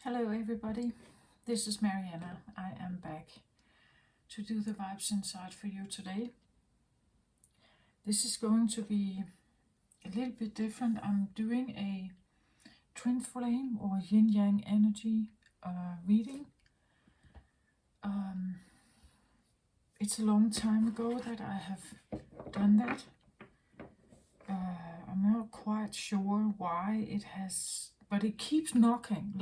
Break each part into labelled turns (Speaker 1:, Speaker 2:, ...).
Speaker 1: Hello everybody, this is Mariana. I am back to do the vibes inside for you today. This is going to be a little bit different. I'm doing a twin flame or yin yang energy reading. It's a long time ago that I have done that. I'm not quite sure why it has, but it keeps knocking.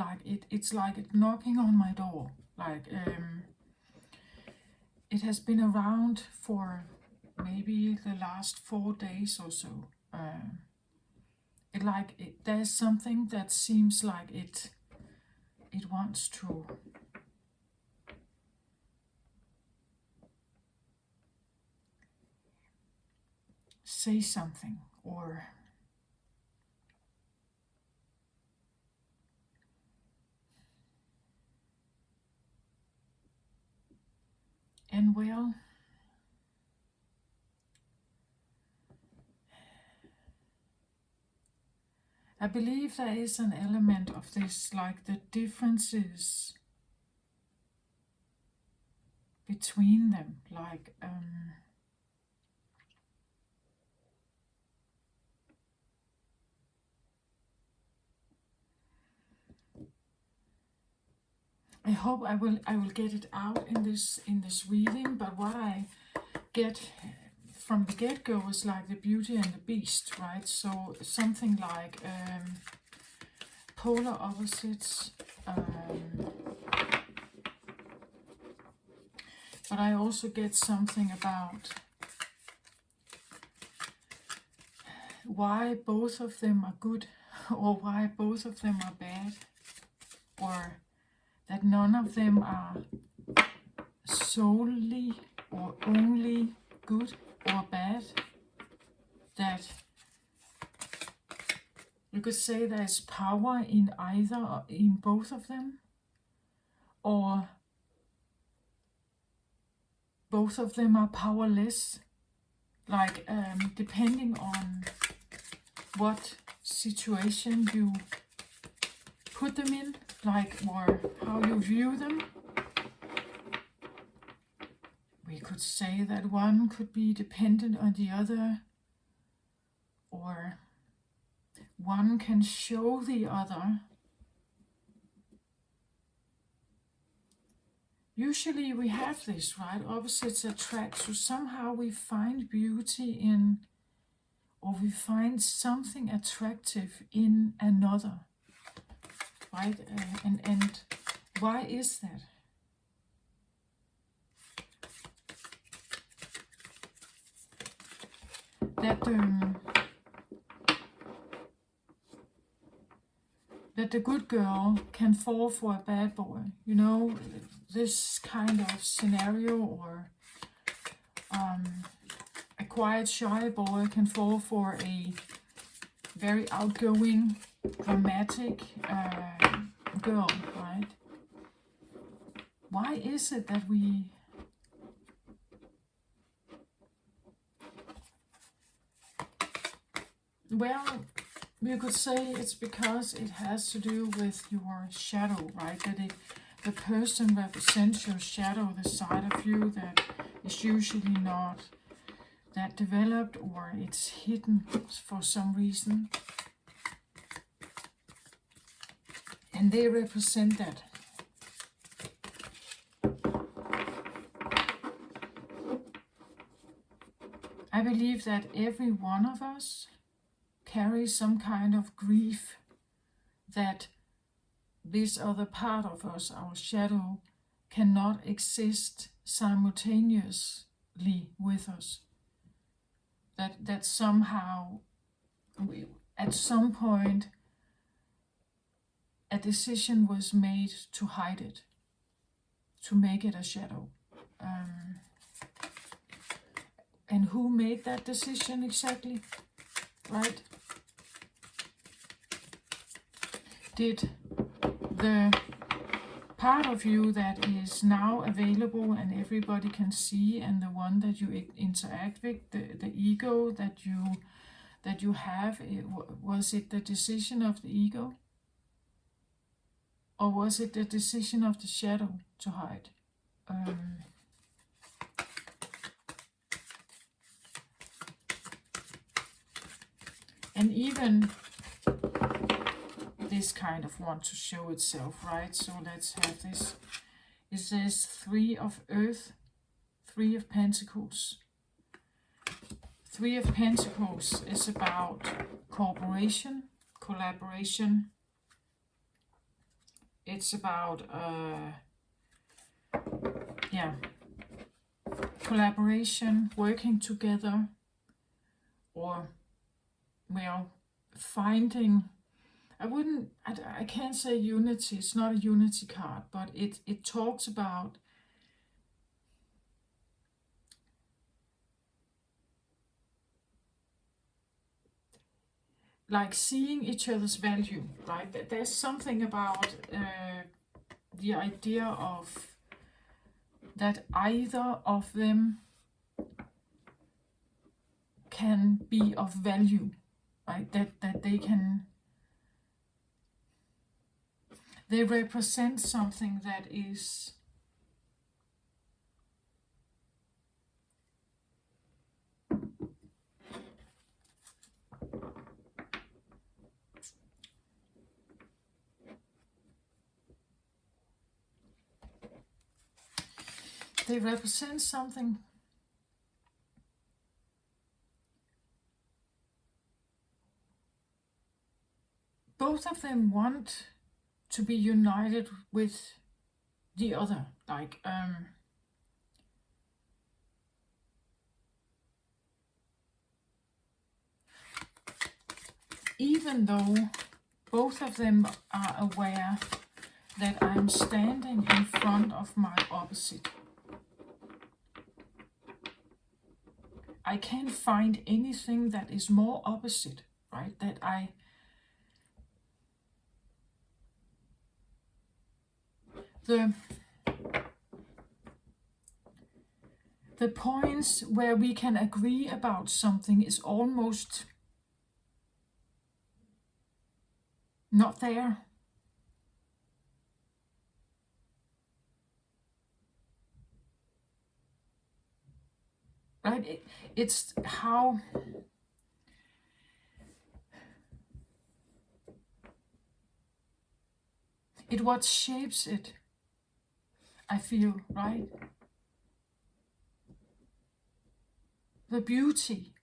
Speaker 1: It's like it's knocking on my door. It has been around for maybe the last 4 days or so. There's something that seems like it wants to say something, or and well, I believe there is an element of this, like the differences between them, I hope I will get it out in this reading. But what I get from the get-go is like the Beauty and the Beast, right? So something like polar opposites. But I also get something about why both of them are good or why both of them are bad, or that none of them are solely or only good or bad. That you could say there's power in either, in both of them, or both of them are powerless, depending on what situation you put them in, or how you view them. We could say that one could be dependent on the other, or one can show the other. Usually we have this, right? Opposites attract, so somehow we find beauty in, or we find something attractive in another, right? And why is that? That the good girl can fall for a bad boy, you know, this kind of scenario, or a quiet, shy boy can fall for a very outgoing, dramatic girl, right? Why is it that we you could say it's because it has to do with your shadow, right? The person represents your shadow, the side of you that is usually not that developed, or it's hidden for some reason. And they represent that. I believe that every one of us carries some kind of grief that this other part of us, our shadow, cannot exist simultaneously with us. That somehow, at some point, a decision was made to hide it, to make it a shadow. And who made that decision exactly, right? Did the part of you that is now available and everybody can see, and the one that you interact with, the ego that you have, was it the decision of the ego? Or was it the decision of the shadow to hide? And even this kind of want to show itself, right? So let's have this. It says 3 of Earth, 3 of Pentacles. 3 of Pentacles is about cooperation, collaboration. It's about, collaboration, working together, or, well, finding, I can't say unity, it's not a unity card, but it talks about like seeing each other's value, right? There's something about the idea of that either of them can be of value, right? That they represent something that is both of them want to be united with the other, like even though both of them are aware that I'm standing in front of my opposite. I can't find anything that is more opposite, right? The points where we can agree about something is almost not there. Right? It's how what shapes it, I feel, right? The beauty,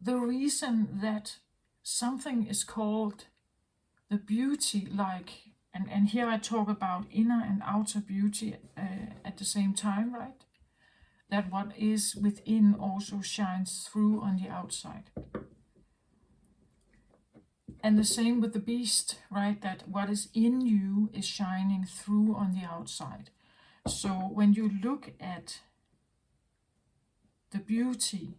Speaker 1: the reason that something is called the beauty, like, and here I talk about inner and outer beauty at the same time, right? That what is within also shines through on the outside. And the same with the beast, right? That what is in you is shining through on the outside. So when you look at the beauty,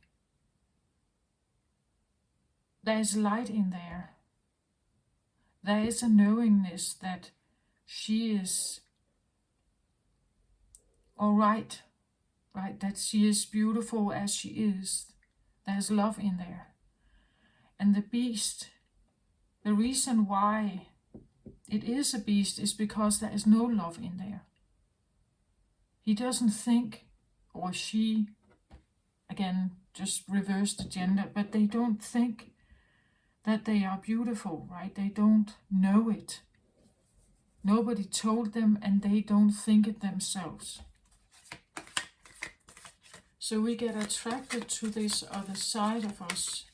Speaker 1: there is light in there. There is a knowingness that she is all right, right? That she is beautiful as she is. There's love in there. And the beast, the reason why it is a beast is because there is no love in there. He doesn't think, or she, again, just reverse the gender, but they don't think that they are beautiful, right? They don't know it. Nobody told them, and they don't think it themselves. So we get attracted to this other side of us.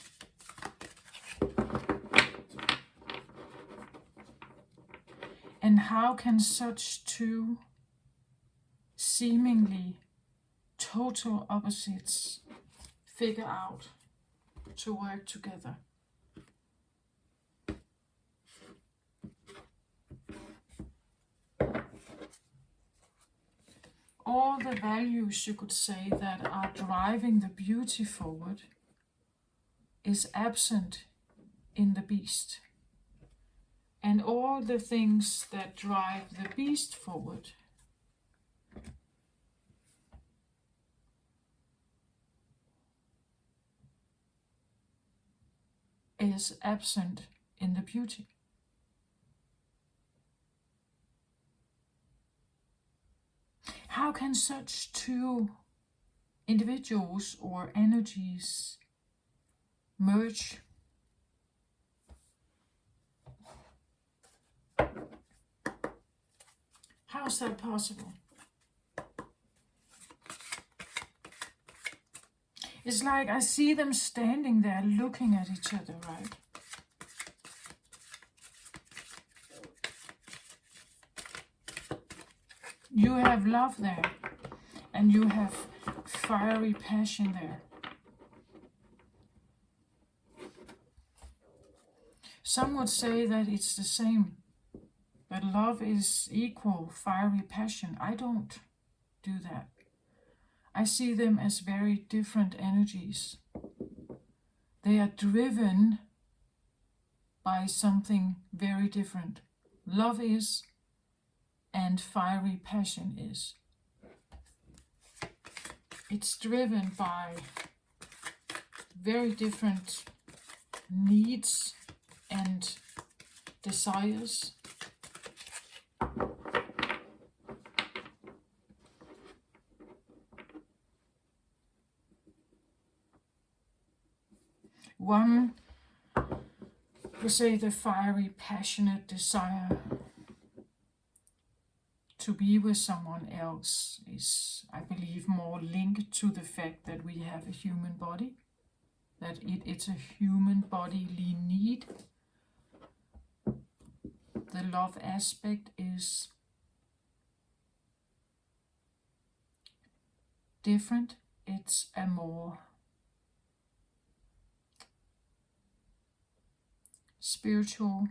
Speaker 1: And how can such two seemingly total opposites figure out to work together? All the values, you could say, that are driving the beauty forward is absent in the beast. And all the things that drive the beast forward is absent in the beauty. can such two individuals or energies merge? How is that possible? It's like I see them standing there looking at each other, right? You have love there, and you have fiery passion there. Some would say that it's the same, that love is equal fiery passion. I don't do that. I see them as very different energies. They are driven by something very different. Love is, and fiery passion is. It's driven by very different needs and desires. One, we say the fiery, passionate desire to be with someone else is, I believe, more linked to the fact that we have a human body, that it's a human bodily need. The love aspect is different. It's a more spiritual,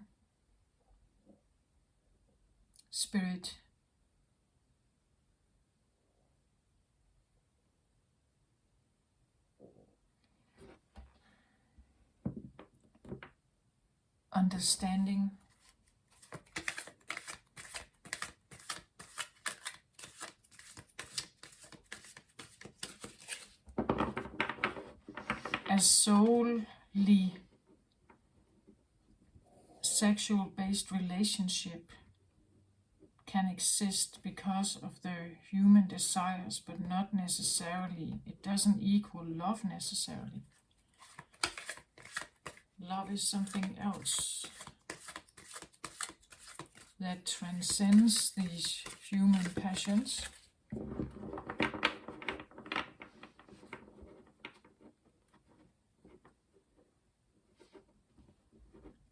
Speaker 1: spirit, understanding, a solely sexual-based relationship can exist because of the human desires, but not necessarily, it doesn't equal love necessarily. Love is something else that transcends these human passions.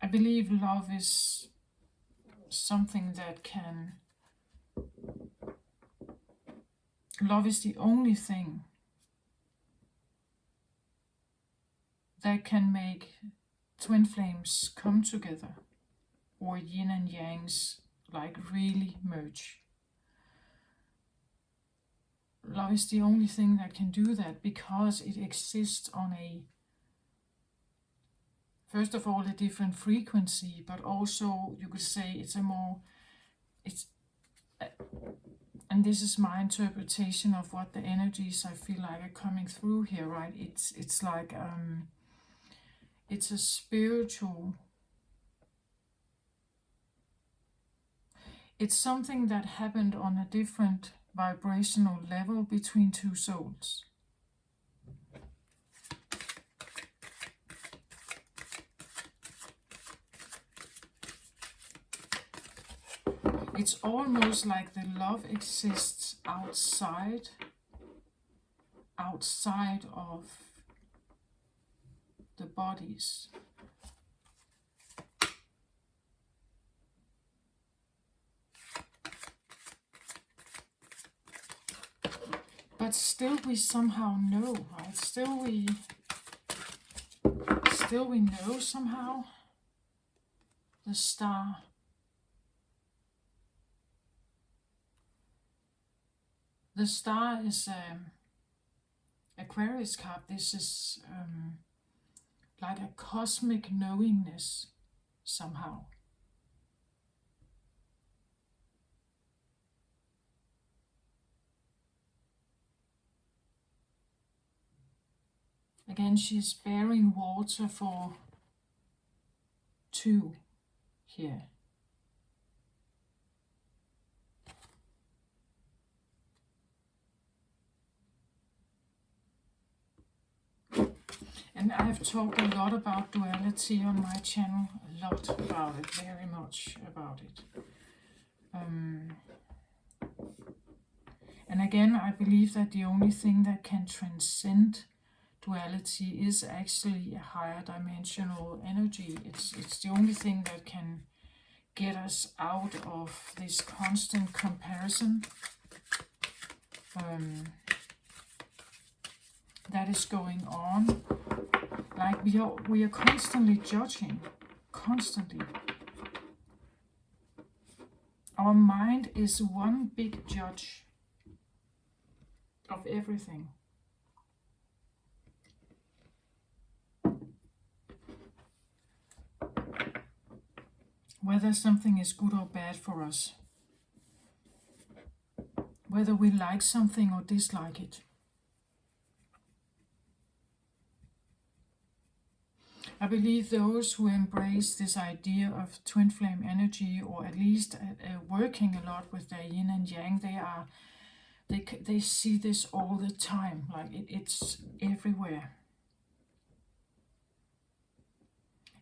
Speaker 1: I believe love is something that can... Love is the only thing that can make twin flames come together, or yin and yangs like really merge. Love is the only thing that can do that because it exists on a, first of all, a different frequency, but also you could say it's a more, and this is my interpretation of what the energies I feel like are coming through here, right? It's like it's a spiritual, it's something that happened on a different vibrational level between two souls. It's almost like the love exists outside of the bodies. But still we somehow know, right? Still we know somehow the star. The star is Aquarius card. This is like a cosmic knowingness somehow. Again, she's bearing water for two here. And I've talked a lot about duality on my channel, a lot about it, very much about it. And again, I believe that the only thing that can transcend duality is actually a higher dimensional energy. It's the only thing that can get us out of this constant comparison that is going on. Like we are constantly judging, constantly. Our mind is one big judge of everything. Whether something is good or bad for us. Whether we like something or dislike it. I believe those who embrace this idea of twin flame energy, or at least working a lot with their yin and yang, they see this all the time. Like it's everywhere.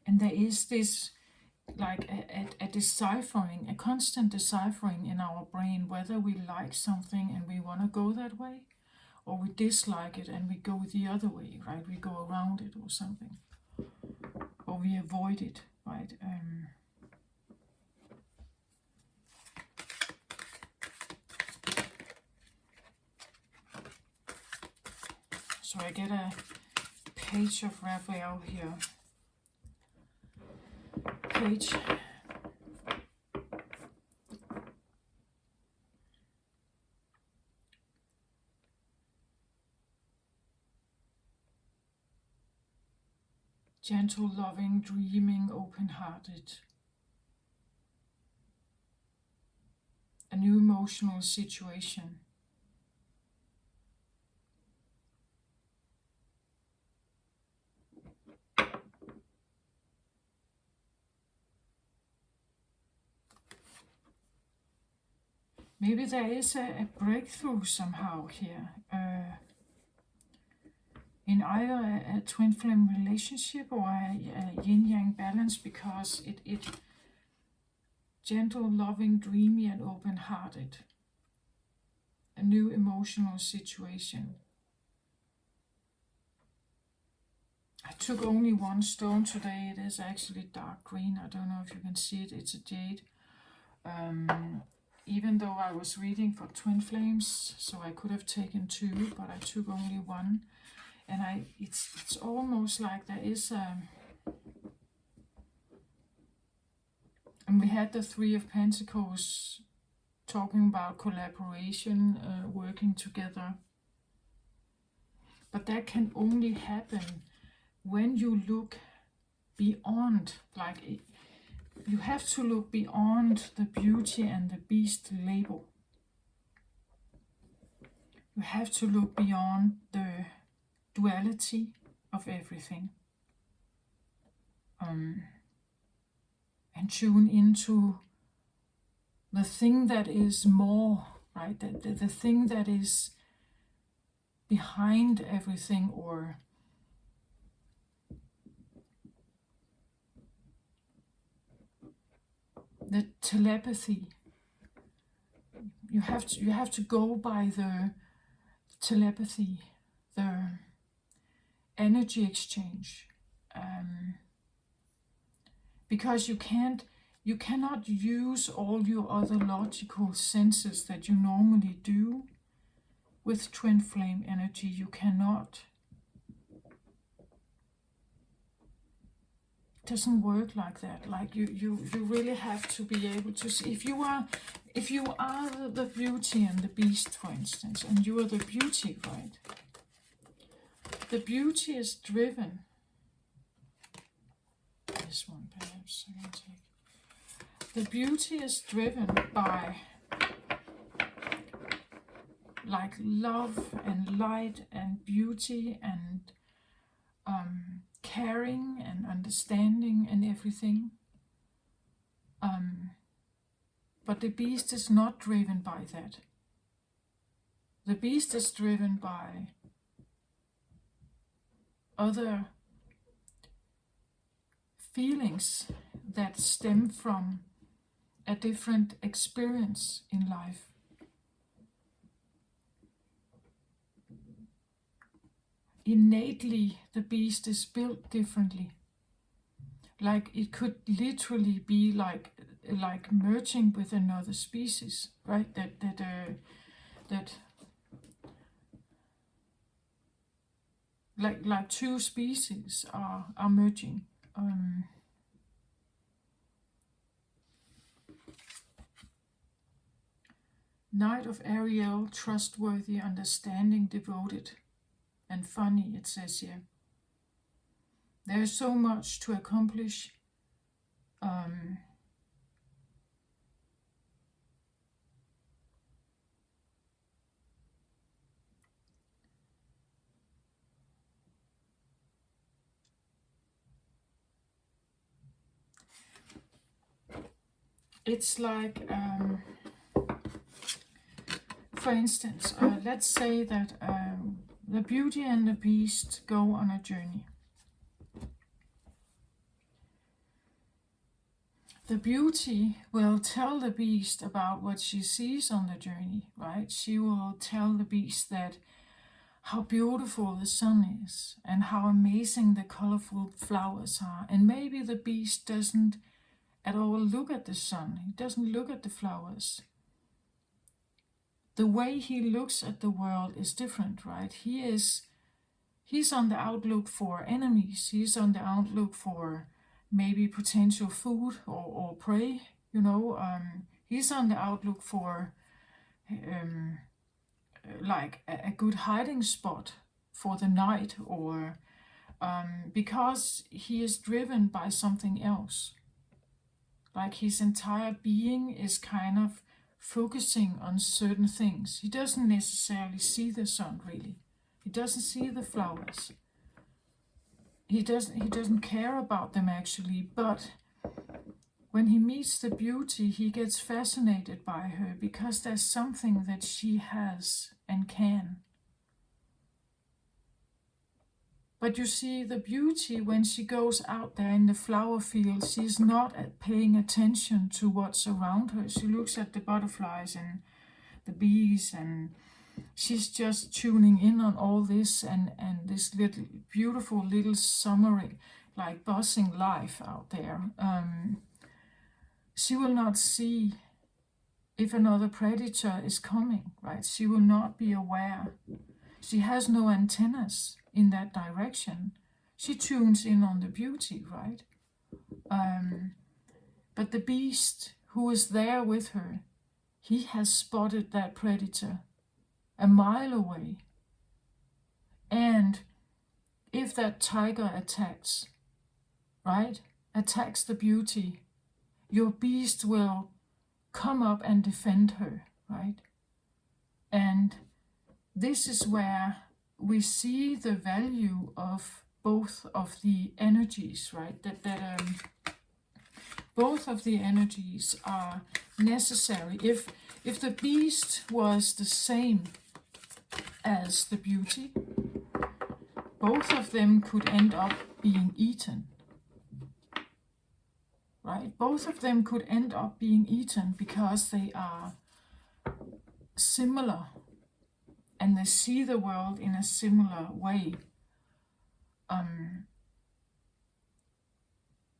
Speaker 1: And there is this like a deciphering, a constant deciphering in our brain, whether we like something and we want to go that way, or we dislike it and we go the other way, right? We go around it or something. Or we avoid it, right? So I get a page of Raphael here. Page. Gentle, loving, dreaming, open-hearted. A new emotional situation. Maybe there is a breakthrough somehow here. In either a twin flame relationship or a yin yang balance, because it gentle, loving, dreamy, and open hearted. A new emotional situation. I took only one stone today. It is actually dark green. I don't know if you can see it. It's a jade. Even though I was reading for twin flames, so I could have taken two, but I took only one. And it's almost like there is and we had the Three of Pentacles talking about collaboration, working together. But that can only happen when you look beyond, like you have to look beyond the beauty and the beast label. You have to look beyond the duality of everything, and tune into the thing that is more, right? The thing that is behind everything, or the telepathy. You have to go by the telepathy, the energy exchange, because you cannot use all your other logical senses that you normally do with twin flame energy. You cannot. It doesn't work like that. Like you really have to be able to see. If you are the beauty and the beast, for instance, and you are the beauty, right? The beauty is driven. This one, perhaps I can take. The beauty is driven by like love and light and beauty and caring and understanding and everything. But the beast is not driven by that. The beast is driven by other feelings that stem from a different experience in life. Innately, the beast is built differently. Like it could literally be like merging with another species, right? That like two species are merging. Knight of Ariel, trustworthy, understanding, devoted, and funny, it says here. There is so much to accomplish. It's like, for instance, let's say that the Beauty and the Beast go on a journey. The Beauty will tell the Beast about what she sees on the journey, right? She will tell the Beast that how beautiful the sun is and how amazing the colorful flowers are. And maybe the Beast doesn't at all look at the sun. He doesn't look at the flowers. The way he looks at the world is different, right? He's on the outlook for enemies. He's on the outlook for maybe potential food or prey, He's on the outlook for like a good hiding spot for the night, or because he is driven by something else. Like his entire being is kind of focusing on certain things. He doesn't necessarily see the sun, really. He doesn't see the flowers. He doesn't care about them, actually, but when he meets the Beauty, he gets fascinated by her because there's something that she has and can. But you see, the Beauty, when she goes out there in the flower field, she's not paying attention to what's around her. She looks at the butterflies and the bees, and she's just tuning in on all this and this little beautiful little summery, like buzzing life out there. She will not see if another predator is coming, right? She will not be aware. She has no antennas in that direction. She tunes in on the Beauty, right? But the Beast, who is there with her, he has spotted that predator a mile away. And if that tiger attacks the Beauty, your Beast will come up and defend her, right? And this is where we see the value of both of the energies, right? That both of the energies are necessary. If the Beast was the same as the Beauty, both of them could end up being eaten. Right? Both of them could end up being eaten because they are similar and they see the world in a similar way.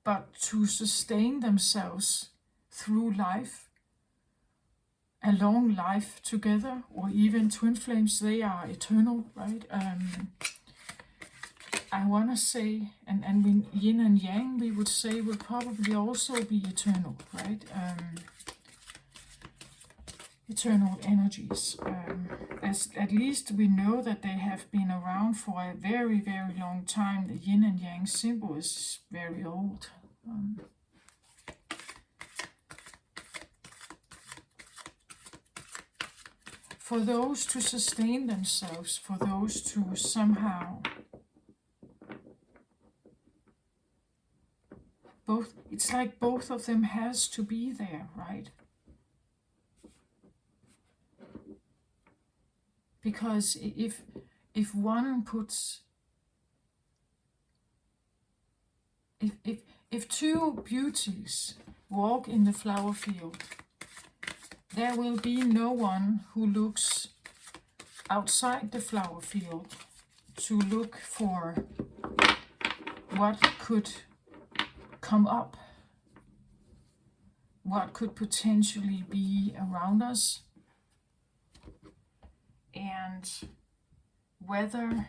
Speaker 1: But to sustain themselves through life, a long life together, or even twin flames, they are eternal, right? I want to say, and when yin and yang, we would say, will probably also be eternal, right? Eternal energies. As at least we know that they have been around for a very, very long time. The yin and yang symbol is very old. For those to sustain themselves, for those to somehow it's like both of them has to be there, right? Because if one puts if two beauties walk in the flower field, there will be no one who looks outside the flower field to look for what could come up, what could potentially be around us, and whether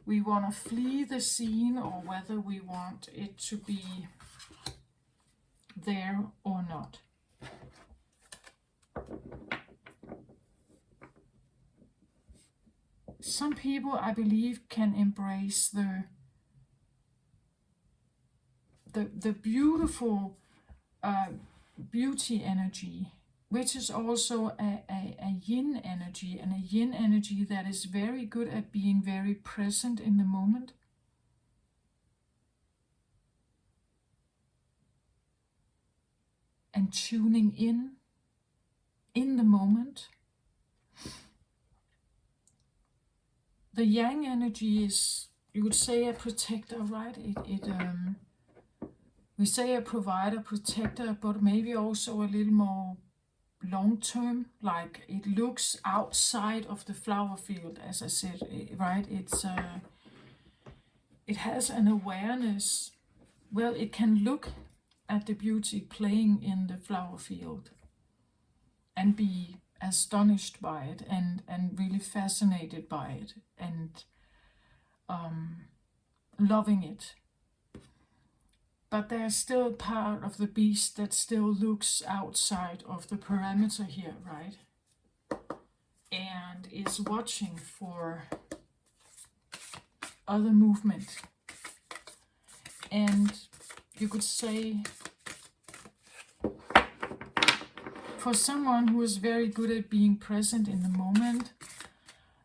Speaker 1: we want to flee the scene or whether we want it to be there or not. Some people, I believe, can embrace the beautiful beauty energy, which is also a yin energy, and a yin energy that is very good at being very present in the moment. And tuning in the moment. The yang energy is, you would say, a protector, right? We say a provider, protector, but maybe also a little more long-term, like it looks outside of the flower field, as I said, right? It has an awareness. Well, it can look at the beauty playing in the flower field and be astonished by it and really fascinated by it and loving it. But there's still part of the beast that still looks outside of the parameter here, right? And is watching for other movement. And you could say, for someone who is very good at being present in the moment,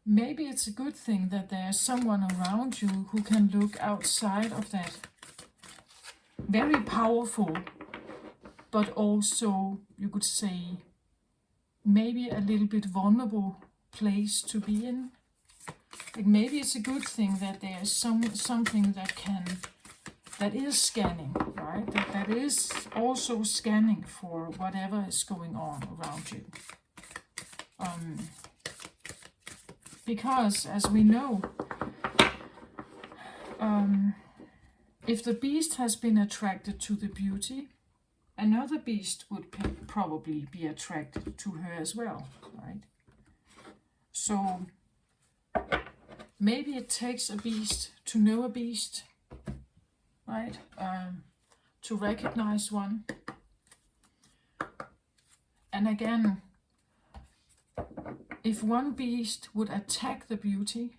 Speaker 1: maybe it's a good thing that there's someone around you who can look outside of that very powerful, but also, you could say, maybe a little bit vulnerable place to be in. Like maybe it's a good thing that there's something that is scanning, right? That is also scanning for whatever is going on around you. Because, as we know, if the beast has been attracted to the beauty, another beast would probably be attracted to her as well, right? So maybe it takes a beast to know a beast, right? To recognize one. And again, if one beast would attack the beauty,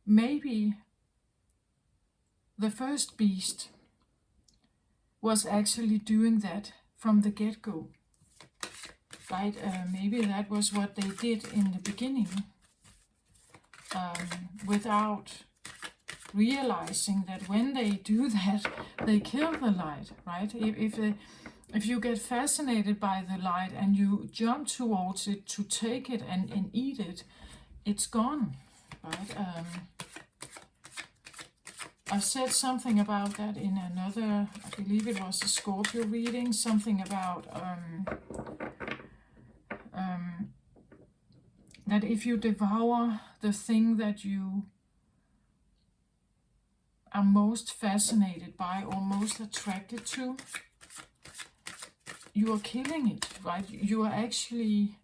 Speaker 1: maybe the first beast was actually doing that from the get-go, right? Maybe that was what they did in the beginning, without realizing that when they do that, they kill the light, right? If you get fascinated by the light and you jump towards it to take it and eat it, it's gone, right? I said something about that in another, I believe it was a Scorpio reading, something about that if you devour the thing that you are most fascinated by or most attracted to, you are killing it, right? You are actually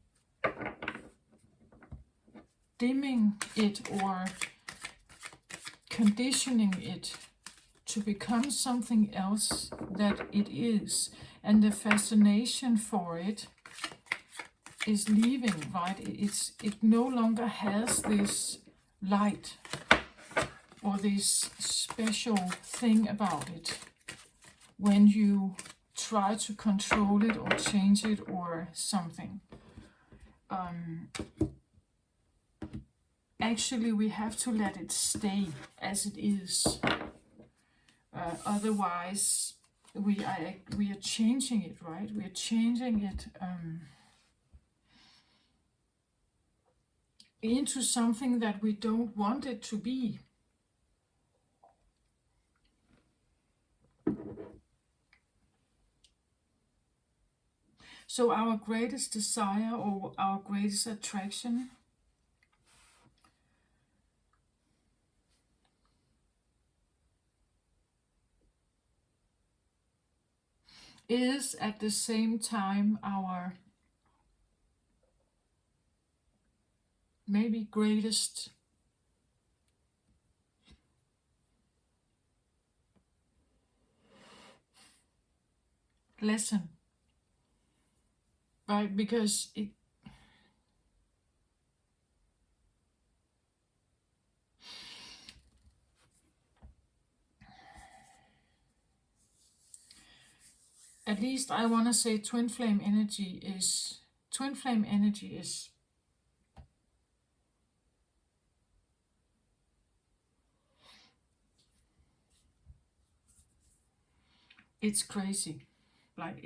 Speaker 1: dimming it or conditioning it to become something else that it is. And the fascination for it is leaving, right? It no longer has this light or this special thing about it when you try to control it or change it or something. Actually, we have to let it stay as it is. Otherwise, we are changing it, right? We are changing it into something that we don't want it to be. So our greatest desire or our greatest attraction is at the same time our maybe greatest lesson, right? Because at least I want to say twin flame energy is it's crazy. Like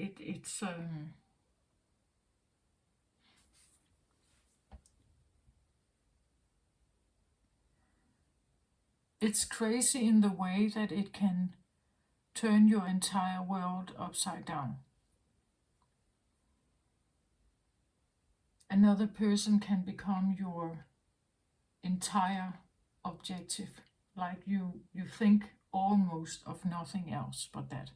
Speaker 1: it's crazy in the way that it can turn your entire world upside down. Another person can become your entire objective. Like you think almost of nothing else but that.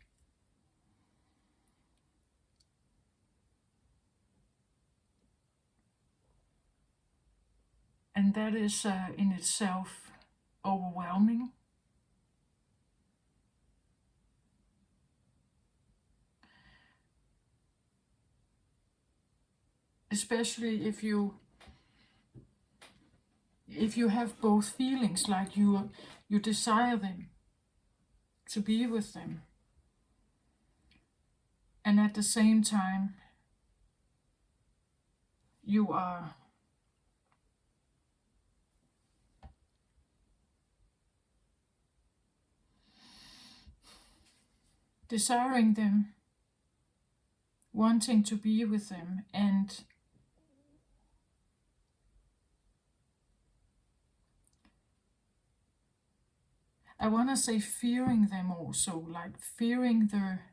Speaker 1: And that is in itself overwhelming. Especially if you have both feelings, like you desire them, to be with them, and at the same time you are desiring them, wanting to be with them, and I want to say fearing them also, like fearing their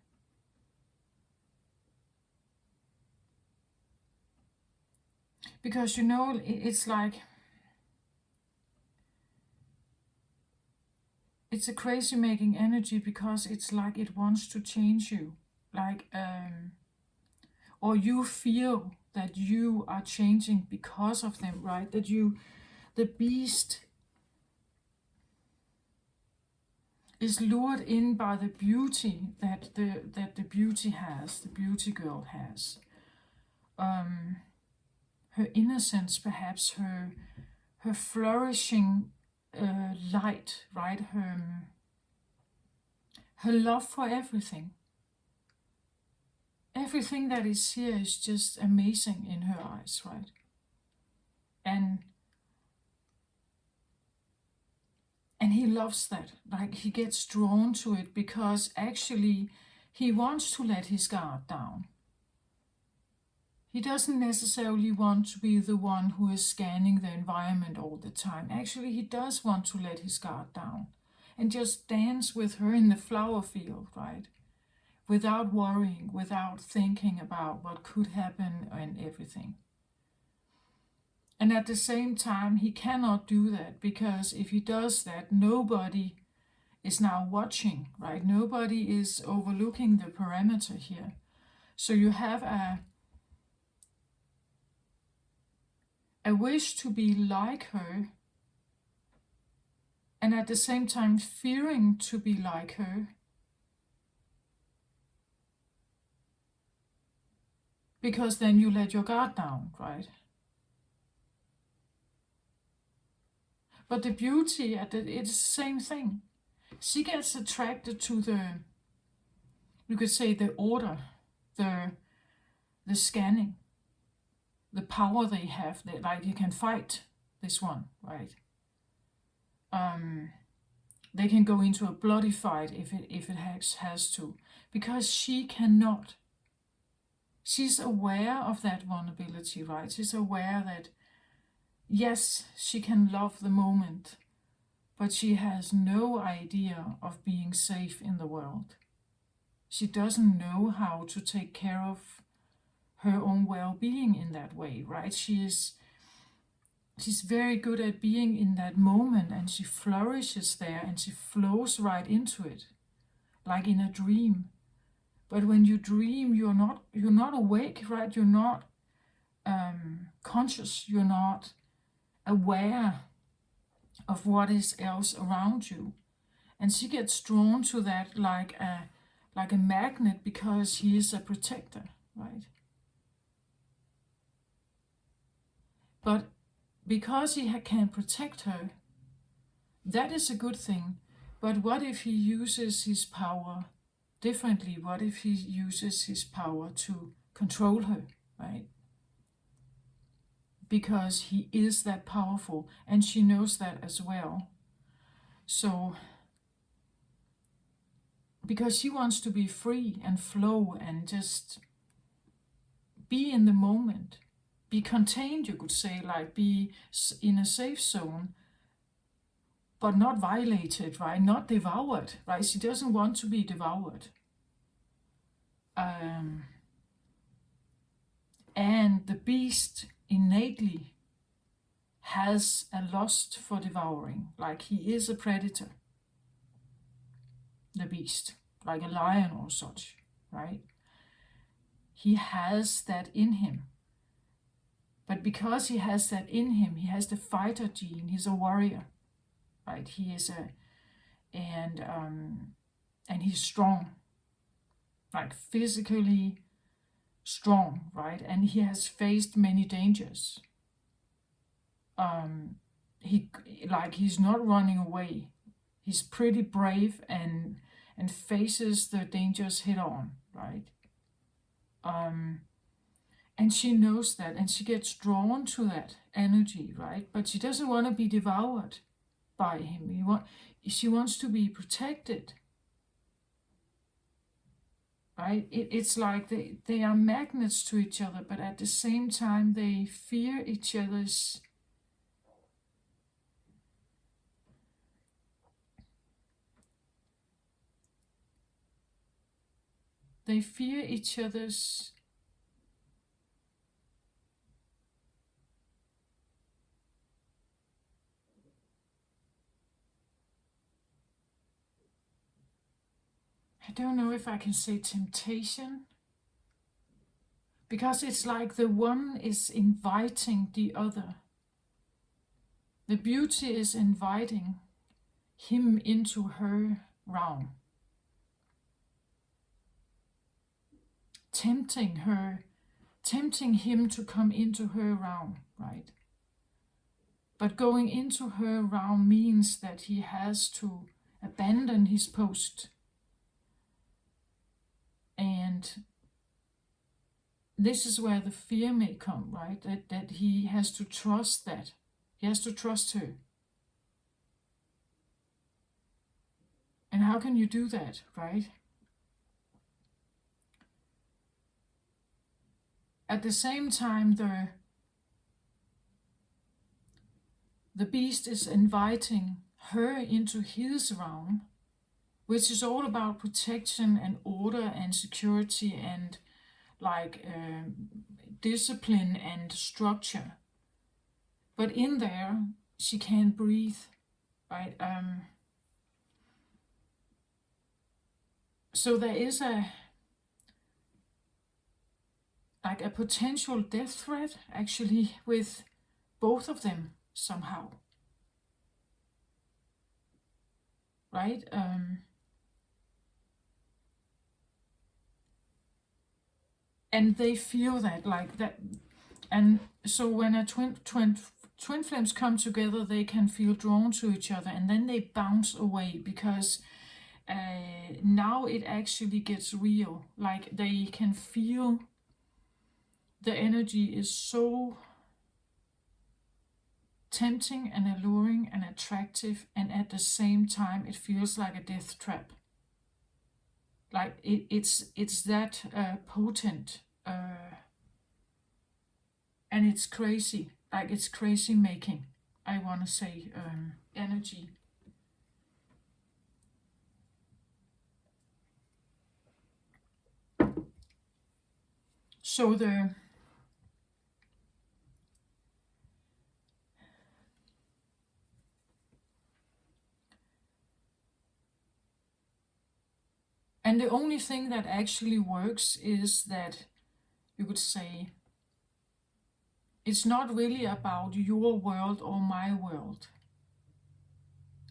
Speaker 1: because it's like it's a crazy making energy, because it's like it wants to change you, like or you feel that you are changing because of them, right? That the beast is lured in by the beauty that the beauty has, the beauty girl has. Her innocence, perhaps her flourishing light, right? Her love for everything. Everything that is here is just amazing in her eyes, right? And he loves that. Like he gets drawn to it because actually he wants to let his guard down. He doesn't necessarily want to be the one who is scanning the environment all the time. Actually, he does want to let his guard down and just dance with her in the flower field, right? Without worrying, without thinking about what could happen and everything. And at the same time, he cannot do that, because if he does that, nobody is now watching, right? Nobody is overlooking the parameter here. So you have a wish to be like her, and at the same time fearing to be like her, because then you let your guard down, right? But the beauty it's the same thing. She gets attracted to you could say, the order, the scanning, the power they have. That, like, you can fight this one, right? They can go into a bloody fight if it has to, because she cannot. She's aware of that vulnerability, right? She's aware that yes, she can love the moment, but she has no idea of being safe in the world. She doesn't know how to take care of her own well-being in that way, right? She's very good at being in that moment, and she flourishes there, and she flows right into it, like in a dream. But when you dream, you're not awake, right? You're not conscious. You're not aware of what is else around you. And she gets drawn to that like a magnet, because he is a protector, right? But because he can protect her, that is a good thing. But what if he uses his power differently? What if he uses his power to control her, right? Because he is that powerful, and she knows that as well. So, because she wants to be free and flow and just be in the moment, be contained, you could say, like be in a safe zone, but not violated, right? Not devoured, right? She doesn't want to be devoured. And the beast innately has a lust for devouring, like he is a predator, the beast, like a lion or such, right? He has that in him. But because he has that in him, he has the fighter gene, he's a warrior, right? He is and he's strong, like physically strong, right? And he has faced many dangers. He's not running away. He's pretty brave and faces the dangers head on, right? And she knows that, and she gets drawn to that energy, right? But she doesn't want to be devoured by him. She wants to be protected, right? It's like they are magnets to each other, but at the same time they fear each other's I don't know if I can say temptation, because it's like the one is inviting the other. The beauty is inviting him into her realm, tempting him to come into her realm, right? But going into her realm means that he has to abandon his post. And this is where the fear may come, right? That he has to trust that. He has to trust her. And how can you do that, right? At the same time, the beast is inviting her into his realm, which is all about protection and order and security and discipline and structure. But in there, she can't breathe, right? So there is a potential death threat actually with both of them somehow, right? And they feel that like that, and so when a twin flames come together, they can feel drawn to each other, and then they bounce away because now it actually gets real. Like they can feel the energy is so tempting and alluring and attractive, and at the same time it feels like a death trap. Like it's that potent, and it's crazy. Like it's crazy making, I want to say, energy. So the and the only thing that actually works is that you could say it's not really about your world or my world.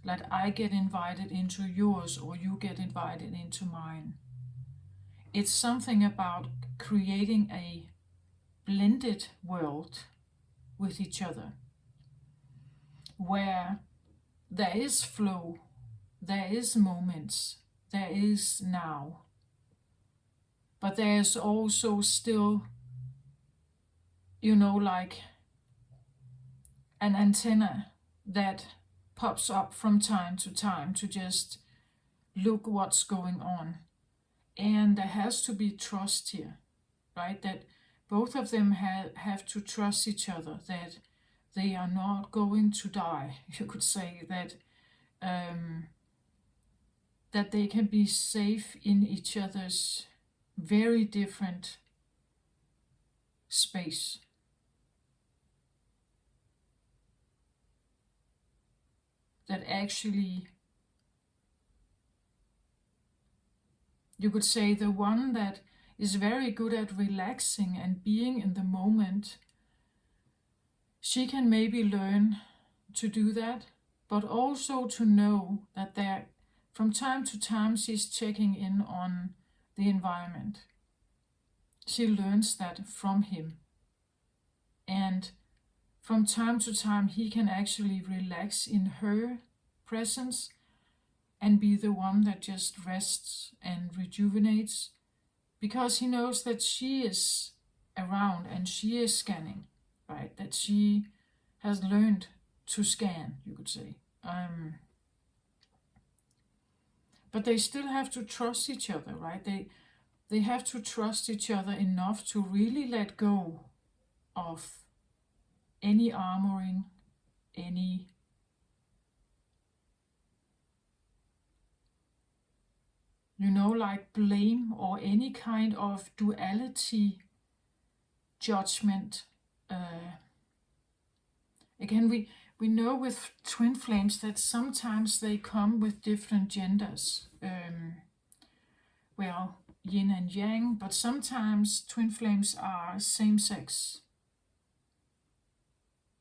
Speaker 1: That I get invited into yours or you get invited into mine. It's something about creating a blended world with each other, where there is flow, there is moments, there is now, but there's also still, like an antenna that pops up from time to time to just look what's going on. And there has to be trust here, right? That both of them have to trust each other, that they are not going to die. You could say that that they can be safe in each other's very different space. That actually, you could say the one that is very good at relaxing and being in the moment, she can maybe learn to do that, but also to know that there, from time to time, she's checking in on the environment. She learns that from him. And from time to time, he can actually relax in her presence and be the one that just rests and rejuvenates, because he knows that she is around and she is scanning, right? That she has learned to scan, you could say. But they still have to trust each other, right? They have to trust each other enough to really let go of any armoring, any like blame or any kind of duality, judgment. Again, we know with twin flames that sometimes they come with different genders. Well, yin and yang, but sometimes twin flames are same sex.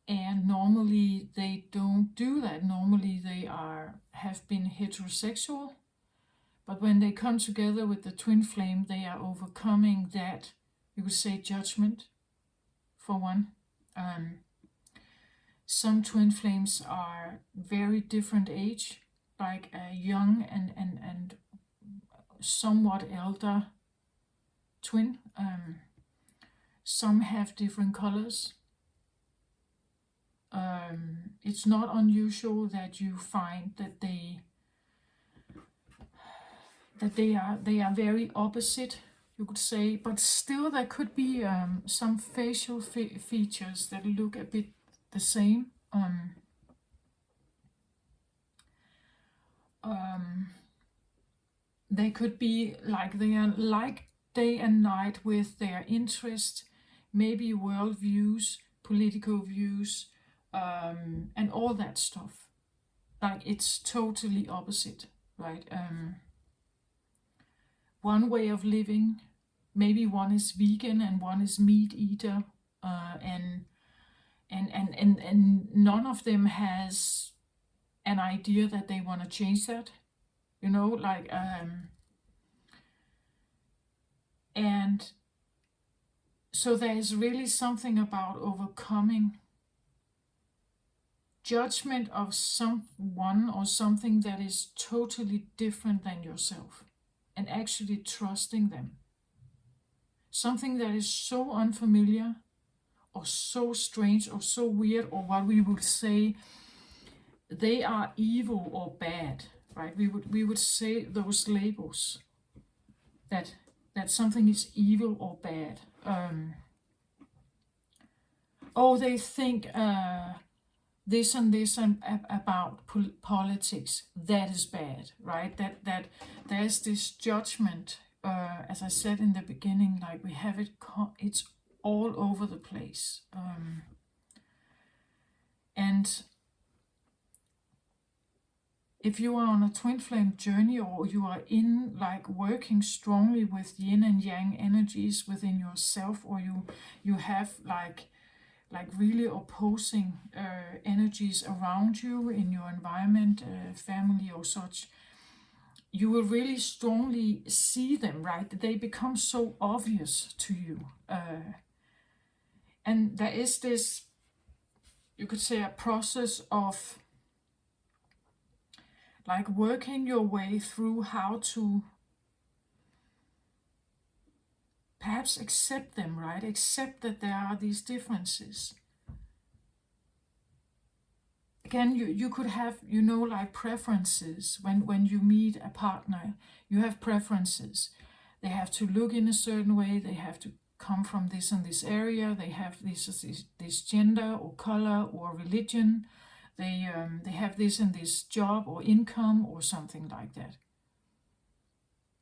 Speaker 1: And normally they don't do that. Normally they have been heterosexual. But when they come together with the twin flame, they are overcoming that, you could say, judgment, for one. Some twin flames are very different age, like a young and somewhat elder twin. Some have different colors. It's not unusual that you find that they are very opposite, you could say, but still there could be some facial features that look a bit the same. They could be like they are like day and night with their interest, maybe world views, political views, and all that stuff. Like it's totally opposite, right? One way of living, maybe one is vegan and one is meat eater, and none of them has an idea that they want to change that, like and so there is really something about overcoming judgment of someone or something that is totally different than yourself, and actually trusting them. Something that is so unfamiliar or so strange or so weird, or what we would say they are evil or bad, right? We would say those labels, that something is evil or bad. They think this and this and about politics, that is bad, right? That there's this judgment as I said in the beginning, like we have it, it's all over the place. And if you are on a twin flame journey, or you are in like working strongly with yin and yang energies within yourself, or you have like really opposing energies around you in your environment, family or such, you will really strongly see them, right? They become so obvious to you. And there is this, you could say, a process of like working your way through how to perhaps accept them, right? Accept that there are these differences. Again, you could have, like preferences. When you meet a partner, you have preferences. They have to look in a certain way. They have to come from this and this area. They have this gender or color or religion. They have this and this job or income or something like that.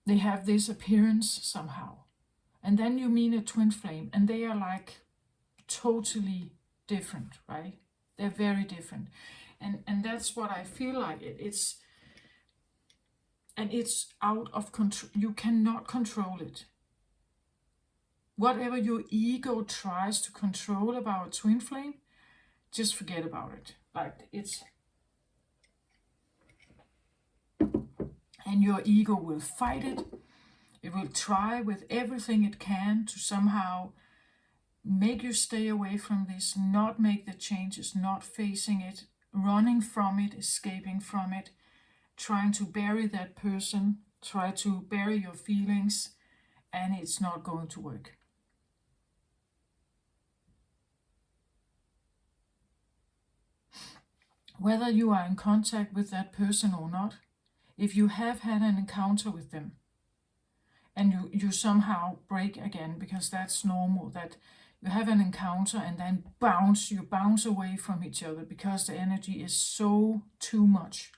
Speaker 1: They have this appearance somehow. And then you meet a twin flame, and they are like totally different, right? They're very different. And that's what I feel like. It's out of control. You cannot control it. Whatever your ego tries to control about a twin flame, just forget about it. Like and your ego will fight it. It will try with everything it can to somehow make you stay away from this, not make the changes, not facing it, running from it, escaping from it, trying to bury that person, try to bury your feelings, and it's not going to work. Whether you are in contact with that person or not, if you have had an encounter with them, and you somehow break again, because that's normal, that you have an encounter and then you bounce away from each other because the energy is so too much,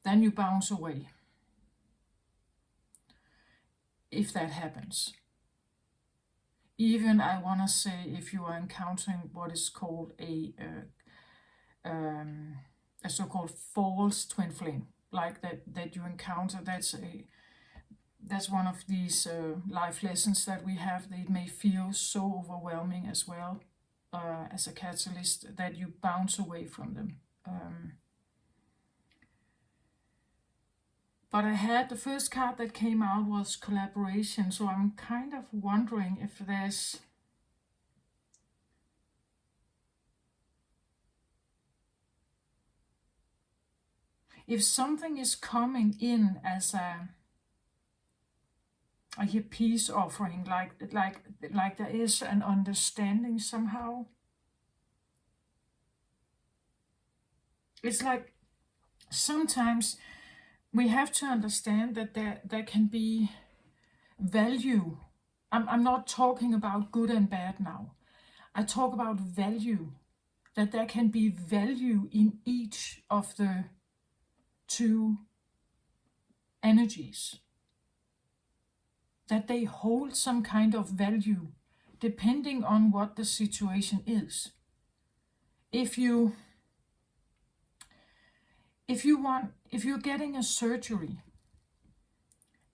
Speaker 1: then you bounce away. If that happens. Even, I want to say, if you are encountering what is called a so-called false twin flame, like that you encounter, that's one of these life lessons that we have. It may feel so overwhelming as well, as a catalyst, that you bounce away from them. But I had the first card that came out was collaboration, so I'm kind of wondering if something is coming in as I hear peace offering, like there is an understanding somehow. It's like sometimes we have to understand that there can be value. I'm not talking about good and bad now. I talk about value, that there can be value in each of the two energies, that they hold some kind of value depending on what the situation is. If you're getting a surgery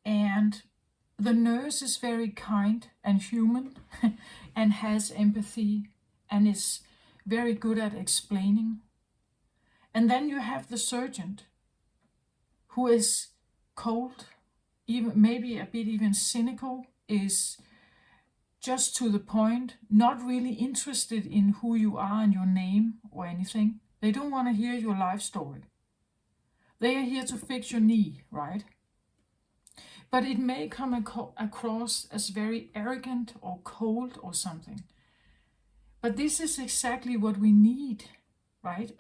Speaker 1: and the nurse is very kind and human and has empathy and is very good at explaining, and then you have the surgeon who is cold, even maybe a bit even cynical, is just to the point, not really interested in who you are and your name or anything. They don't want to hear your life story. They are here to fix your knee, right? But it may come across as very arrogant or cold or something. But this is exactly what we need, right?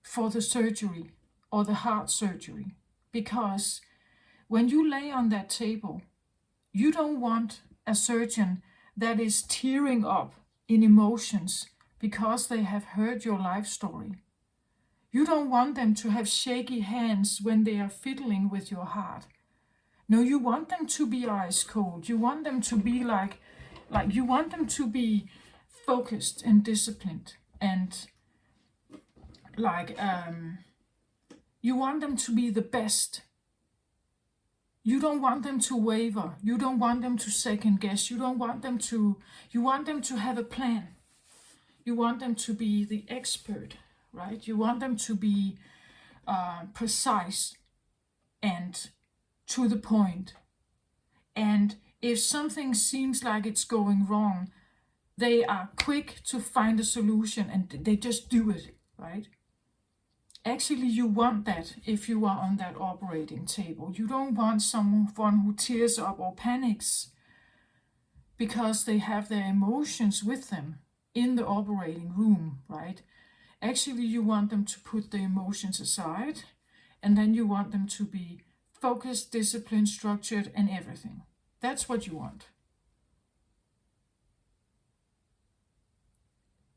Speaker 1: For the surgery or the heart surgery. Because when you lay on that table, you don't want a surgeon that is tearing up in emotions because they have heard your life story. You don't want them to have shaky hands when they are fiddling with your heart. No, you want them to be ice cold. You want them to be like you want them to be focused and disciplined, and you want them to be the best. You don't want them to waver. You don't want them to second guess. You want them to have a plan. You want them to be the expert, right? You want them to be precise and to the point. And if something seems like it's going wrong, they are quick to find a solution and they just do it, right? Actually, you want that if you are on that operating table. You don't want someone who tears up or panics because they have their emotions with them in the operating room, right? Actually, you want them to put the emotions aside, and then you want them to be focused, disciplined, structured, and everything. That's what you want.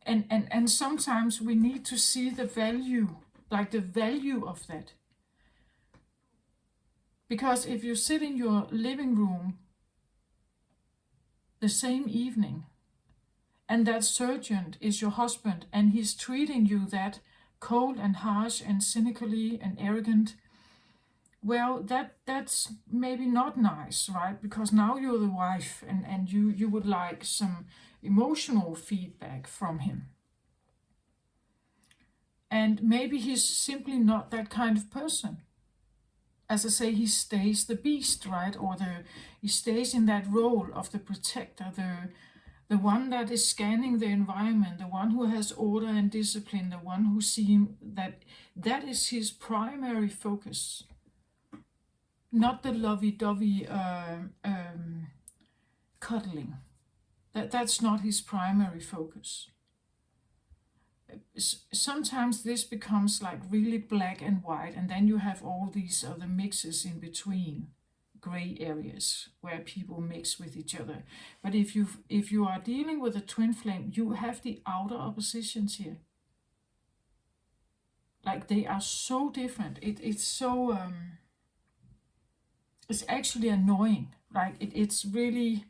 Speaker 1: And sometimes we need to see the value, like the value of that. Because if you sit in your living room the same evening, and that surgeon is your husband, and he's treating you that cold and harsh and cynically and arrogant, well, that's maybe not nice, right? Because now you're the wife, and you would like some emotional feedback from him. And maybe he's simply not that kind of person. As I say, he stays the beast, right? Or he stays in that role of the protector, the one that is scanning the environment, the one who has order and discipline, the one who sees that is his primary focus. Not the lovey-dovey cuddling. That's not his primary focus. Sometimes this becomes like really black and white, and then you have all these other mixes in between, gray areas where people mix with each other. But if you are dealing with a twin flame, you have the outer oppositions here. Like they are so different. It's so it's actually annoying. Like it's really,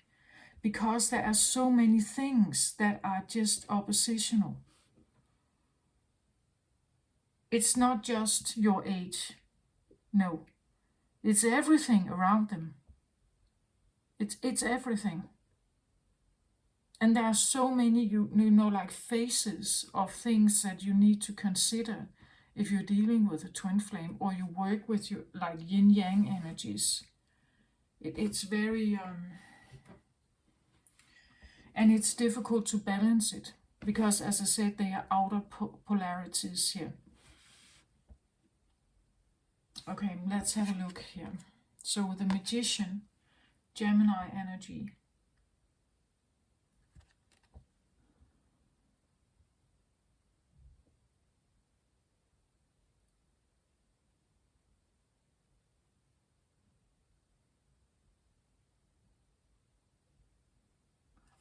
Speaker 1: because there are so many things that are just oppositional. It's not just your age. No. It's everything around them. It's everything. And there are so many, you know, like phases of things that you need to consider if you're dealing with a twin flame, or you work with your like yin yang energies. It's very and it's difficult to balance it, because as I said, they are outer polarities here. Okay, let's have a look here. So the Magician, Gemini energy.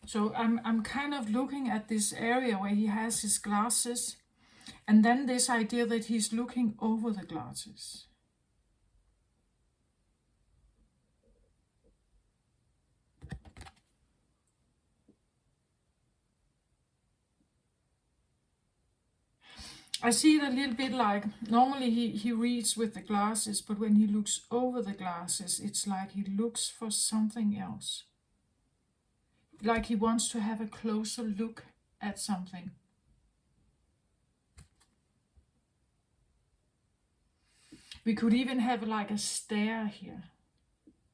Speaker 1: So I'm kind of looking at this area where he has his glasses, and then this idea that he's looking over the glasses. I see it a little bit like, normally he reads with the glasses, but when he looks over the glasses, it's like he looks for something else. Like he wants to have a closer look at something. We could even have like a stare here.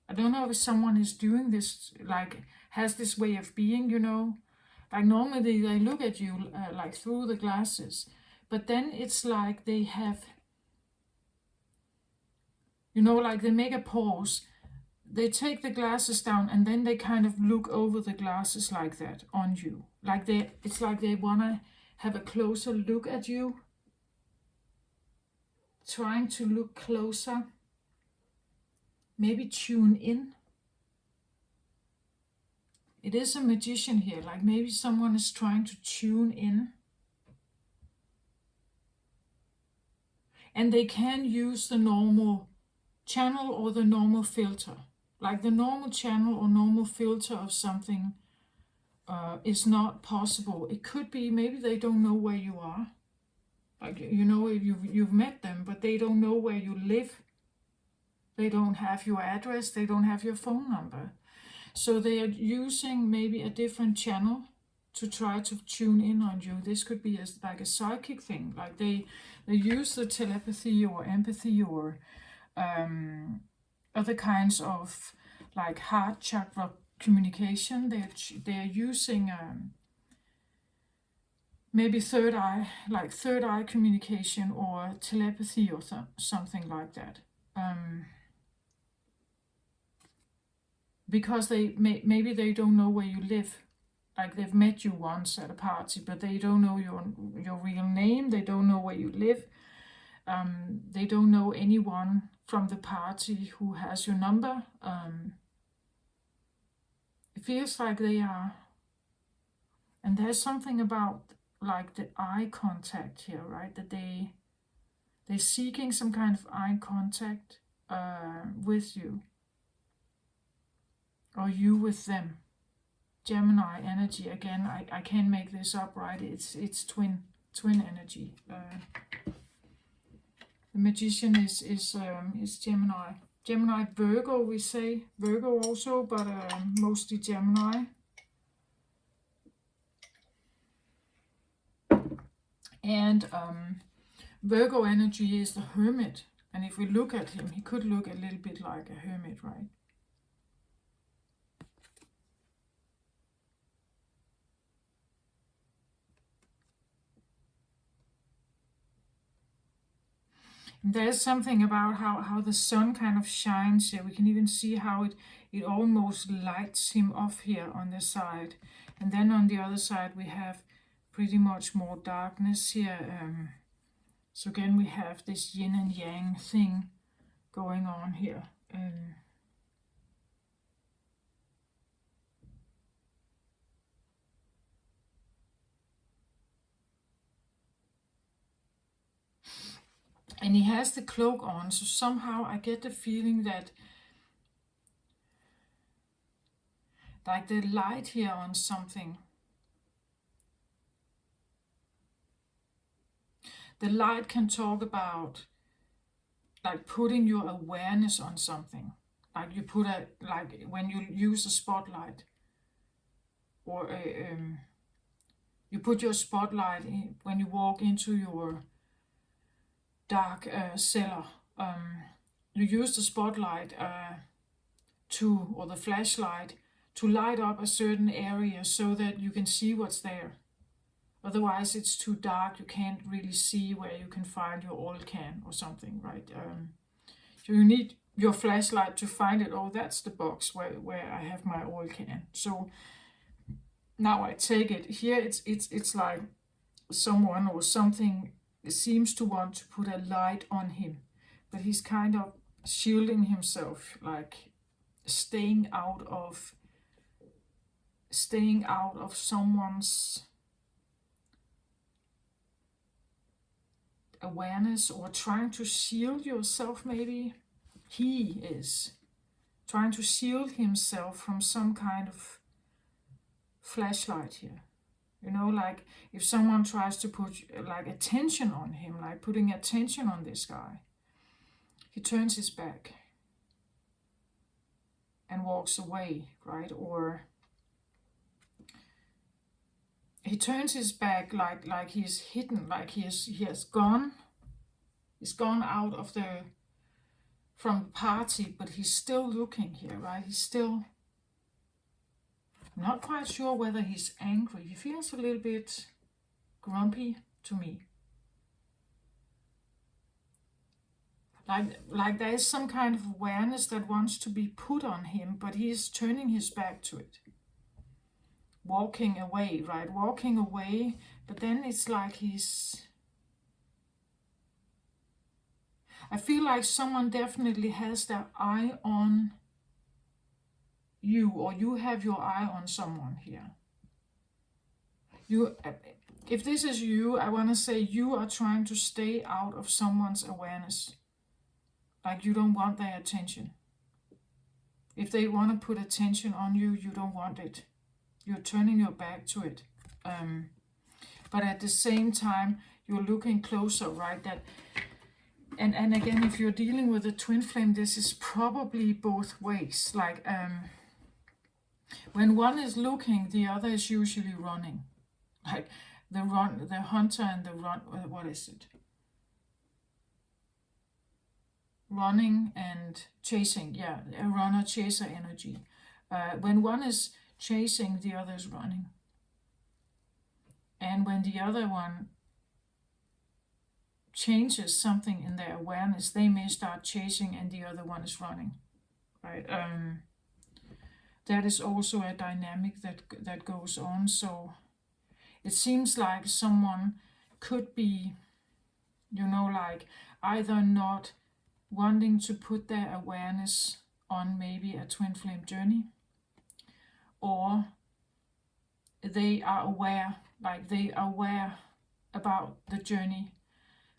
Speaker 1: I don't know if someone is doing this, like has this way of being, you know. Like normally they look at you like through the glasses. But then it's like they have, you know, like they make a pause. They take the glasses down, and then they kind of look over the glasses like that on you. Like it's like they want to have a closer look at you. Trying to look closer. Maybe tune in. It is a magician here. Like maybe someone is trying to tune in. and they can use the normal channel or the normal filter. Like the normal channel or normal filter of something is not possible. It could be maybe they don't know where you are. Like, you know, if you've met them, but they don't know where you live. They don't have your address. They don't have your phone number. So they are using maybe a different channel to try to tune in on you. This could be like a psychic thing. Like they use the telepathy or empathy or other kinds of like heart chakra communication. They're using maybe third eye communication or telepathy or something like that. Because maybe they don't know where you live. Like they've met you once at a party, but they don't know your real name. They don't know where you live. They don't know anyone from the party who has your number. It feels like they are, and there's something about like the eye contact here, right? That they're seeking some kind of eye contact with you, or you with them. Gemini energy again. I can't make this up, right? It's twin energy. The magician is Gemini. Gemini, Virgo, we say Virgo also, but mostly Gemini. And Virgo energy is the hermit. And if we look at him, he could look a little bit like a hermit, right? There's something about how the sun kind of shines here. We can even see how it almost lights him off here on the side. And then on the other side we have pretty much more darkness here. So again we have this yin and yang thing going on here. And he has the cloak on, so somehow I get the feeling that like the light here on something. The light can talk about like putting your awareness on something. Like you put like when you use a spotlight, or you put your spotlight in, when you walk into your dark cellar. You use the spotlight or the flashlight to light up a certain area so that you can see what's there. Otherwise it's too dark, you can't really see where you can find your oil can or something, right? So you need your flashlight to find it. Oh, that's the box where I have my oil can. So now I take it. Here it's like someone or something seems to want to put a light on him, but he's kind of shielding himself, like staying out of someone's awareness, or trying to shield yourself. Maybe he is trying to shield himself from some kind of flashlight here. You know, like if someone tries to put like attention on him, like putting attention on this guy, he turns his back and walks away, right? Or he turns his back like he's hidden, like he's gone out of from the party, but he's still looking here, right? He's still, I'm not quite sure whether he's angry. He feels a little bit grumpy to me. Like there is some kind of awareness that wants to be put on him, but he's turning his back to it. Walking away, right? Walking away, but then it's like I feel like someone definitely has their eye on you, or you have your eye on someone here. if this is you, I want to say you are trying to stay out of someone's awareness. Like you don't want their attention. If they want to put attention on you, you don't want it. You're turning your back to it. But at the same time, you're looking closer, right? And again, if you're dealing with a twin flame, this is probably both ways. Like when one is looking, the other is usually running. Like the hunter and the run. What is it? Running and chasing. Yeah, a runner-chaser energy. When one is chasing, the other is running. And when the other one changes something in their awareness, they may start chasing and the other one is running. Right? That is also a dynamic that goes on. So it seems like someone could be, like either not wanting to put their awareness on maybe a twin flame journey, or they are aware, like they are aware about the journey,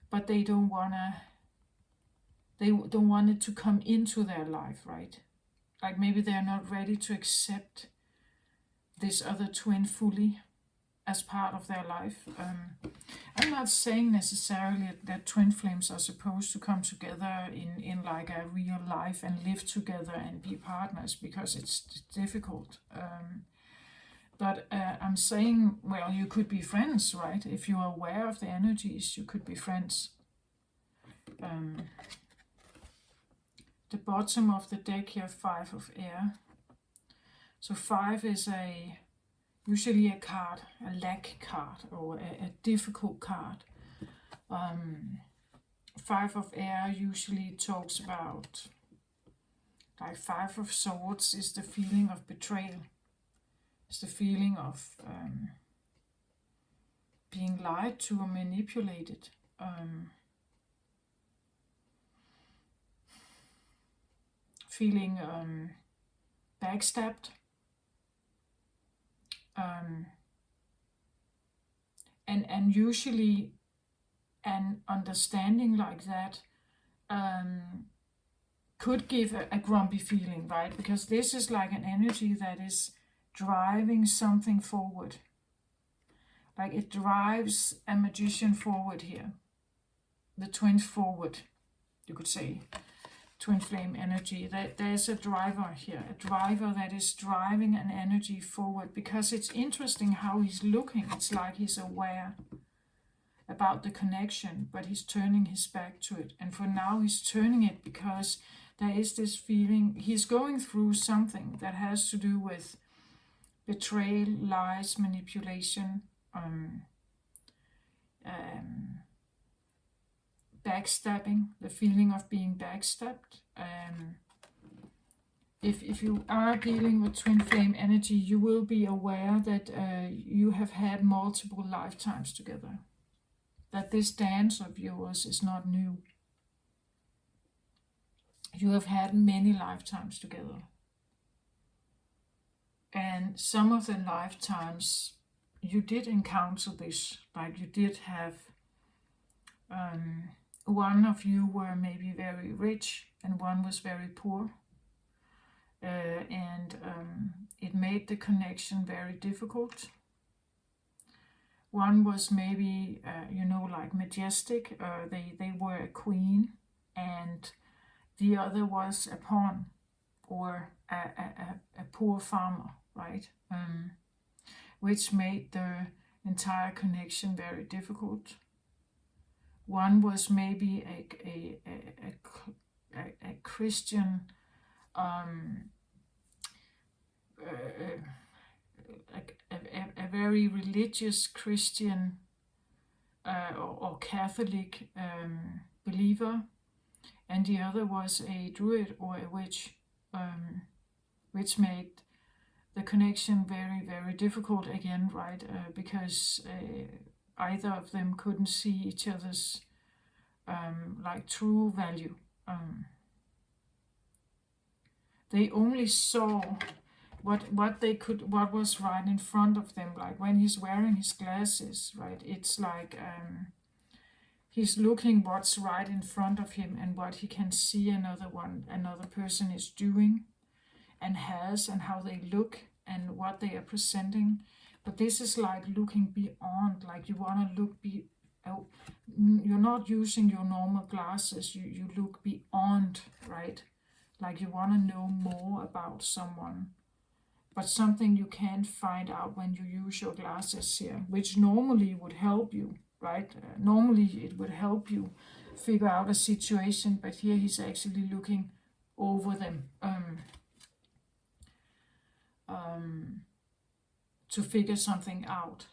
Speaker 1: but they don't want it to come into their life, right? Like maybe they're not ready to accept this other twin fully as part of their life. I'm not saying necessarily that twin flames are supposed to come together in like a real life and live together and be partners, because it's difficult. But I'm saying, well, you could be friends, right? If you're aware of the energies, you could be friends. The bottom of the deck here, 5 of air. So 5 is usually a card, a lack card, or a difficult card. 5 of air usually talks about, like 5 of swords is the feeling of betrayal. It's the feeling of being lied to or manipulated. Feeling backstabbed. And usually an understanding like that could give a grumpy feeling, right? Because this is like an energy that is driving something forward. Like it drives a magician forward here. The twins forward, you could say. Twin flame energy. There's a driver here. A driver that is driving an energy forward, because it's interesting how he's looking. It's like he's aware about the connection, but he's turning his back to it. And for now he's turning it because there is this feeling he's going through something that has to do with betrayal, lies, manipulation, backstabbing, the feeling of being backstabbed. If you are dealing with twin flame energy, you will be aware that you have had multiple lifetimes together. That this dance of yours is not new. You have had many lifetimes together. And some of the lifetimes you did encounter this, like you did have, one of you were maybe very rich and one was very poor. And it made the connection very difficult. One was maybe, like majestic, they were a queen, and the other was a pawn, or a poor farmer, right? Which made the entire connection very difficult. One was maybe a Christian, a very religious Christian or Catholic believer, and the other was a druid or a witch, which made the connection very, very difficult again, right? Because either of them couldn't see each other's like true value. They only saw what was right in front of them, like when he's wearing his glasses, right? It's like he's looking what's right in front of him and what he can see another person is doing and has, and how they look and what they are presenting. But this is like looking beyond, like you want to look oh, you're not using your normal glasses, you look beyond, right? Like you want to know more about someone, but something you can't find out when you use your glasses here, which normally would help you, right? Normally it would help you figure out a situation, but here he's actually looking over them to figure something out,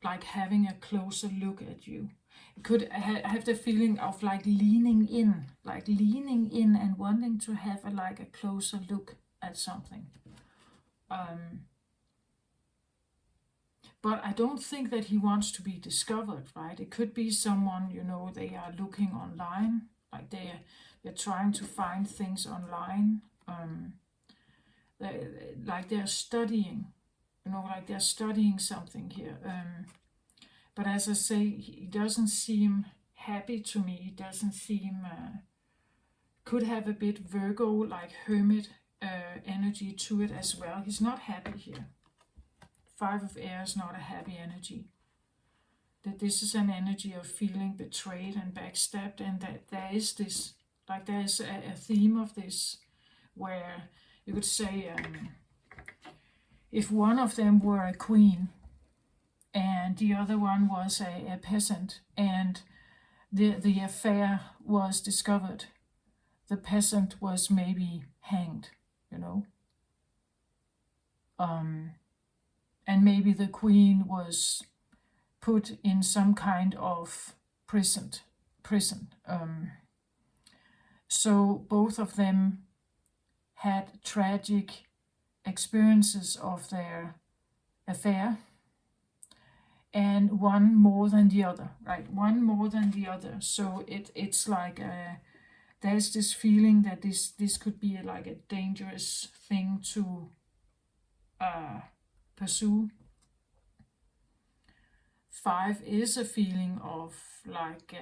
Speaker 1: like having a closer look at you. It could have the feeling of like leaning in and wanting to have like a closer look at something. But I don't think that he wants to be discovered, right? It could be someone, they are looking online, like they're trying to find things online, like they're studying, like they're studying something here. But as I say, he doesn't seem happy to me. He doesn't seem, could have a bit Virgo, like hermit energy to it as well. He's not happy here. 5 of Air is not a happy energy. That this is an energy of feeling betrayed and backstabbed, and that there is this, like there is a theme of this, where you could say, if one of them were a queen and the other one was a peasant, and the affair was discovered, the peasant was maybe hanged, and maybe the queen was put in some kind of prison. So both of them had tragic experiences of their affair, and one more than the other, right? One more than the other. So it's like there's this feeling that this could be like a dangerous thing to pursue. 5 is a feeling of like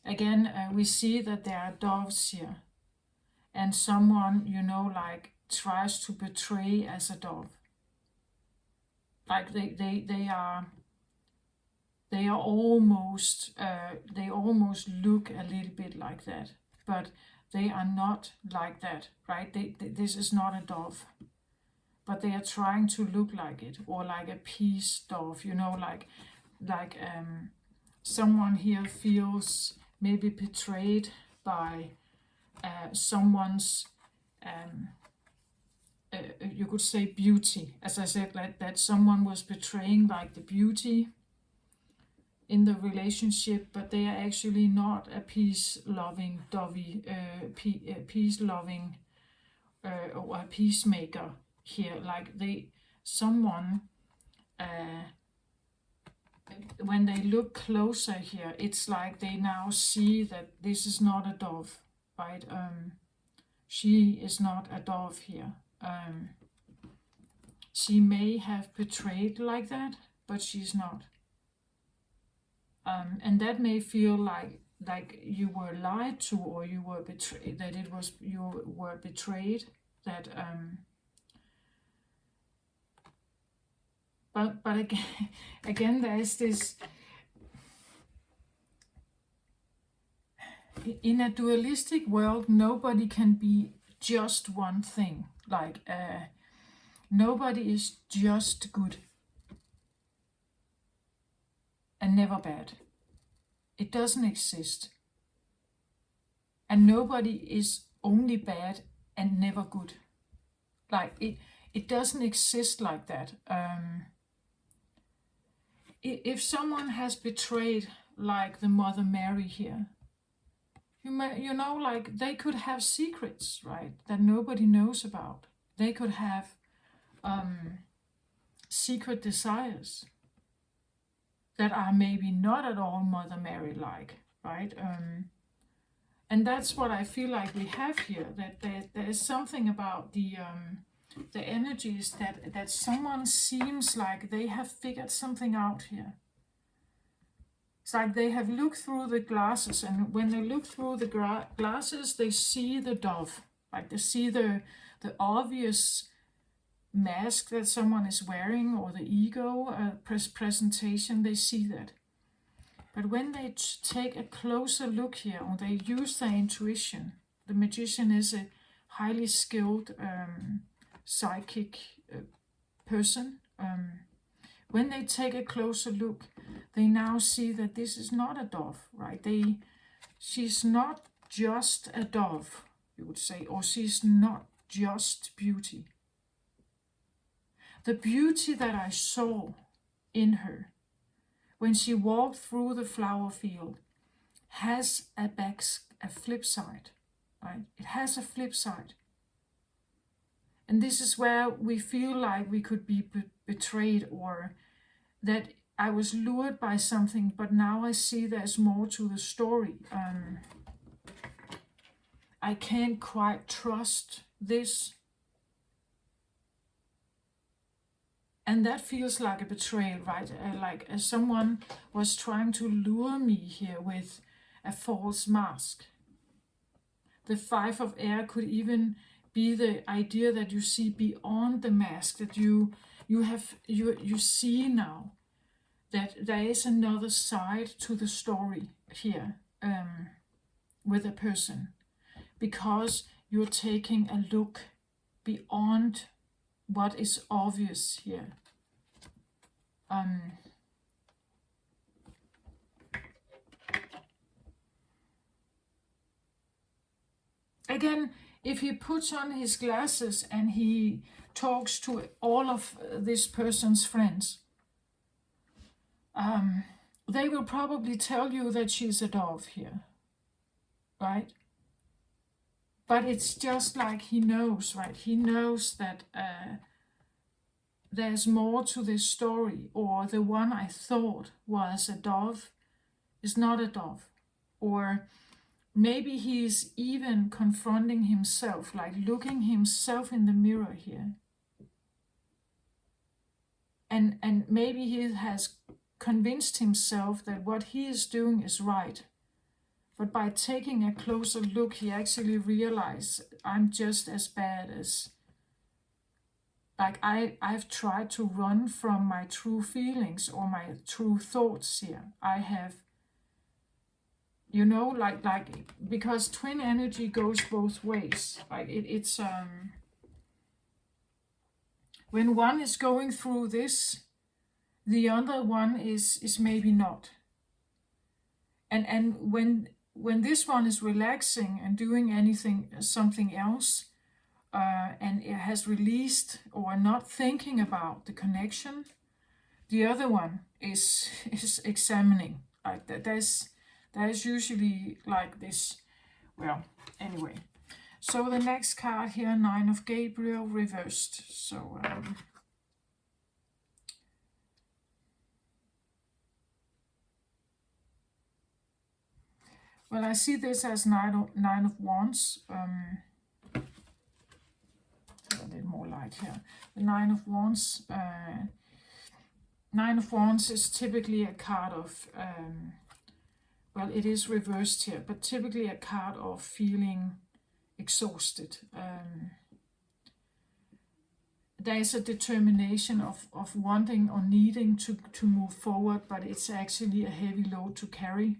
Speaker 1: again, we see that there are doves here, and someone, like tries to betray as a dove. Like they are almost, they almost look a little bit like that, but they are not like that, right? This is not a dove, but they are trying to look like it, or like a peace dove, like someone here feels maybe betrayed by someone's, you could say beauty. As I said, like that someone was betraying like the beauty in the relationship, but they are actually not a peace-loving dovey, peace-loving or a peacemaker here. Like someone, when they look closer here, it's like they now see that this is not a dove, right? She is not a dove here. She may have betrayed like that, but she's not. And that may feel like you were lied to, or you were betrayed, that you were betrayed, that but again there is this, in a dualistic world, nobody can be just one thing. Like nobody is just good and never bad. It doesn't exist. And nobody is only bad and never good. Like it doesn't exist like that. If someone has betrayed, like the Mother Mary here, like they could have secrets, right, that nobody knows about. They could have secret desires that are maybe not at all Mother Mary like, right? And that's what I feel like we have here, that there is something about the energies that someone seems like they have figured something out here. It's like they have looked through the glasses, and when they look through the glasses, they see the dove. Like they see the obvious mask that someone is wearing, or the ego presentation, they see that. But when they take a closer look here, or they use their intuition, the magician is a highly skilled psychic person. When they take a closer look, they now see that this is not a dove, right? She's not just a dove, you would say, or she's not just beauty. The beauty that I saw in her when she walked through the flower field has a flip side, right? It has a flip side. And this is where we feel like we could be betrayed, or that I was lured by something, but now I see there's more to the story. I can't quite trust this. And that feels like a betrayal, right? Like someone was trying to lure me here with a false mask. The Five of Air could even be the idea that you see beyond the mask, that you see now that there is another side to the story here with a person, because you're taking a look beyond what is obvious here. Again, if he puts on his glasses and he talks to all of this person's friends, they will probably tell you that she's a dove here, right? But it's just like he knows, right? He knows that there's more to this story, or the one I thought was a dove is not a dove. Or maybe he's even confronting himself, like looking himself in the mirror here. And maybe he has convinced himself that what he is doing is right. But by taking a closer look, he actually realized I'm just as bad as... Like I've tried to run from my true feelings or my true thoughts here. I have, like because twin energy goes both ways. Like it's when one is going through this, the other one is maybe not. And when this one is relaxing and doing something else, and it has released or not thinking about the connection, the other one is examining. Like that. There's usually like this. Well, anyway. So the next card here, Nine of Gabriel reversed. So well, I see this as Nine of Wands. A little more light here. The Nine of Wands. Nine of Wands is typically a card of, well, it is reversed here, but typically a card of feeling exhausted. There is a determination of wanting or needing to move forward, but it's actually a heavy load to carry.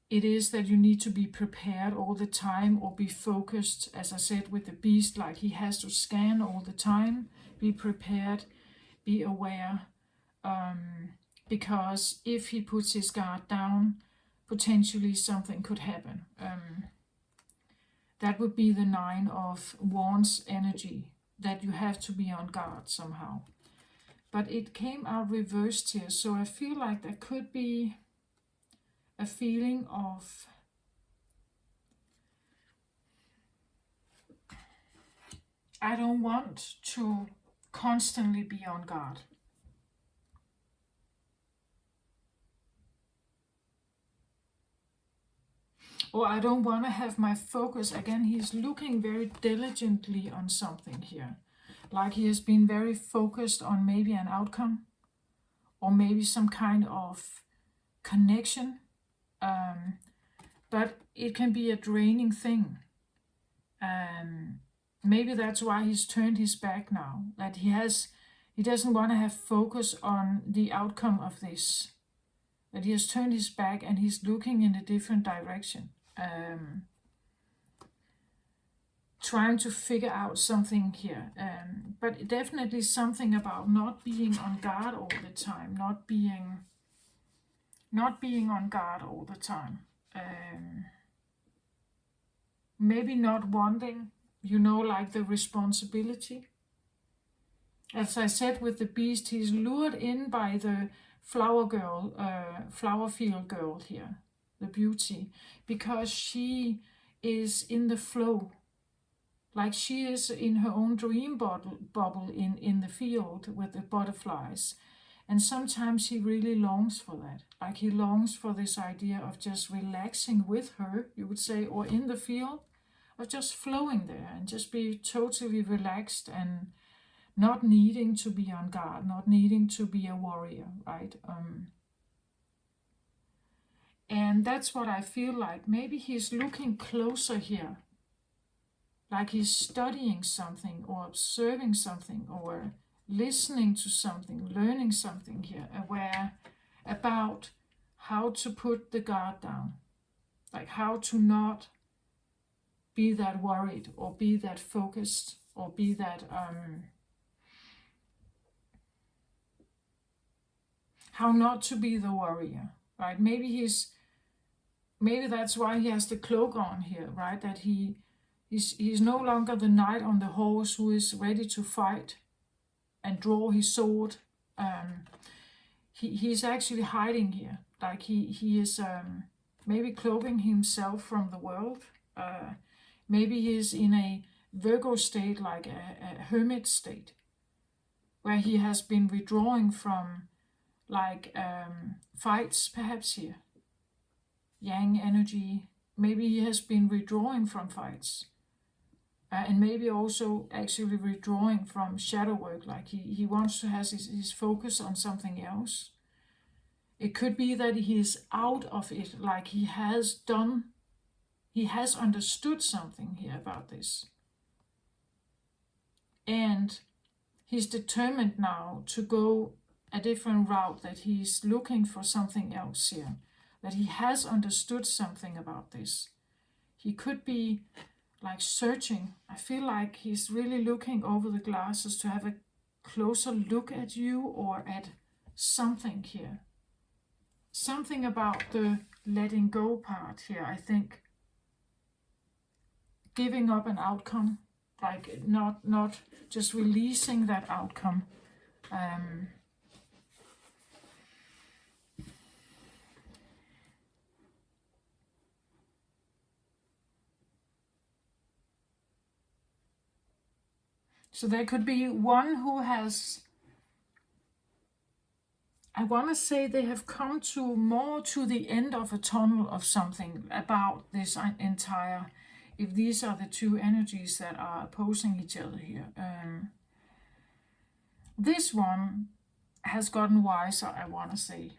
Speaker 1: It is that you need to be prepared all the time, or be focused, as I said with the beast, like he has to scan all the time, be prepared, be aware, because if he puts his guard down, potentially something could happen. That would be the Nine of Wands energy, that you have to be on guard somehow. But it came out reversed here, so I feel like there could be a feeling of I don't want to constantly be on guard. or I don't want to have my focus. Again, he's looking very diligently on something here. Like he has been very focused on maybe an outcome, or maybe some kind of connection. But it can be a draining thing. Maybe that's why he's turned his back now. That he doesn't want to have focus on the outcome of this. That he has turned his back and he's looking in a different direction. Trying to figure out something here. But definitely something about not being on guard all the time. Not being on guard all the time. Maybe not wanting, like the responsibility. As I said with the beast, he's lured in by the flower field girl here, the beauty, because she is in the flow. Like she is in her own dream bubble in the field with the butterflies. And sometimes he really longs for that. Like he longs for this idea of just relaxing with her, you would say, or in the field, of just flowing there and just be totally relaxed and not needing to be on guard, not needing to be a warrior, right? And that's what I feel like. Maybe he's looking closer here. Like he's studying something or observing something or listening to something, learning something here, aware about how to put the guard down, like how to not be that worried or be that focused or be that how not to be the warrior, right? Maybe that's why he has the cloak on here, right? That he's no longer the knight on the horse who is ready to fight and draw his sword. He's actually hiding here. Like he is maybe cloaking himself from the world. Maybe he's in a Virgo state, like a hermit state, where he has been withdrawing from fights, perhaps here. Yang energy. Maybe he has been withdrawing from fights. And maybe also actually withdrawing from shadow work, like he wants to have his focus on something else. It could be that he is out of it, like he has understood something here about this. And he's determined now to go a different route, that he's looking for something else here, that he has understood something about this. He could be like searching. I feel like he's really looking over the glasses to have a closer look at you or at something here. Something about the letting go part here, I think. Giving up an outcome, like not just releasing that outcome. So there could be one who has, I want to say they have come to more to the end of a tunnel of something about this entire, if these are the two energies that are opposing each other here. This one has gotten wiser, I want to say,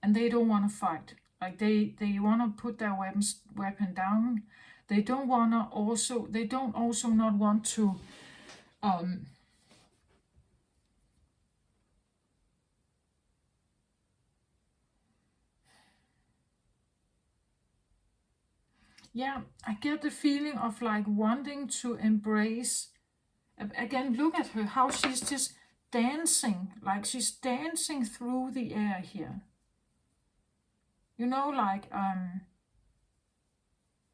Speaker 1: and they don't want to fight. Like they want to put their weapon down. They don't also not want to yeah, I get the feeling of like wanting to embrace. Again, look at her, how she's just dancing, like she's dancing through the air here.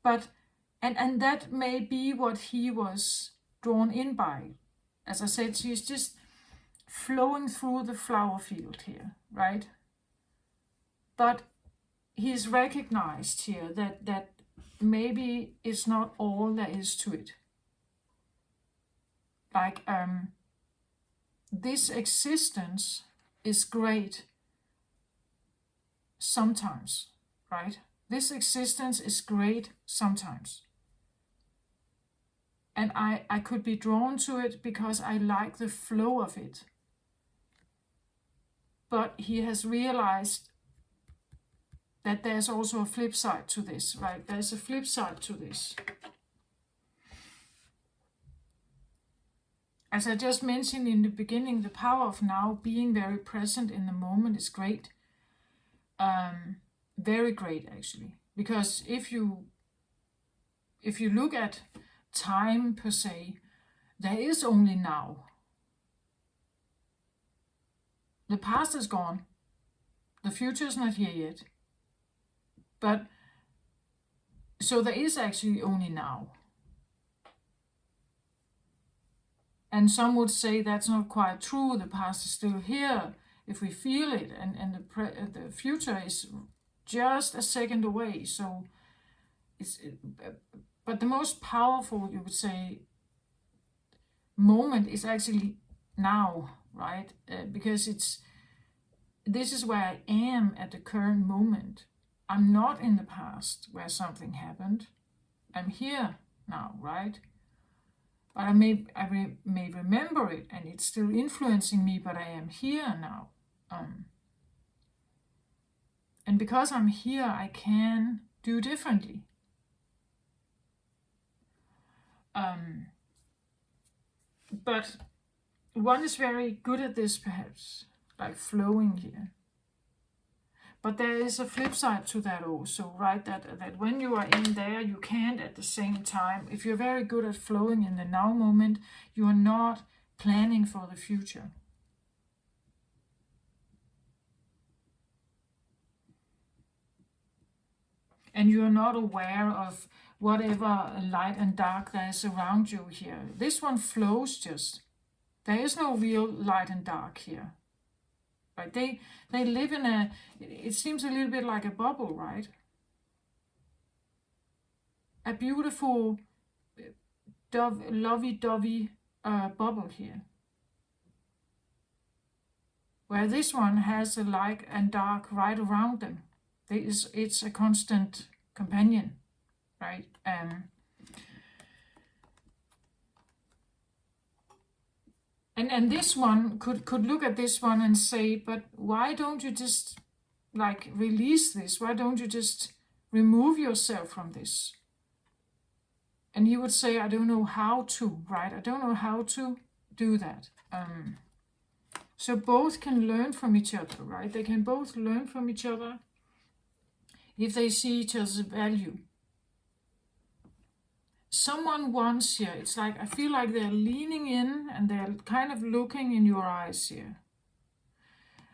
Speaker 1: But and that may be what he was drawn in by. As I said, she's just flowing through the flower field here, right? But he's recognized here that maybe it's not all there is to it. Like this existence is great sometimes, right? This existence is great sometimes. And I could be drawn to it because I like the flow of it. But he has realized that there's also a flip side to this, right? There's a flip side to this. As I just mentioned in the beginning, the power of now, being very present in the moment, is great. Very great, actually. Because if you look at time per se, there is only now. The past is gone. The future is not here yet. But so there is actually only now. And some would say that's not quite true. The past is still here if we feel it, and the future is just a second away. So but the most powerful, you would say, moment is actually now, right? Because this is where I am at the current moment. I'm not in the past where something happened. I'm here now, right? But I may remember it, and it's still influencing me, but I am here now. And because I'm here, I can do differently. But one is very good at this, perhaps, like flowing here. But there is a flip side to that also, right? That when you are in there, you can't at the same time. If you're very good at flowing in the now moment, you are not planning for the future. And you are not aware of whatever light and dark there is around you here. This one flows just. There is no real light and dark here. Right? They live in it seems a little bit like a bubble, right? A beautiful, lovey-dovey bubble here. Where this one has a light and dark right around them. It's a constant companion, right? And this one could look at this one and say, but why don't you just like release this? Why don't you just remove yourself from this? And he would say, I don't know how to, right? I don't know how to do that. So both can learn from each other, right? They can both learn from each other if they see each other's value. Someone wants here, it's like, I feel like they're leaning in and they're kind of looking in your eyes here.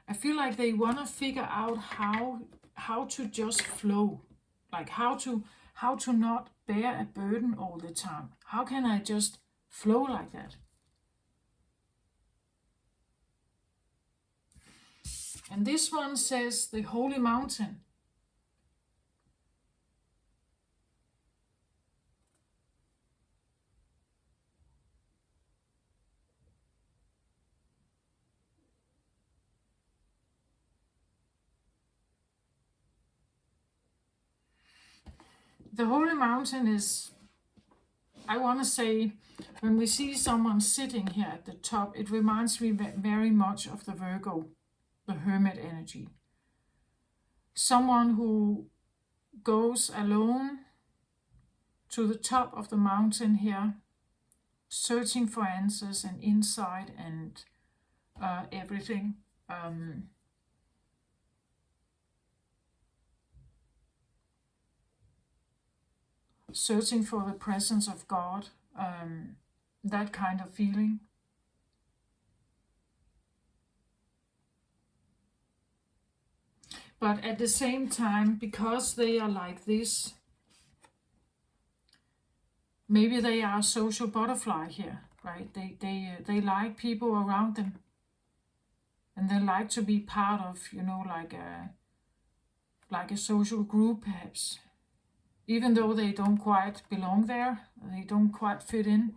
Speaker 1: I feel like they want to figure out how to just flow, like how to not bear a burden all the time. How can I just flow like that? And this one says the holy mountain. The holy mountain is, I want to say, when we see someone sitting here at the top, it reminds me very much of the Virgo, the hermit energy. Someone who goes alone to the top of the mountain here, searching for answers and insight and everything. Searching for the presence of God, that kind of feeling. But at the same time, because they are like this, maybe they are a social butterfly here, right? They like people around them, and they like to be part of, like a social group, perhaps. Even though they don't quite belong there, they don't quite fit in.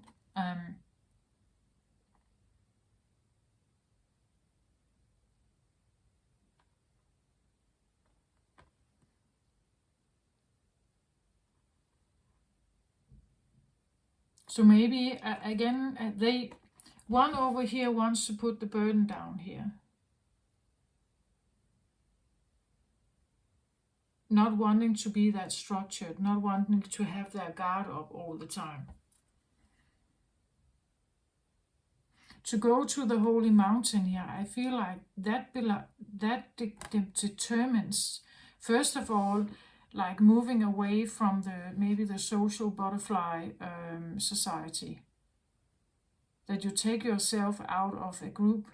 Speaker 1: So maybe, again, one over here wants to put the burden down here. Not wanting to be that structured, not wanting to have their guard up all the time. To go to the holy mountain here, I feel like that determines, first of all, like moving away from maybe the social butterfly society. That you take yourself out of a group.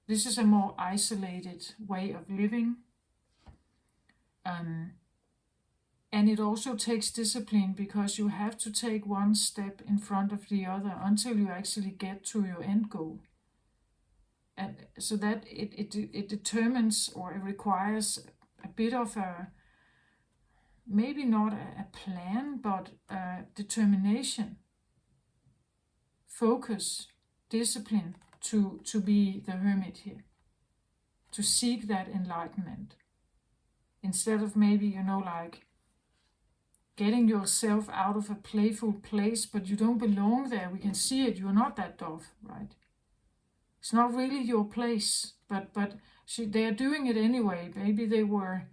Speaker 1: This is a more isolated way of living. And it also takes discipline, because you have to take one step in front of the other until you actually get to your end goal. And so that it determines, or it requires a bit of maybe not a plan, but determination, focus, discipline to be the hermit here, to seek that enlightenment. Instead of maybe, like getting yourself out of a playful place, but you don't belong there. We can see it. You're not that dove, right? It's not really your place, but they are doing it anyway. Maybe they were,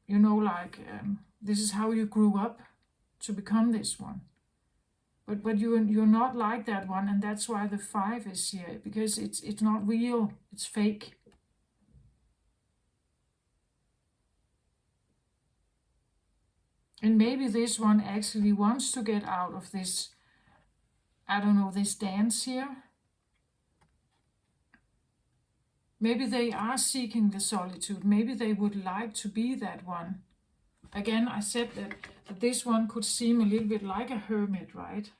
Speaker 1: this is how you grew up to become this one. But you're not like that one, and that's why the 5 is here, because it's not real. It's fake. And maybe this one actually wants to get out of this, this dance here. Maybe they are seeking the solitude. Maybe they would like to be that one. Again, I said that this one could seem a little bit like a hermit, right?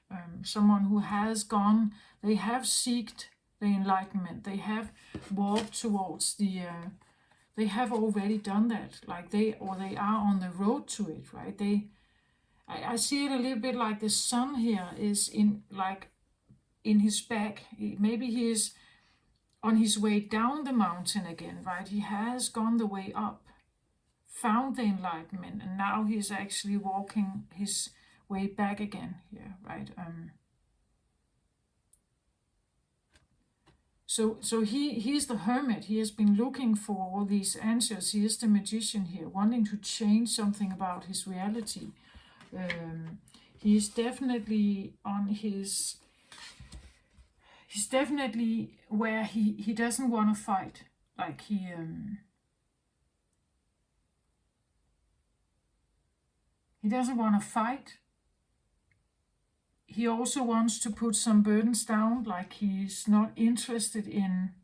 Speaker 1: Someone who has gone, they have seeked the enlightenment. They have walked towards they have already done that, they are on the road to it, right? I see it a little bit like the sun here is in his back. Maybe he is on his way down the mountain again, right? He has gone the way up, found the enlightenment, and now he's actually walking his way back again here, right? So he's the hermit. He has been looking for all these answers. He is the magician here, wanting to change something about his reality. He's definitely on his... He's definitely where he doesn't want to fight. He doesn't want to fight. He also wants to put some burdens down, he's not interested in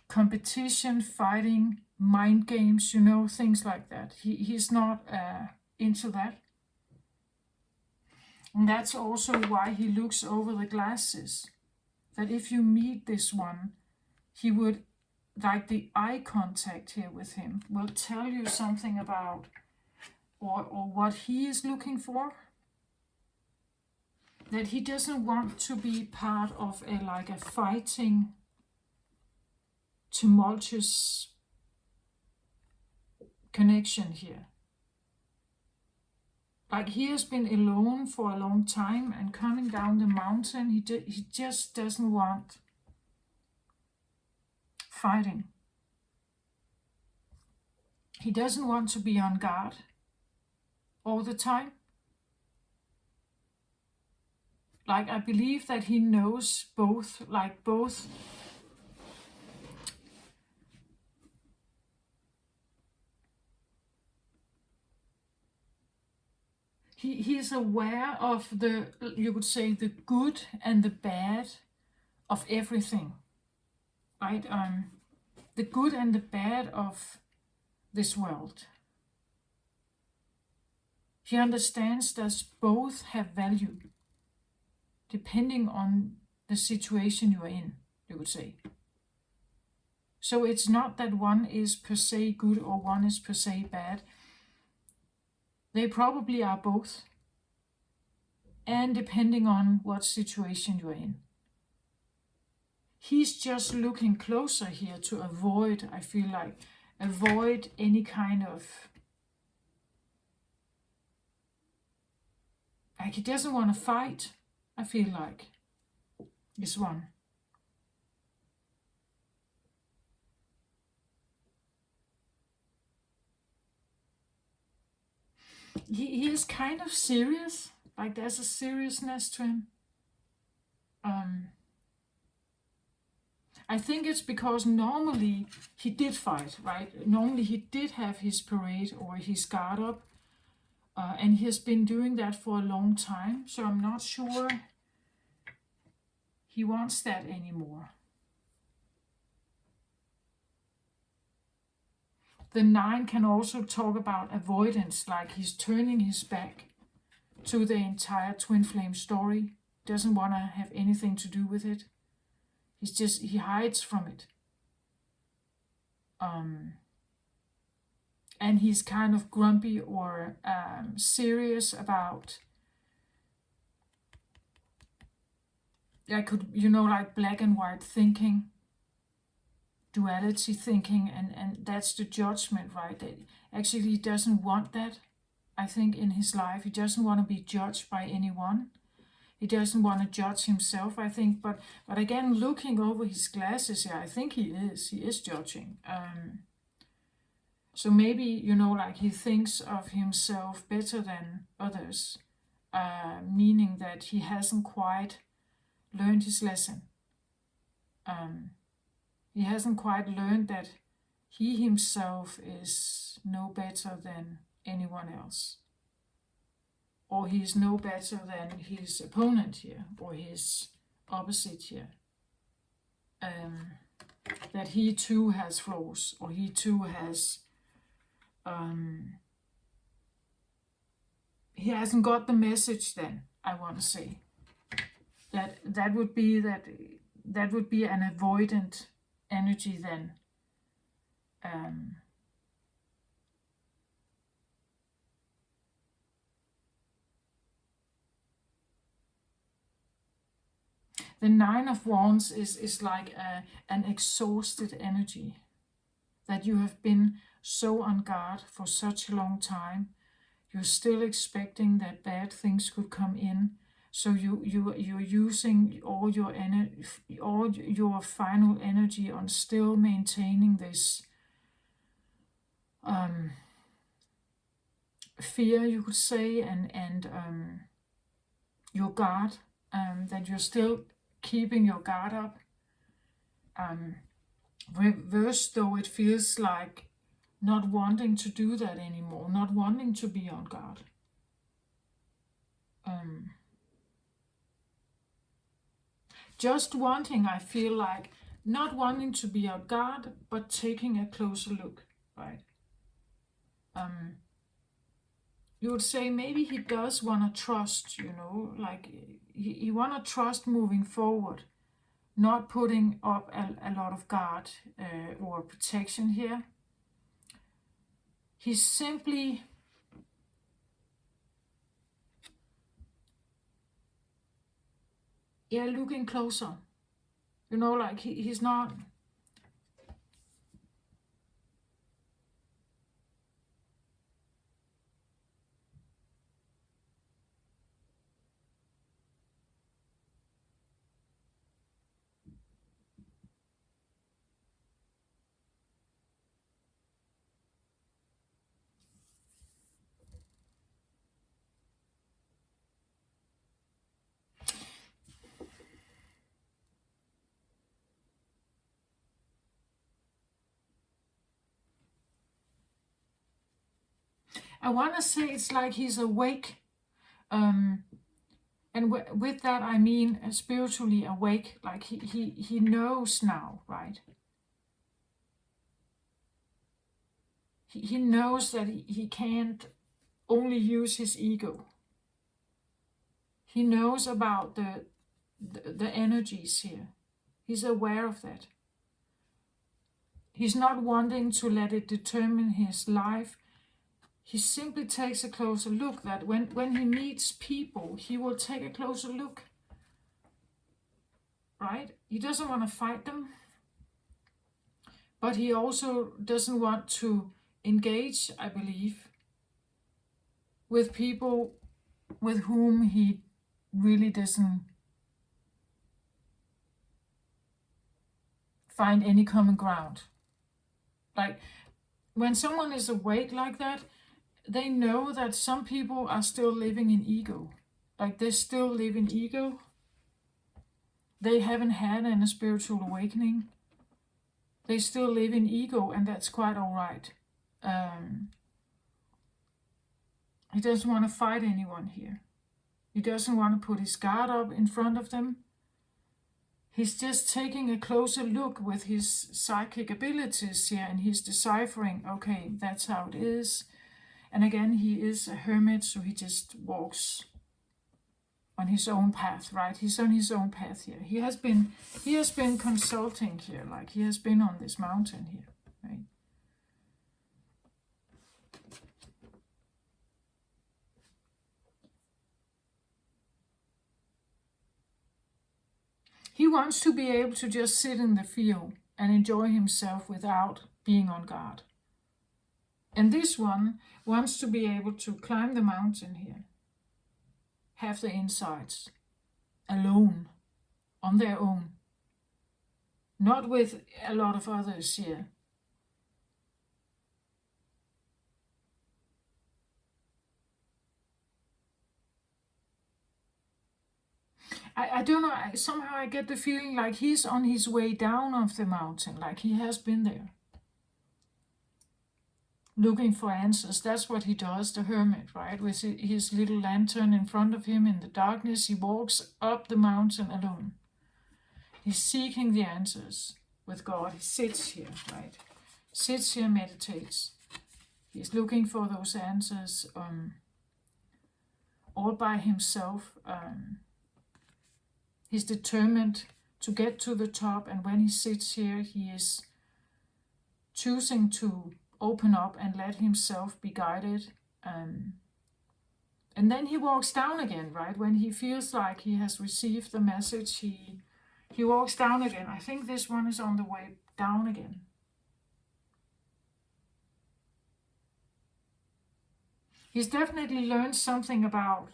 Speaker 1: competition, fighting, mind games, things like that. He's not into that. And that's also why he looks over the glasses. That if you meet this one, he would, the eye contact here with him will tell you something about or what he is looking for. That he doesn't want to be part of a fighting, tumultuous connection here. He has been alone for a long time, and coming down the mountain, he just doesn't want fighting. He doesn't want to be on guard all the time. I believe that he knows both. He is aware of you could say, the good and the bad of everything, right? The good and the bad of this world. He understands that both have value, depending on the situation you are in, you could say. So it's not that one is per se good or one is per se bad. They probably are both, and depending on what situation you're in. He's just looking closer here to avoid, I feel like, avoid any kind of, like he doesn't want to fight, I feel like, this one. He is kind of serious, like there's a seriousness to him. I think it's because normally he did fight, right? Normally he did have his parade or his guard up, and he has been doing that for a long time, so I'm not sure he wants that anymore. The 9 can also talk about avoidance, like he's turning his back to the entire twin flame story, doesn't want to have anything to do with it. He hides from it. And he's kind of grumpy or serious about, like black and white thinking, duality thinking, and that's the judgment, right? That actually he doesn't want that, I think, in his life. He doesn't want to be judged by anyone. He doesn't want to judge himself, I think. But again, looking over his glasses here, I think he is judging. So maybe, like he thinks of himself better than others, meaning that he hasn't quite learned his lesson. He hasn't quite learned that he himself is no better than anyone else. Or he is no better than his opponent here, or his opposite here. That he too has flaws, or he too has... he hasn't got the message then, I want to say. That would be an avoidant energy then. The 9 of Wands is like an exhausted energy, that you have been so on guard for such a long time. You're still expecting that bad things could come in, so you're using all your final energy on still maintaining this fear, you could say, and your guard, that you're still keeping your guard up. Reverse, though, it feels like not wanting to do that anymore, not wanting to be on guard. Just wanting, I feel like, not wanting to be on guard, but taking a closer look, right? You would say maybe he does want to trust, like he want to trust moving forward, not putting up a lot of guard or protection here. He's simply looking closer. Like he's not... I want to say it's like he's awake. And with that, I mean spiritually awake. Like he knows now, right? He knows that he can't only use his ego. He knows about the energies here. He's aware of that. He's not wanting to let it determine his life. He simply takes a closer look, that when he meets people, he will take a closer look. Right? He doesn't want to fight them, But he also doesn't want to engage, I believe, with people with whom he really doesn't find any common ground. Like, when someone is awake like that, they know that some people are still living in ego. Like, they still live in ego. They haven't had any spiritual awakening. They still live in ego, and that's quite all right. He doesn't want to fight anyone here. He doesn't want to put his guard up in front of them. He's just taking a closer look with his psychic abilities here, and he's deciphering, okay, that's how it is. And again, he is a hermit, so he just walks on his own path, right? He's on his own path here. He has been consulting here, like he has been on this mountain here, right? He wants to be able to just sit in the field and enjoy himself without being on guard. And this one wants to be able to climb the mountain here, have the insights, alone, on their own, not with a lot of others here. I don't know, somehow I get the feeling like he's on his way down off the mountain, like he has been there, looking for answers. That's what he does, the hermit, right? With his little lantern in front of him in the darkness, he walks up the mountain alone. He's seeking the answers with God. He sits here, right? Sits here, meditates. He's looking for those answers all by himself. He's determined to get to the top, and when he sits here, he is choosing to open up and let himself be guided. And then he walks down again, right? When he feels like he has received the message, he walks down again. I think this one is on the way down again. He's definitely learned something about,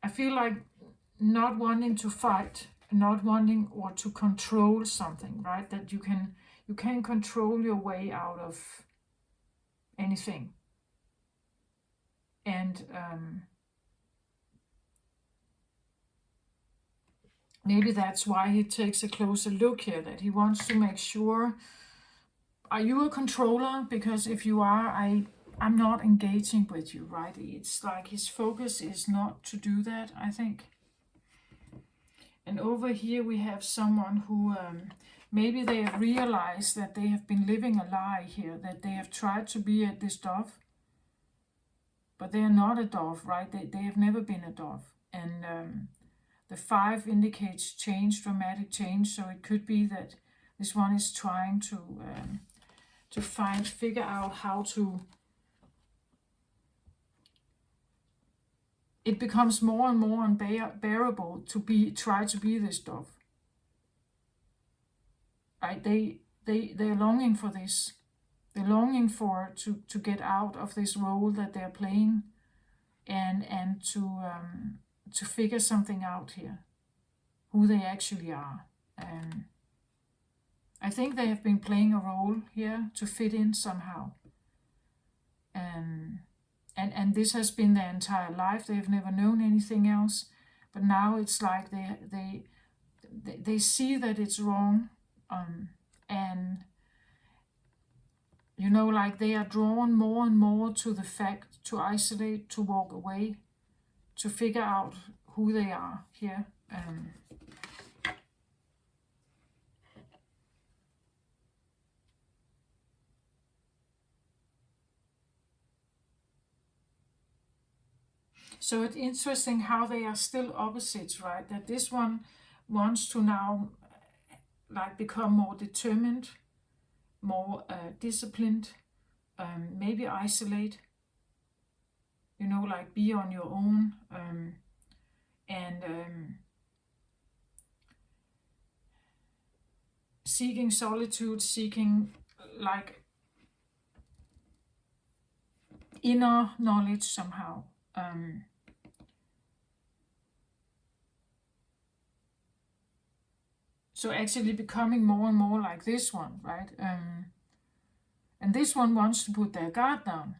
Speaker 1: I feel like, not wanting to fight, not wanting or to control something, right? That you can control your way out of anything. And maybe that's why he takes a closer look here, that he wants to make sure, are you a controller? Because if you are, I'm not engaging with you, right? It's like his focus is not to do that, I think. And over here we have someone who maybe they have realized that they have been living a lie here, that they have tried to be this dove, but they are not a dove, right? They have never been a dove. And the 5 indicates change, dramatic change, so it could be that this one is trying to figure out how to. It becomes more and more unbearable to try to be this dove. Right? They're longing for this. They're longing to get out of this role that they're playing, and to figure something out here, who they actually are. I think they have been playing a role here to fit in somehow. And this has been their entire life. They have never known anything else. But now it's like they see that it's wrong. And, you know, like they are drawn more and more to the fact to isolate, to walk away, to figure out who they are here. So it's interesting how they are still opposites, right? That this one wants to now like become more determined, more disciplined, maybe isolate, you know, like be on your own, and seeking solitude, seeking like inner knowledge somehow. So actually becoming more and more like this one, right? And this one wants to put their guard down.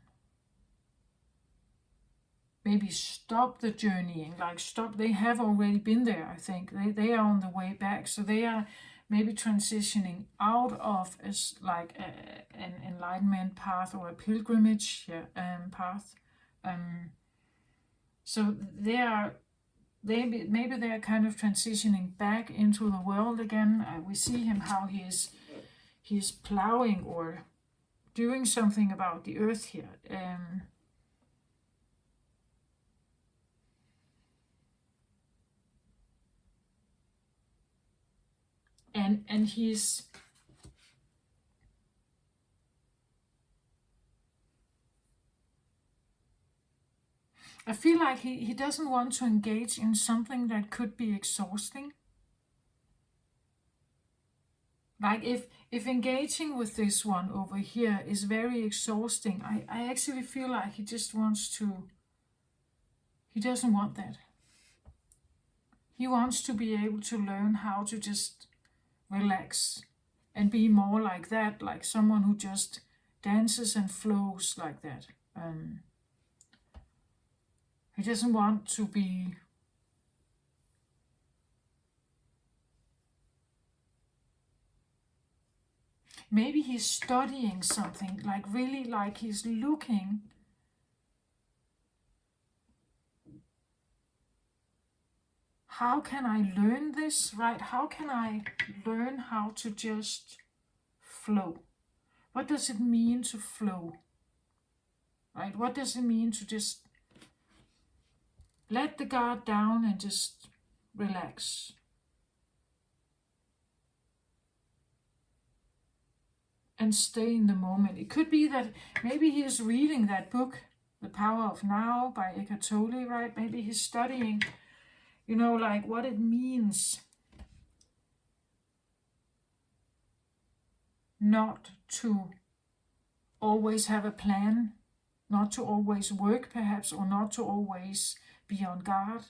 Speaker 1: Maybe stop the journeying, like stop. They have already been there, I think. They are on the way back. So they are maybe transitioning out of as like an enlightenment path or a pilgrimage path. So maybe they are kind of transitioning back into the world again. We see him how he's plowing or doing something about the earth here. And he's I feel like he doesn't want to engage in something that could be exhausting. Like if engaging with this one over here is very exhausting, I actually feel like he just he doesn't want that. He wants to be able to learn how to just relax and be more like that, like someone who just dances and flows like that. He doesn't want to be maybe he's studying something, like really like he's looking how can I learn this, right? How can I learn how to just flow? What does it mean to flow? Right? What does it mean to just let the guard down and just relax? And stay in the moment. It could be that maybe he is reading that book, The Power of Now by Eckhart Tolle, right? Maybe he's studying, like what it means not to always have a plan, not to always work perhaps, or not to always be on guard.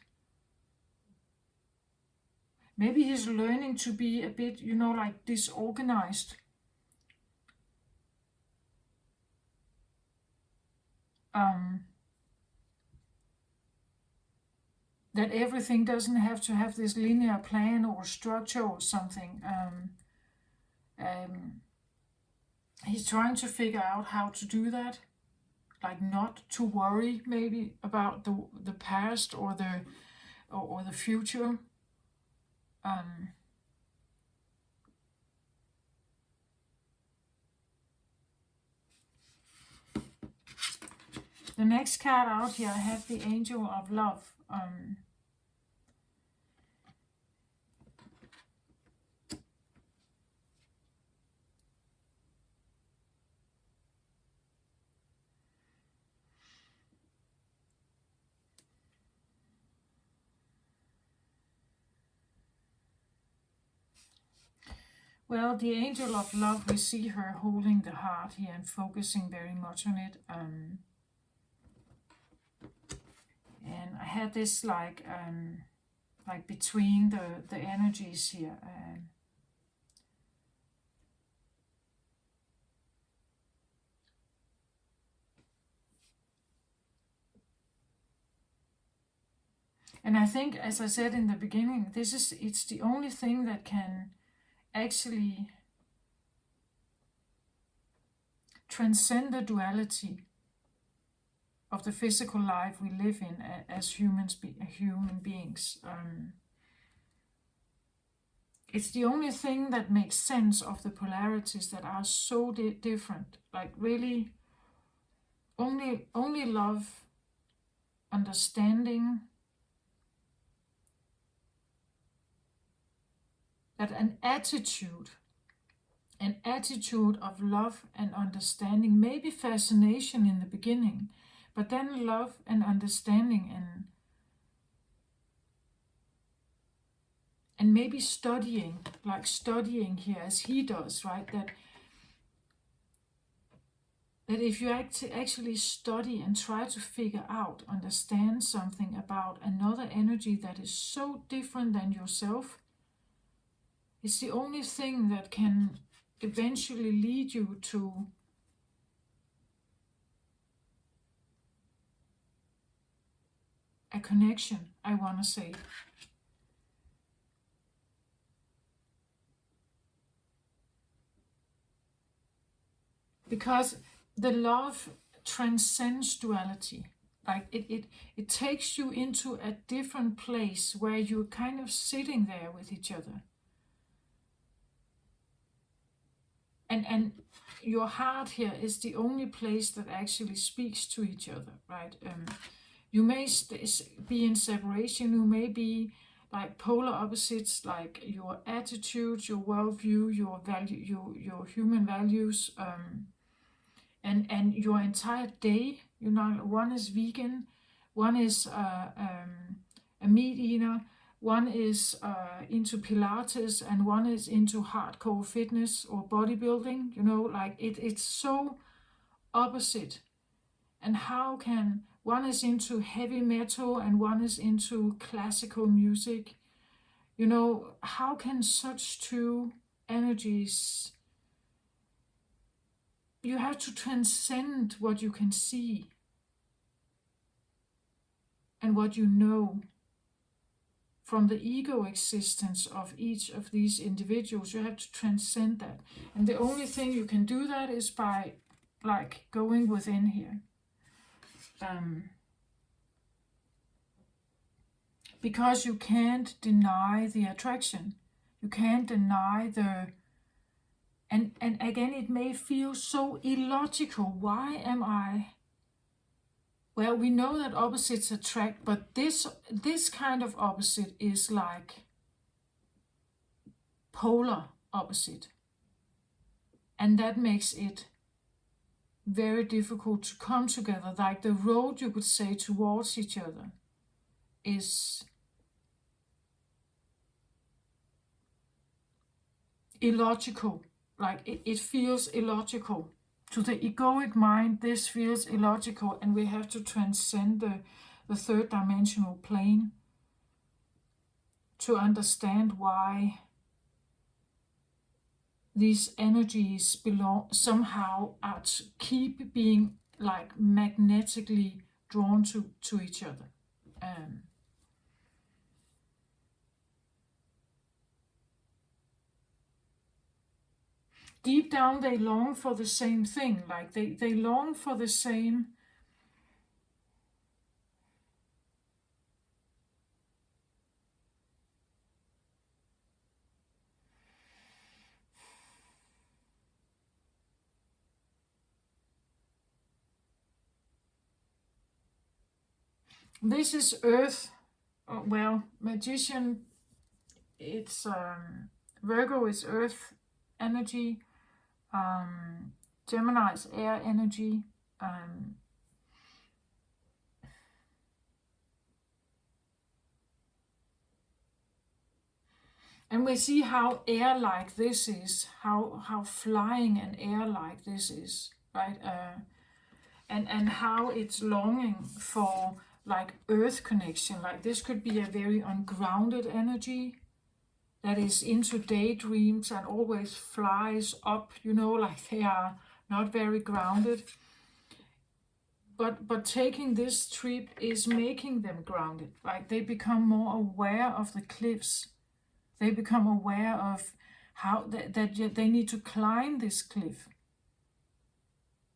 Speaker 1: Maybe he's learning to be a bit, like disorganized. That everything doesn't have to have this linear plan or structure or something. He's trying to figure out how to do that, like not to worry maybe about the past or the future. The next card out here, I have the Angel of Love. Well, the Angel of Love, we see her holding the heart here and focusing very much on it. And I had this like between the energies here. And I think, as I said in the beginning, it's the only thing that can actually transcend the duality of the physical life we live in as human beings. It's the only thing that makes sense of the polarities that are so different. Like really, only love, understanding, that an attitude of love and understanding, maybe fascination in the beginning, but then love and understanding and maybe studying, like studying here as he does, right? That if you actually study and try to figure out, understand something about another energy that is so different than yourself, it's the only thing that can eventually lead you to a connection, I want to say. Because the love transcends duality. Like it takes you into a different place where you're kind of sitting there with each other. And your heart here is the only place that actually speaks to each other, right? You may be in separation, you may be like polar opposites, like your attitude, your worldview, your value, your human values, and your entire day. You know, one is vegan, one is a meat eater, one is into Pilates, and one is into hardcore fitness or bodybuilding. You know, like it's so opposite. And how can one is into heavy metal and one is into classical music? You know, how can such two energies? You have to transcend what you can see and what you know from the ego existence of each of these individuals. You have to transcend that. And the only thing you can do that is by like going within here. Because you can't deny the attraction. You can't deny the... And again, it may feel so illogical. Why am I... Well, we know that opposites attract, but this kind of opposite is like polar opposite. And that makes it very difficult to come together. Like the road, you could say, towards each other is illogical. Like it feels illogical. To the egoic mind, this feels illogical, and we have to transcend the third dimensional plane to understand why these energies belong somehow keep being like magnetically drawn to each other. Deep down they long for the same thing, like they long for the same. This is Earth. Well, Magician, it's Virgo is Earth energy. Gemini is air energy. And we see how air-like this is, how flying and air-like this is, right? And how it's longing for like earth connection. Like this could be a very ungrounded energy that is into daydreams and always flies up, you know, like they are not very grounded. But taking this trip is making them grounded. Like they become more aware of the cliffs. They become aware of how that they need to climb this cliff.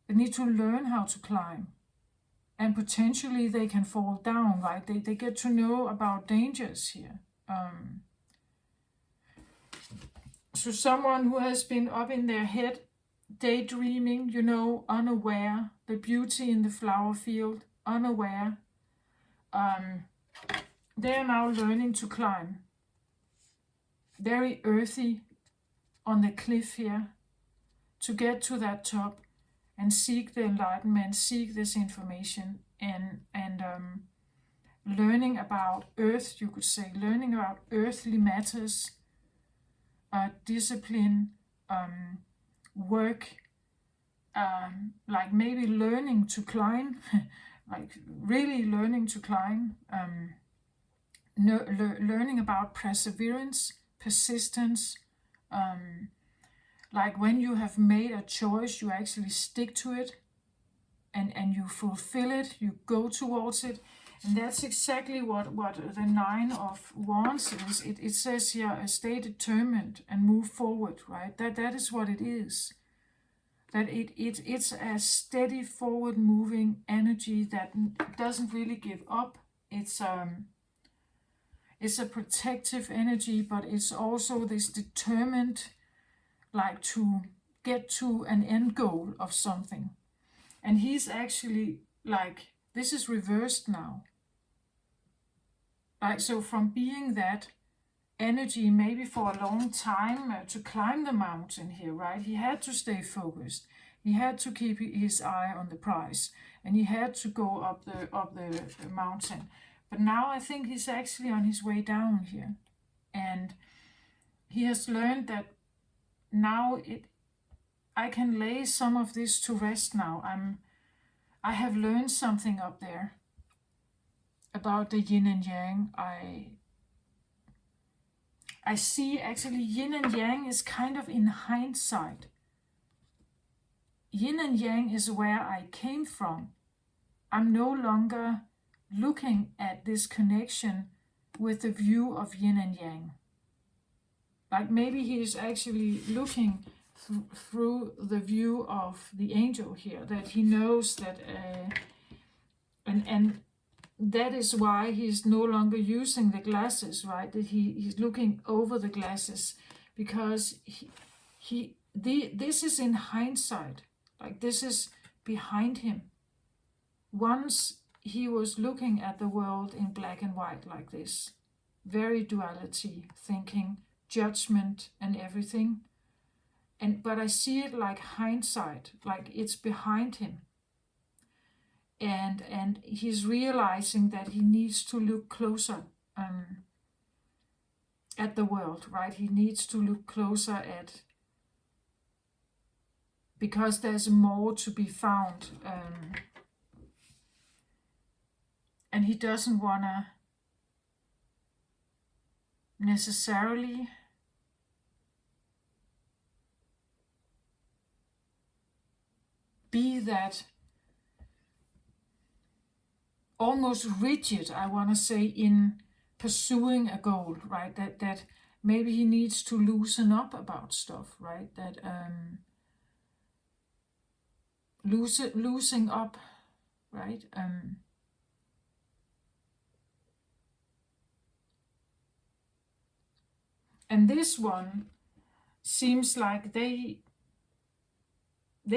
Speaker 1: They need to learn how to climb. And potentially they can fall down, right? They get to know about dangers here. So someone who has been up in their head, daydreaming, you know, unaware, the beauty in the flower field, unaware, they are now learning to climb. Very earthy on the cliff here, to get to that top and seek the enlightenment, seek this information, and learning about earth, you could say, learning about earthly matters, discipline, work, like maybe learning to climb, like really learning to climb, learning about perseverance, persistence, like when you have made a choice, you actually stick to it, and you fulfill it, you go towards it. And that's exactly what the Nine of Wands is. It says here, stay determined and move forward, right? That is what it is. That it's a steady forward moving energy that doesn't really give up. It's a protective energy, but it's also this determined, like to get to an end goal of something. And he's actually like, this is reversed now. Like, so from being that energy maybe for a long time to climb the mountain here, right? He had to stay focused. He had to keep his eye on the prize, and he had to go up the mountain. But now I think he's actually on his way down here, and he has learned that now I can lay some of this to rest now. I have learned something up there about the yin and yang. I see actually yin and yang is kind of in hindsight. Yin and yang is where I came from. I'm no longer looking at this connection with the view of yin and yang. Like maybe he is actually looking through the view of the angel here, that he knows that, and that is why he's no longer using the glasses, right? That he's looking over the glasses, because this is in hindsight, like this is behind him. Once he was looking at the world in black and white like this, very duality thinking, judgment and everything. But I see it like hindsight, like it's behind him. And he's realizing that he needs to look closer at the world, right? He needs to look closer at, because there's more to be found, and he doesn't want to necessarily be that almost rigid, I want to say, in pursuing a goal, right? That maybe he needs to loosen up about stuff, right? That losing up, right? And this one seems like they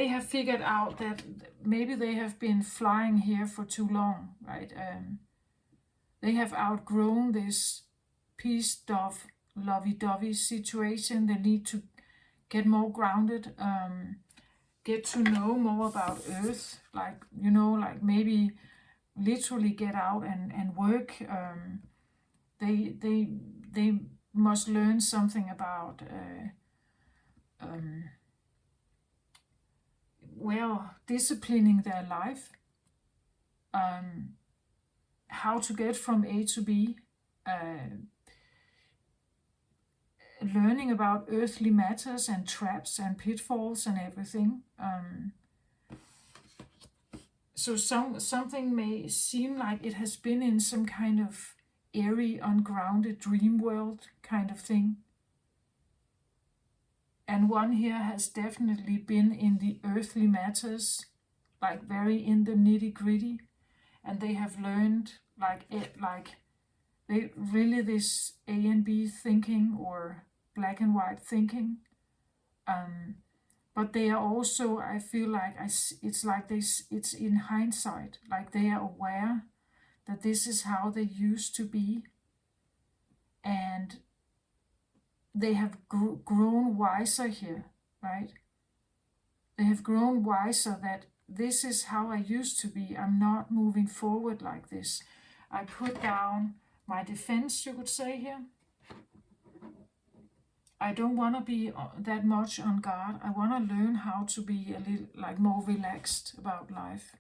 Speaker 1: have figured out that maybe they have been flying here for too long, right? They have outgrown this peace, dove, lovey-dovey situation. They need to get more grounded, get to know more about Earth, like, like maybe literally get out and work. They must learn something about disciplining their life, how to get from A to B, learning about earthly matters and traps and pitfalls and everything. So something may seem like it has been in some kind of airy, ungrounded dream world kind of thing. And one here has definitely been in the earthly matters, like very in the nitty gritty. And they have learned they really this A and B thinking or black and white thinking. But they are also, I feel like it's like this, it's in hindsight, like they are aware that this is how they used to be. And they have grown wiser here, right? They have grown wiser that this is how I used to be. I'm not moving forward like this. I put down my defense, you could say here. I don't want to be that much on guard. I want to learn how to be a little like more relaxed about life.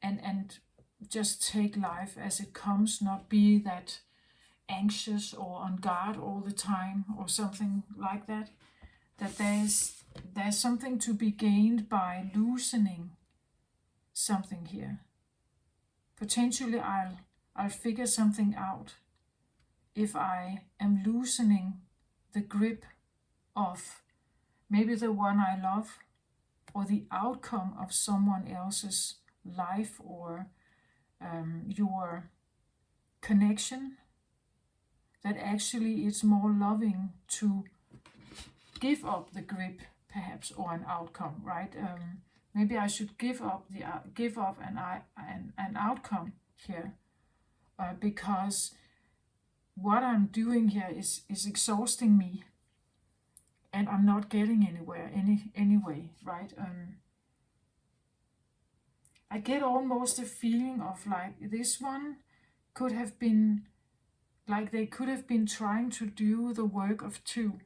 Speaker 1: And just take life as it comes, not be that anxious or on guard all the time or something like that. That there's something to be gained by loosening something here. Potentially I'll figure something out if I am loosening the grip of maybe the one I love or the outcome of someone else's life or your connection, that actually it's more loving to give up the grip perhaps or an outcome, right? Maybe I should give up an outcome here because what I'm doing here is exhausting me and I'm not getting anywhere anyway, right? I get almost a feeling of like this one could have been, like they could have been trying to do the work of two.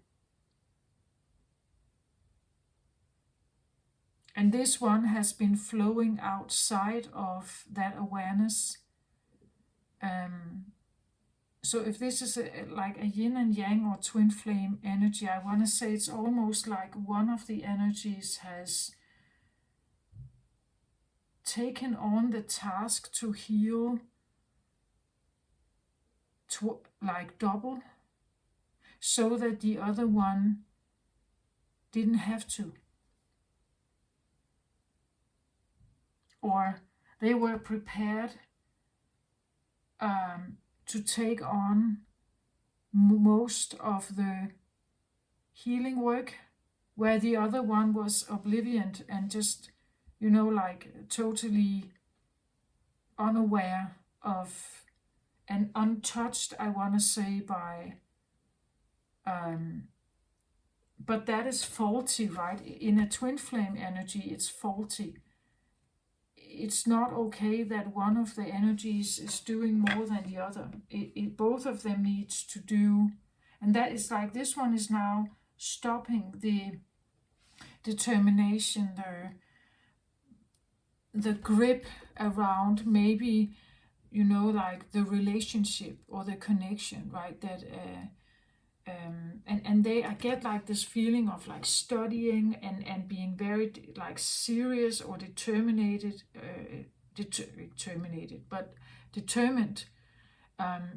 Speaker 1: And this one has been flowing outside of that awareness. So if this is like a yin and yang or twin flame energy, I want to say it's almost like one of the energies has taken on the task to heal like double, so that the other one didn't have to. Or they were prepared to take on most of the healing work, where the other one was oblivion and just, like totally unaware of and untouched, I want to say, by but that is faulty, right? In a twin flame energy, it's faulty. It's not okay that one of the energies is doing more than the other. Both of them needs to do, and that is like this one is now stopping the determination, the grip around maybe, like the relationship or the connection, right? That and I get like this feeling of like studying and being very like serious or determined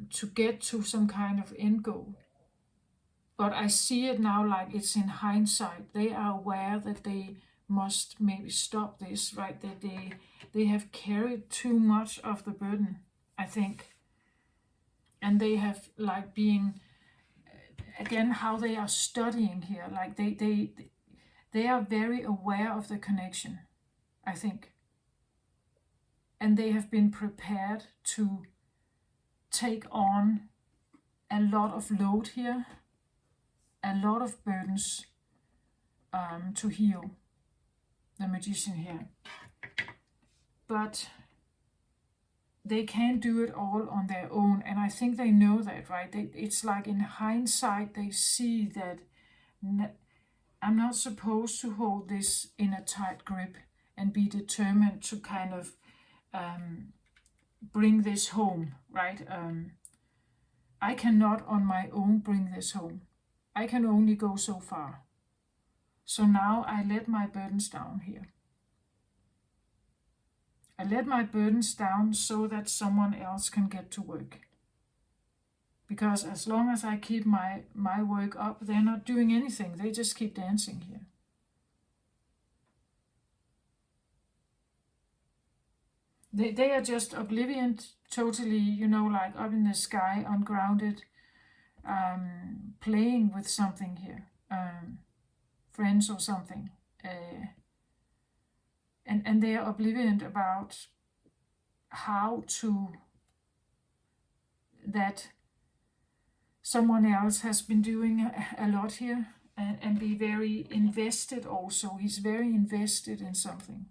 Speaker 1: to get to some kind of end goal. But I see it now like it's in hindsight. They are aware that they must maybe stop this, right? That they have carried too much of the burden, I think. And they have like being, again, how they are studying here, like they are very aware of the connection, I think. And they have been prepared to take on a lot of load here, a lot of burdens to heal the magician here. But they can't do it all on their own, and I think they know that, right? It's like in hindsight they see that I'm not supposed to hold this in a tight grip and be determined to kind of bring this home, right? I cannot on my own bring this home. I can only go so far. So now I let my burdens down here. I let my burdens down so that someone else can get to work. Because as long as I keep my work up, they're not doing anything. They just keep dancing here. They are just oblivion, totally, like up in the sky, ungrounded, playing with something here. Friends or something. And they are oblivious about how to, that someone else has been doing a lot here and be very invested also. He's very invested in something.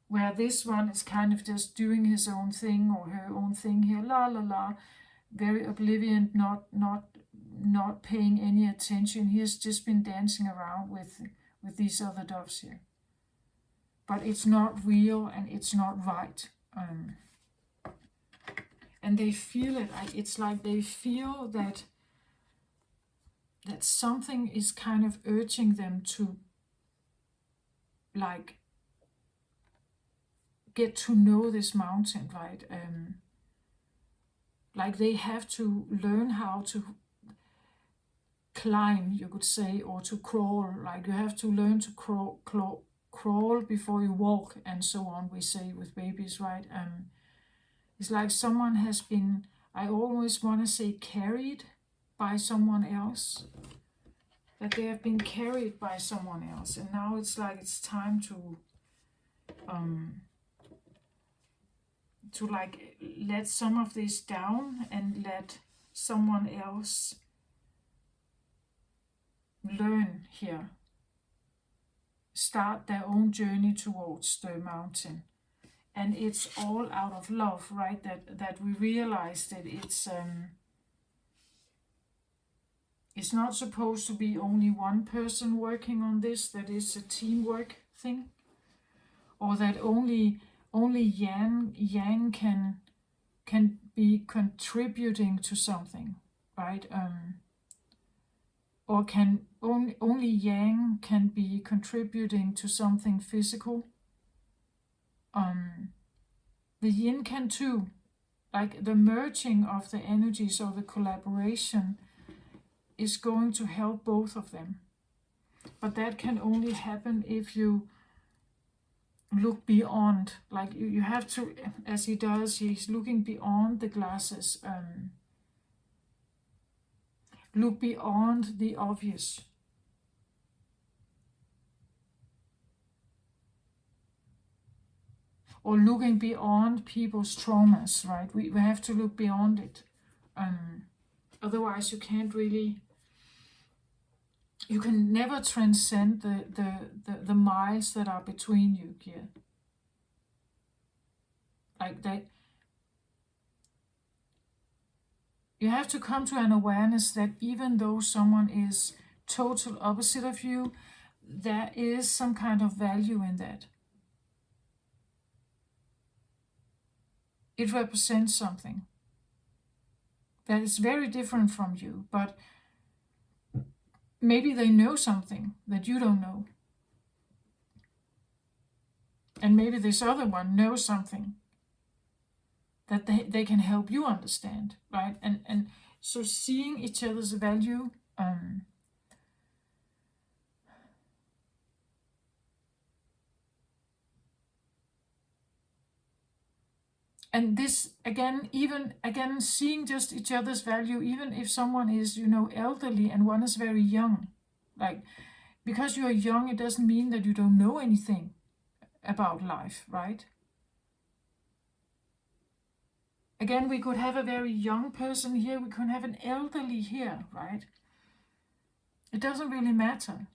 Speaker 1: Where this one is kind of just doing his own thing or her own thing here, la la la, very oblivion, not paying any attention. He has just been dancing around with these other doves here. But it's not real and it's not right. And they feel it. It's like they feel that something is kind of urging them to like get to know this mountain, right? Like they have to learn how to climb, you could say, or to crawl. Like you have to learn to crawl before you walk, and so on, we say with babies, right? It's like someone has been, I always want to say carried by someone else, that they have been carried by someone else, and now it's like it's time to like let some of this down and let someone else learn here, start their own journey towards the mountain. And it's all out of love, right? That we realize that it's not supposed to be only one person working on this, that is a teamwork thing, or that only yang can be contributing to something, right? Or can only yang can be contributing to something physical. The yin can too, like the merging of the energies or the collaboration is going to help both of them. But that can only happen if you look beyond, like you have to, as he does, he's looking beyond the glasses, look beyond the obvious. Or looking beyond people's traumas, right? We have to look beyond it. Otherwise you can't really, you can never transcend the miles that are between you here. Like that, you have to come to an awareness that even though someone is total opposite of you, there is some kind of value in that. It represents something that is very different from you, but maybe they know something that you don't know. And maybe this other one knows something that they can help you understand, right? And so seeing each other's value, and this again seeing just each other's value, even if someone is elderly and one is very young, like because you're young it doesn't mean that you don't know anything about life, right? Again, we could have a very young person here, we could have an elderly here, right? It doesn't really matter.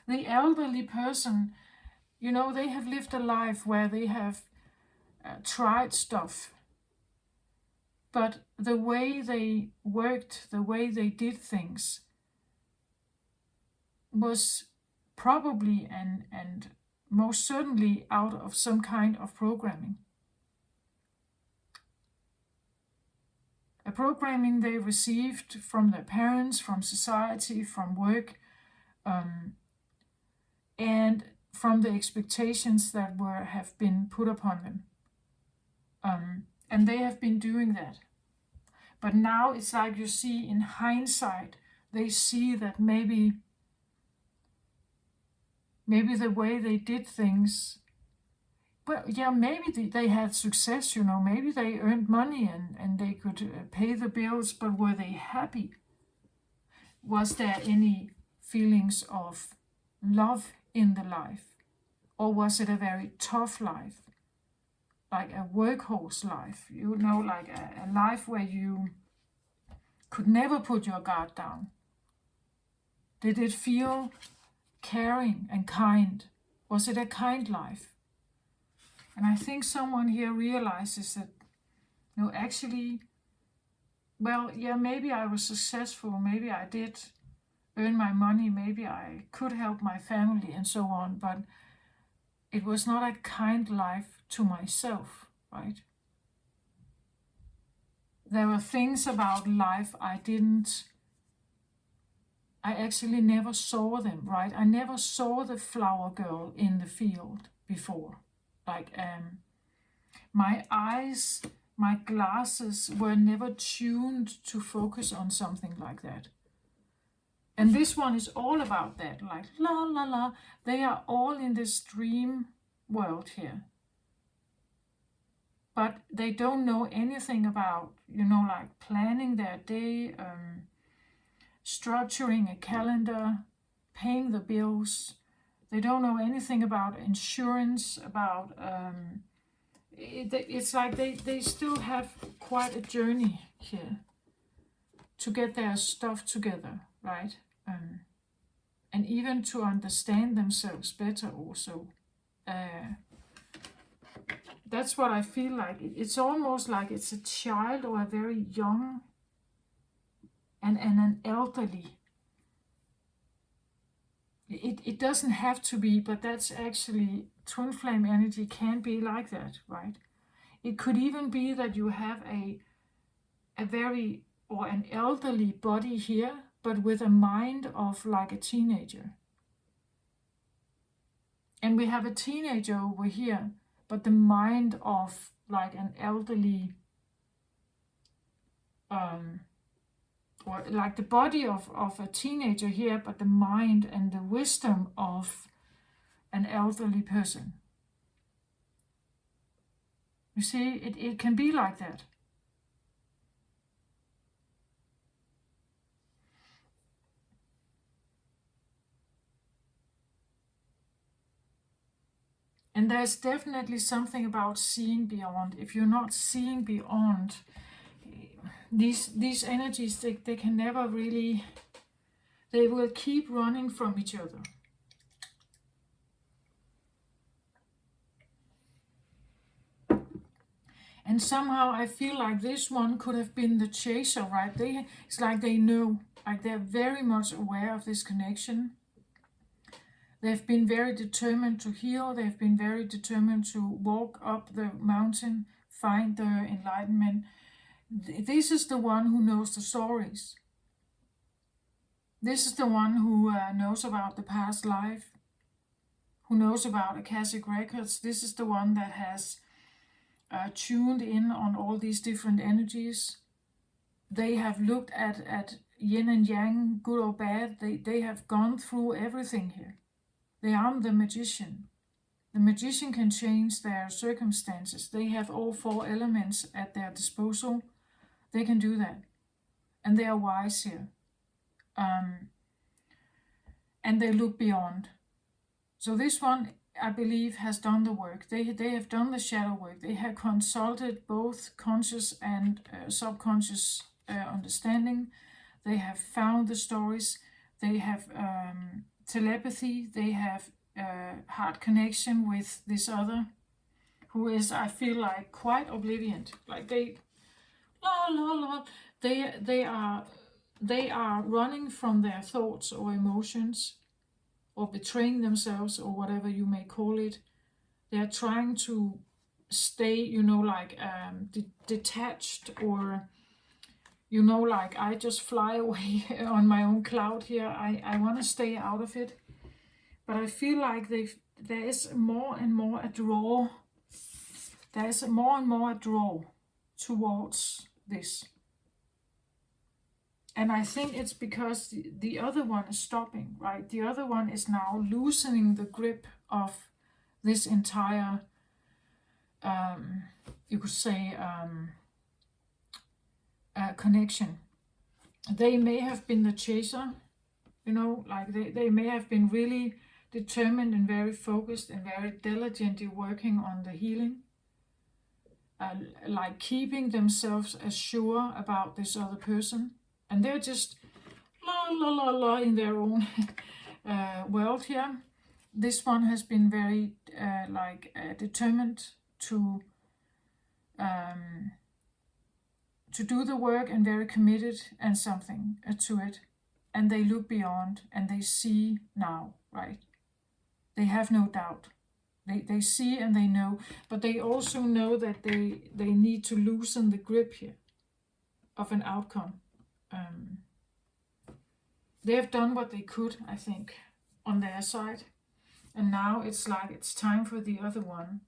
Speaker 1: The elderly person, they have lived a life where they have tried stuff. But the way they worked, the way they did things was probably and most certainly out of some kind of programming. A programming they received from their parents, from society, from work, and from the expectations that have been put upon them. And they have been doing that. But now it's like you see in hindsight, they see that maybe the way they did things, well, yeah, maybe they had success, maybe they earned money and they could pay the bills, but were they happy? Was there any feelings of love in the life? Or was it a very tough life? Like a workhorse life, like a life where you could never put your guard down. Did it feel caring and kind? Was it a kind life? And I think someone here realizes that, actually, well, yeah, maybe I was successful, maybe I did earn my money, maybe I could help my family and so on, but it was not a kind life to myself, right? There were things about life I actually never saw them, right? I never saw the flower girl in the field before. Like, my eyes, my glasses were never tuned to focus on something like that. And this one is all about that, like, la la la. They are all in this dream world here. But they don't know anything about, like planning their day, structuring a calendar, paying the bills. They don't know anything about insurance, about it's like they still have quite a journey here to get their stuff together, right? And even to understand themselves better also. That's what I feel like. It's almost like it's a child or a very young and an elderly. It doesn't have to be, but that's actually, twin flame energy can be like that, right? It could even be that you have a very, or an elderly body here, but with a mind of like a teenager. And we have a teenager over here, but the mind of like an elderly, or like the body of a teenager here, but the mind and the wisdom of an elderly person. You see, it can be like that. And there's definitely something about seeing beyond. If you're not seeing beyond, these energies, they can never really, they will keep running from each other. And somehow I feel like this one could have been the chaser, right? It's like they know, like they're very much aware of this connection. They've been very determined to heal. They've been very determined to walk up the mountain, find the enlightenment. This is the one who knows the stories. This is the one who knows about the past life, who knows about Akashic records. This is the one that has tuned in on all these different energies. They have looked at yin and yang, good or bad. They have gone through everything here. They are the magician. The magician can change their circumstances. They have all 4 elements at their disposal. They can do that. And they are wise here. And they look beyond. So this one, I believe, has done the work. They have done the shadow work. They have consulted both conscious and subconscious understanding. They have found the stories. They have telepathy. They have heart connection with this other, who is, I feel like, quite oblivion. Like they are running from their thoughts or emotions, or betraying themselves, or whatever you may call it. They are trying to stay, detached, or like, I just fly away on my own cloud here. I want to stay out of it. But I feel like there is more and more a draw. There is more and more a draw towards this. And I think it's because the other one is stopping, right? The other one is now loosening the grip of this entire, you could say, connection. They may have been the chaser, like they may have been really determined and very focused and very diligently working on the healing, like keeping themselves as sure about this other person. And they're just in their own world here. This one has been very determined um, to do the work and very committed and something to it. And they look beyond and they see now, right? They have no doubt. They see and they know, but they also know that they need to loosen the grip here of an outcome. They have done what they could, I think, on their side. And now it's like it's time for the other one.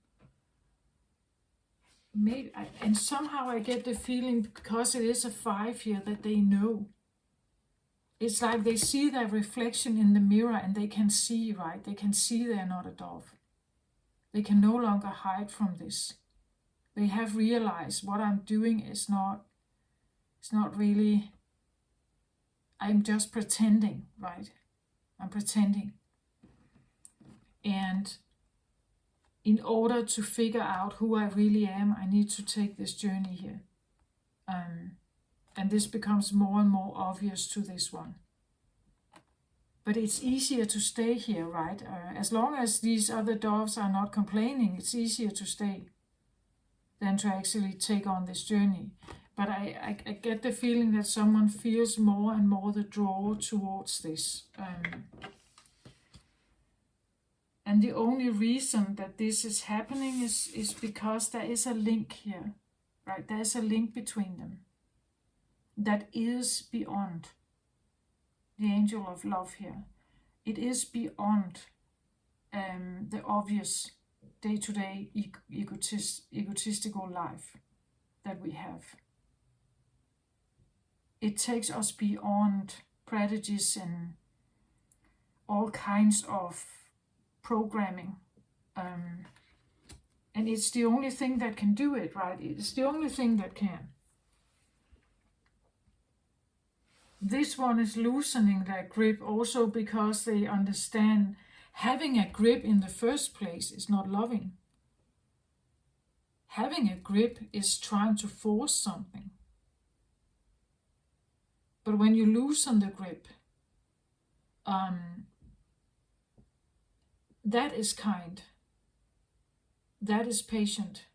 Speaker 1: And somehow I get the feeling, because it is a 5 here, that they know. It's like they see their reflection in the mirror and they can see, right? They can see they're not a dove. They can no longer hide from this. They have realized what I'm doing is not really, I'm just pretending, right? I'm pretending. And in order to figure out who I really am, I need to take this journey here. And this becomes more and more obvious to this one. But it's easier to stay here, right? As long as these other doves are not complaining, it's easier to stay than to actually take on this journey. But I get the feeling that someone feels more and more the draw towards this. And the only reason that this is happening is because there is a link here, right? There's a link between them that is beyond the angel of love here. It is beyond the obvious day-to-day egotistical life that we have. It takes us beyond prejudice and all kinds of programming. And it's the only thing that can do it, right? It's the only thing that can. This one is loosening their grip also because they understand having a grip in the first place is not loving. Having a grip is trying to force something. But when you loosen the grip, that is kind. That is patient.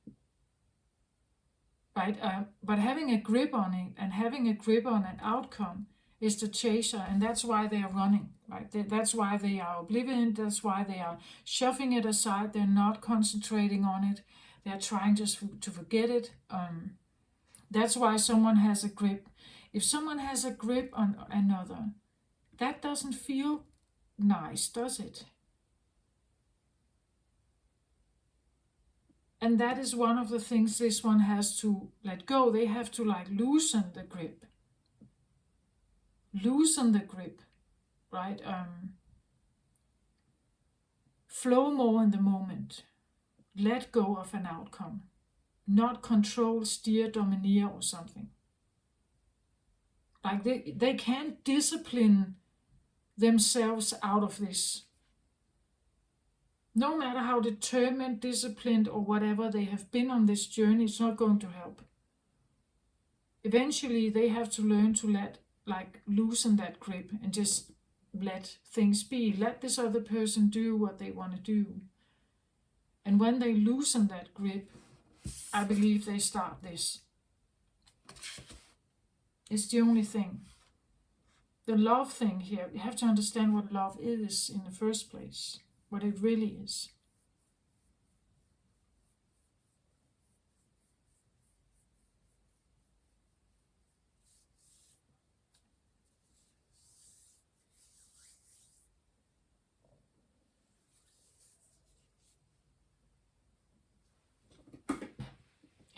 Speaker 1: Right? But having a grip on it and having a grip on an outcome is the chaser, and that's why they are running, right? That's why they are oblivious, that's why they are shoving it aside, they're not concentrating on it, they're trying just to forget it. That's why someone has a grip. If someone has a grip on another, that doesn't feel nice, does it? And that is one of the things this one has to let go. They have to loosen the grip. Loosen the grip, right? Flow more in the moment. Let go of an outcome. Not control, steer, domineer or something. Like they can't discipline themselves out of this. No matter how determined, disciplined or whatever they have been on this journey, it's not going to help. Eventually they have to learn to loosen that grip and just let things be. Let this other person do what they want to do. And when they loosen that grip, I believe they start this. It's the only thing. The love thing here, you have to understand what love is in the first place, what it really is.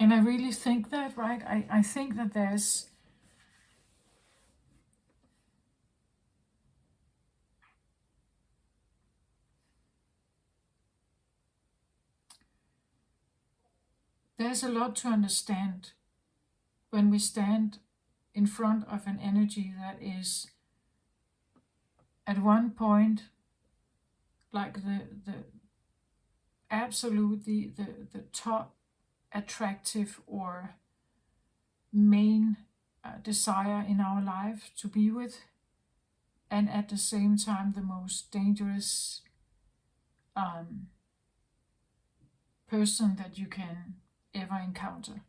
Speaker 1: And I really think that, right? I think that there's a lot to understand when we stand in front of an energy that is at one point like the absolutely the top attractive or main desire in our life to be with, and at the same time the most dangerous person that you can ever encounter.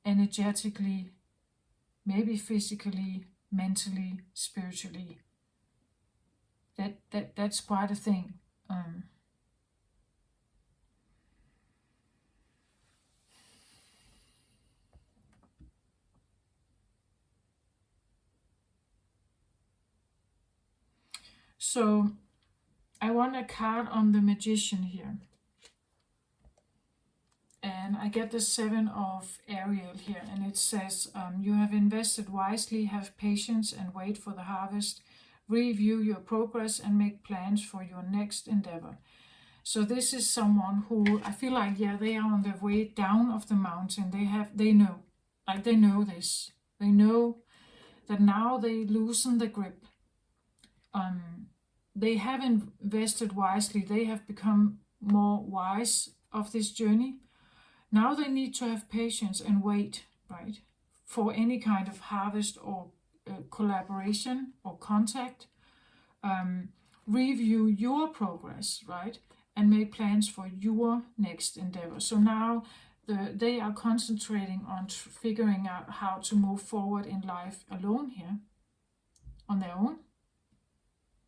Speaker 1: Energetically, maybe physically, mentally, spiritually. That's quite a thing. So I want a card on the Magician here. And I get the 7 of Ariel here, and it says, you have invested wisely, have patience and wait for the harvest, review your progress and make plans for your next endeavor. So this is someone who, I feel like, they are on their way down of the mountain. They know this. They know that now they loosen the grip. They have invested wisely. They have become more wise of this journey. Now they need to have patience and wait, right, for any kind of harvest or collaboration or contact. Review your progress, right, and make plans for your next endeavor. So now they are concentrating on figuring out how to move forward in life alone here, on their own,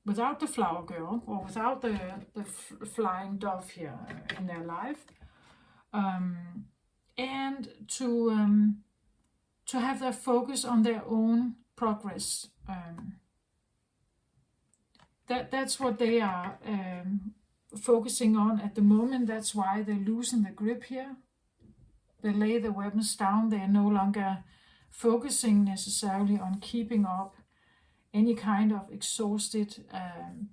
Speaker 1: without the flower girl or without the flying dove here in their life. And to have their focus on their own progress. That's what they are focusing on at the moment. That's why they loosen the grip here. They lay the weapons down. They are no longer focusing necessarily on keeping up any kind of exhausted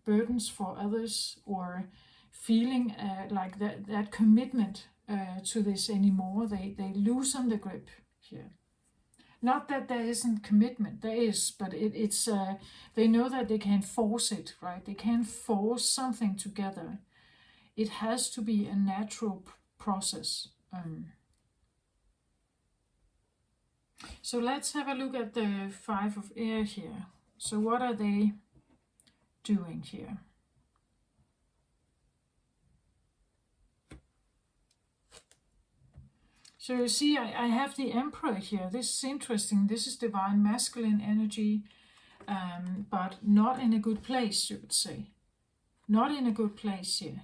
Speaker 1: burdens for others, or feeling like that commitment to this anymore. They loosen the grip here. Not that there isn't commitment, there is, but it's they know that they can't force it, right? They can't force something together. It has to be a natural process. So let's have a look at the 5 of Air here. So what are they doing here? So you see, I have the Emperor here. This is interesting. This is divine masculine energy, but not in a good place, you would say. Not in a good place here.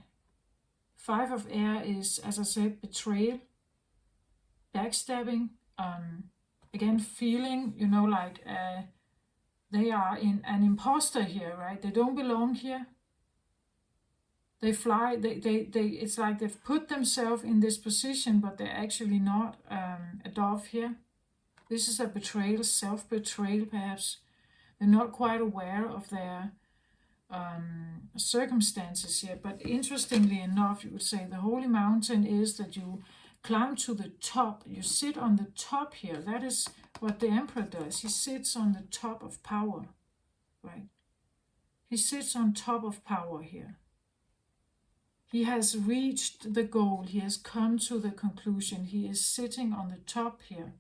Speaker 1: 5 of Air is, as I said, betrayal, backstabbing, again, feeling, like they are an imposter here, right? They don't belong here. They fly, it's like they've put themselves in this position, but they're actually not a dove here. This is a betrayal, self-betrayal perhaps. They're not quite aware of their circumstances here. But interestingly enough, you would say the holy mountain is that you climb to the top. You sit on the top here. That is what the Emperor does. He sits on the top of power, right? He sits on top of power here. He has reached the goal. He has come to the conclusion. He is sitting on the top here.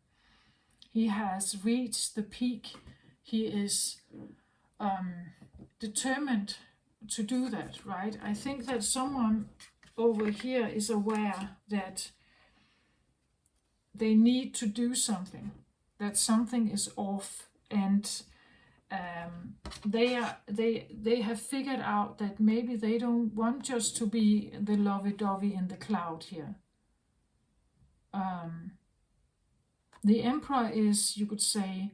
Speaker 1: He has reached the peak. He is determined to do that, right? I think that someone over here is aware that they need to do something, that something is off, and they have figured out that maybe they don't want just to be the lovey-dovey in the cloud here. The Emperor is, you could say,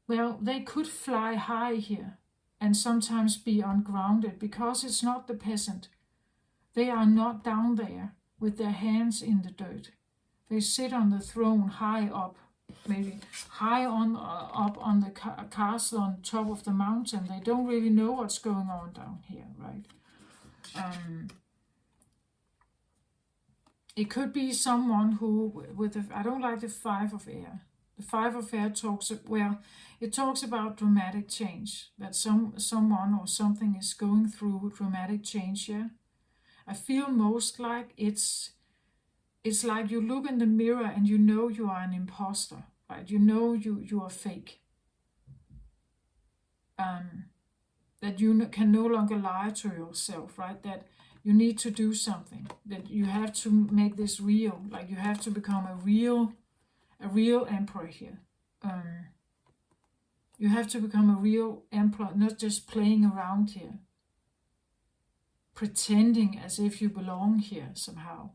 Speaker 1: well, they could fly high here and sometimes be ungrounded, because it's not the peasant. They are not down there with their hands in the dirt. They sit on the throne high up, maybe high up on the castle on top of the mountain. They don't really know what's going on down here, right? It could be someone who, I don't like the 5 of Air. The 5 of Air talks about dramatic change, that someone or something is going through dramatic change here. I feel most like it's like you look in the mirror and you know you are an imposter, right? You know you are fake. that you can no longer lie to yourself, right? That you need to do something, that you have to make this real, like you have to become a real emperor here. You have to become a real emperor, not just playing around here, pretending as if you belong here somehow.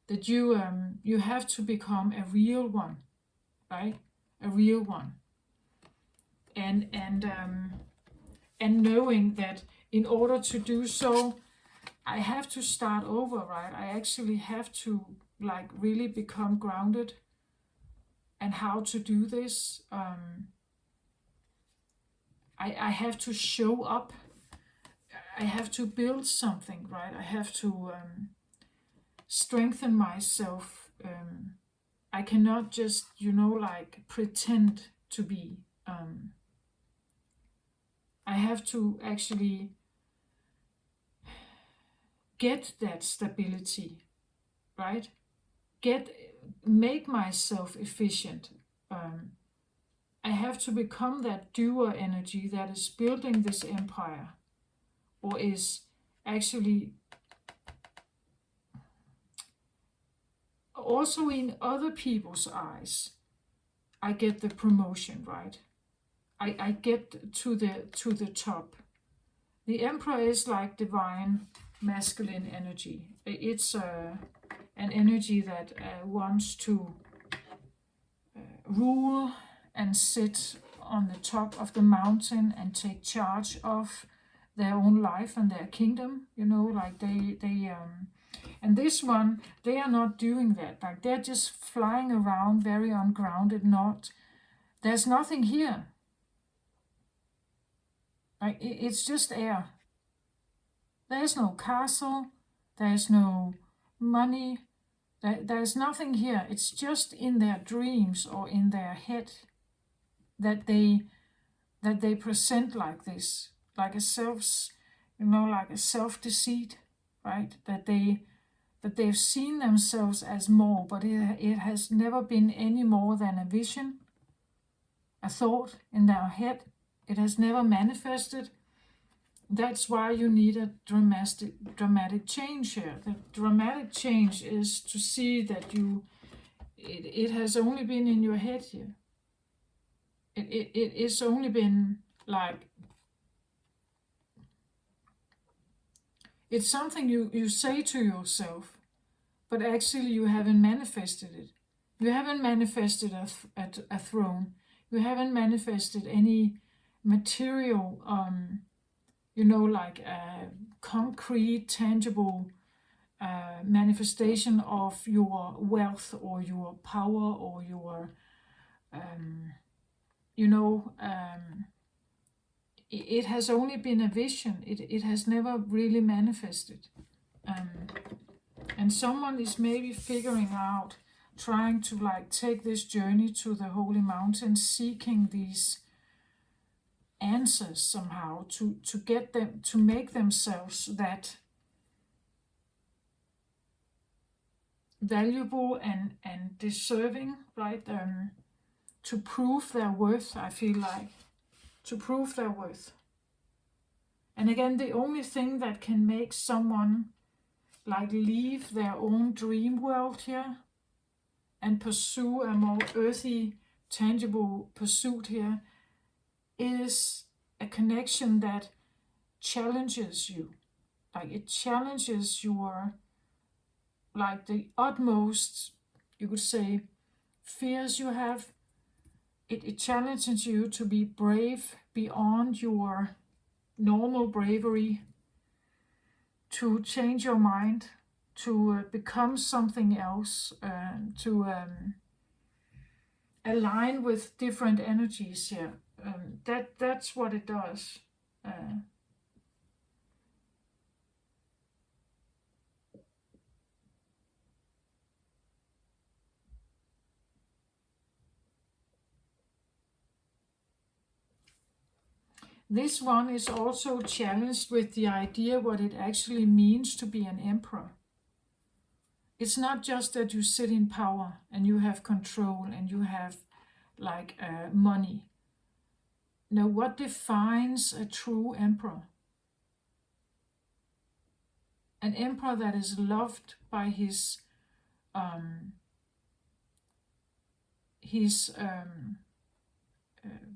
Speaker 1: That you have to become a real one, right? A real one. And knowing that in order to do so, I have to start over, right? I actually have to like really become grounded. And how to do this, I have to show up. I have to build something, right? I have to strengthen myself. I cannot just, like pretend to be. I have to actually get that stability, right? Make myself efficient. I have to become that doer energy that is building this empire, or is actually also in other people's eyes. I get the promotion, right? I get to the top. The emperor is like divine masculine energy. It's an energy that wants to rule and sit on the top of the mountain and take charge of their own life and their kingdom. Like they and this one, they are not doing that. Like they're just flying around very ungrounded. There's nothing here. Like it's just air. There's no castle. There's no money. There's nothing here. It's just in their dreams or in their head that they present like this, like a self-deceit, right? That they've seen themselves as more, but it has never been any more than a vision, a thought in their head. It has never manifested. That's why you need a dramatic change here. The dramatic change is to see that it has only been in your head here. It's only been like, it's something you say to yourself, but actually you haven't manifested it. You haven't manifested a throne. You haven't manifested any material, like a concrete, tangible manifestation of your wealth or your power or your, it has only been a vision. It has never really manifested. And someone is maybe figuring out, trying to like take this journey to the holy mountain, seeking these answers somehow to get them to make themselves that valuable and deserving, right? To prove their worth. I feel like to prove their worth. And again, the only thing that can make someone like leave their own dream world here and pursue a more earthy, tangible pursuit here is a connection that challenges you. Like it challenges your, like the utmost, you could say, fears you have. It challenges you to be brave beyond your normal bravery, to change your mind, to become something else, to align with different energies here. That's what it does. This one is also challenged with the idea what it actually means to be an emperor. It's not just that you sit in power and you have control and you have like money. Now, what defines a true emperor? An emperor that is loved by his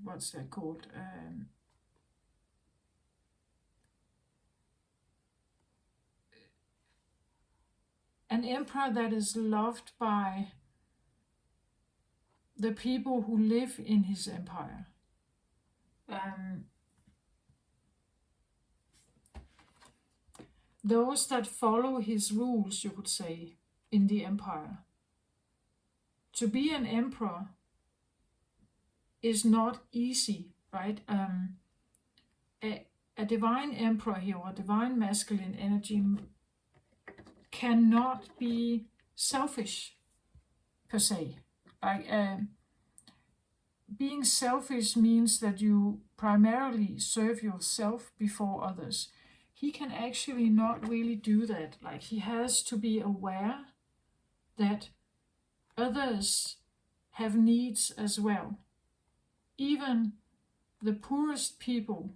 Speaker 1: what's that called? An emperor that is loved by the people who live in his empire. Those that follow his rules, you could say, in the empire. To be an emperor is not easy, right? A divine emperor here, or divine masculine energy, cannot be selfish, per se. Being selfish means that you primarily serve yourself before others. He can actually not really do that. Like, he has to be aware that others have needs as well. Even the poorest people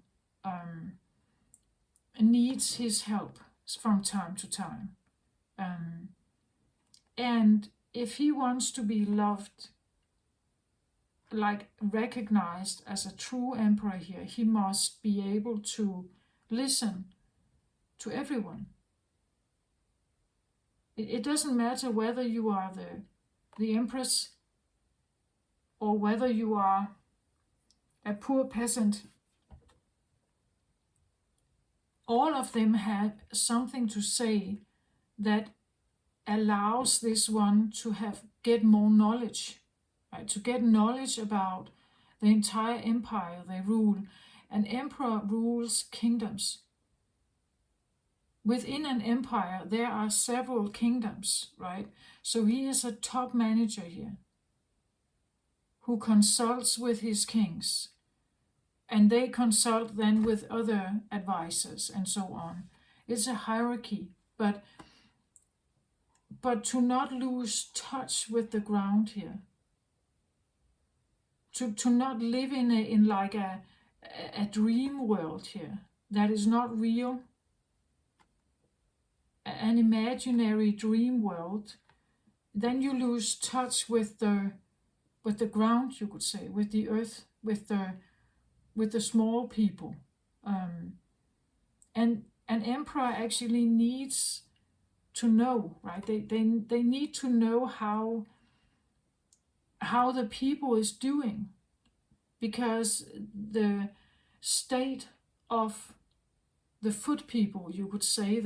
Speaker 1: needs his help from time to time. And if he wants to be loved, like recognized as a true emperor here, he must be able to listen to everyone. It doesn't matter whether you are the empress or whether you are a poor peasant. All of them have something to say that allows this one to get more knowledge, right? To get knowledge about the entire empire they rule. An emperor rules kingdoms. Within an empire, there are several kingdoms, right? So he is a top manager here who consults with his kings, and they consult then with other advisors and so on. It's a hierarchy, but to not lose touch with the ground here, to not live in like a dream world here that is not real, an imaginary dream world, then you lose touch with the ground, you could say, with the earth, with the small people. And an emperor actually needs to know, right? They need to know how the people is doing, because the state of the foot people, you could say,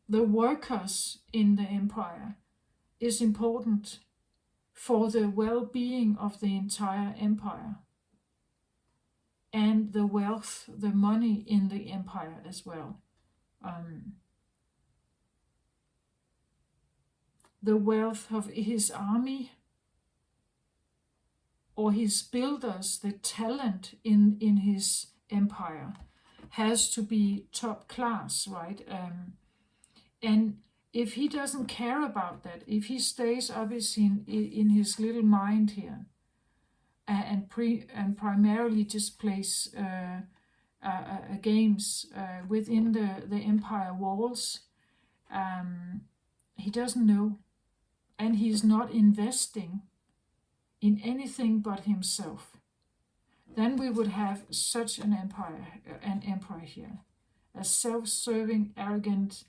Speaker 1: the workers in the empire, is important for the well-being of the entire empire, and the wealth, the money in the empire as well. The wealth of his army or his builders, the talent in his empire has to be top class, right? And if he doesn't care about that, if he stays obviously in his little mind here, and primarily just plays games within the empire walls, he doesn't know, and he's not investing in anything but himself, then we would have such an emperor here, a self-serving, arrogant,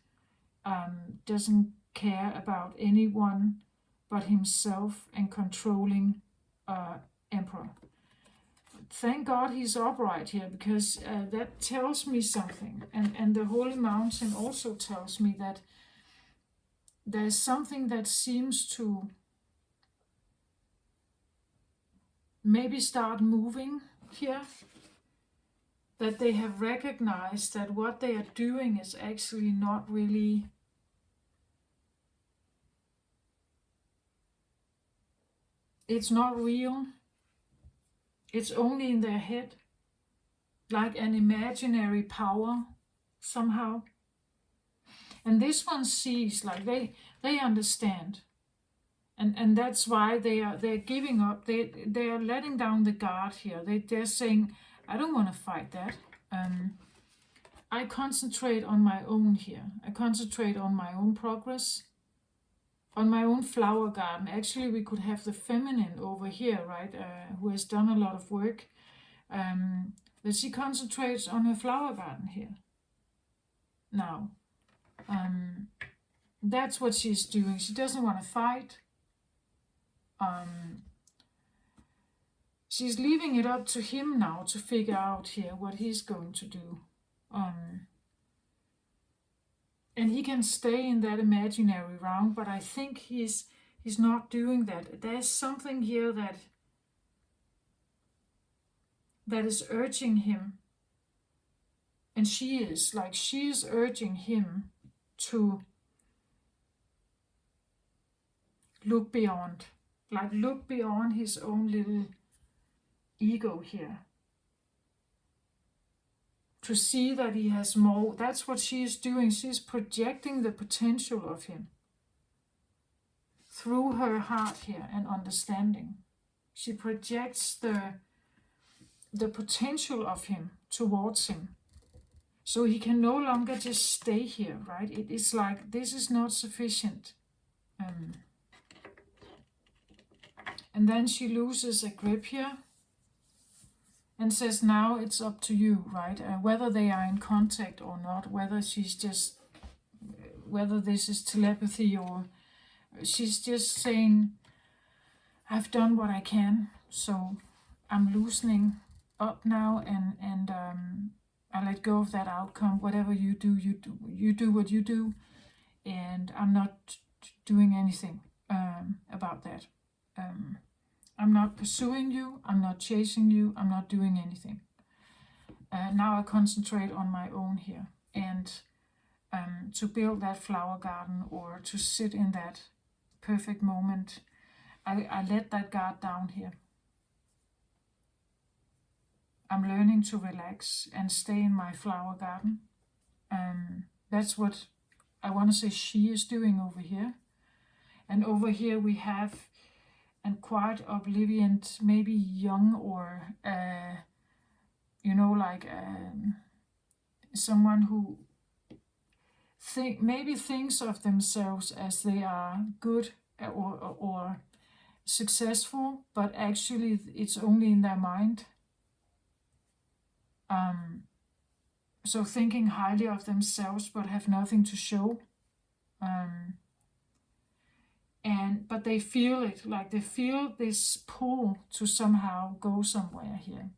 Speaker 1: doesn't care about anyone but himself, and controlling emperor. Thank God he's upright here, because that tells me something, and the Holy Mountain also tells me that there's something that seems to maybe start moving here, that they have recognized that what they are doing is actually not really it's not real. It's only in their head, like an imaginary power somehow. And this one sees, like they understand And that's why they're giving up. They are letting down the guard here. They're saying, I don't want to fight that. I concentrate on my own here. I concentrate on my own progress, on my own flower garden. Actually, we could have the feminine over here, right? Who has done a lot of work. That she concentrates on her flower garden here. Now, that's what she's doing. She doesn't want to fight. She's leaving it up to him now to figure out here what he's going to do. And he can stay in that imaginary realm, but I think he's not doing that. There's something here that is urging him. And she is urging him to look beyond. Like look beyond his own little ego here. To see that he has more. That's what she is doing. She's projecting the potential of him through her heart here and understanding. She projects the potential of him towards him. So he can no longer just stay here, right? It is like, this is not sufficient. And then she loses a grip here and says, now it's up to you, right? Whether they are in contact or not, whether this is telepathy or she's just saying, I've done what I can, so I'm loosening up now, and I let go of that outcome. Whatever you do what you do, and I'm not doing anything about that. I'm not pursuing you, I'm not chasing you, I'm not doing anything. Now I concentrate on my own here, and to build that flower garden or to sit in that perfect moment, I let that guard down here. I'm learning to relax and stay in my flower garden. That's what I want to say she is doing over here. And over here we have and quite oblivion, maybe young or, someone who maybe thinks of themselves as they are good or successful, but actually it's only in their mind. So thinking highly of themselves but have nothing to show. But they feel it, like they feel this pull to somehow go somewhere here.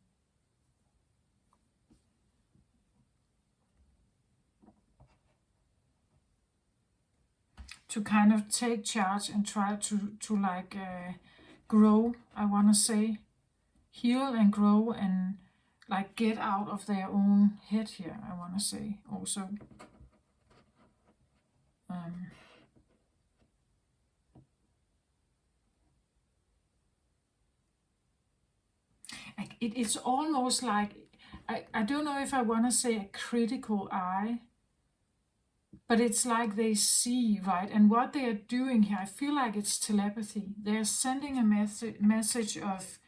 Speaker 1: To kind of take charge and try to grow, I want to say. Heal and grow and like get out of their own head here, I want to say also. It's almost like, I don't know if I want to say a critical eye, but it's like they see, right? And what they are doing here, I feel like it's telepathy. They're sending a message of,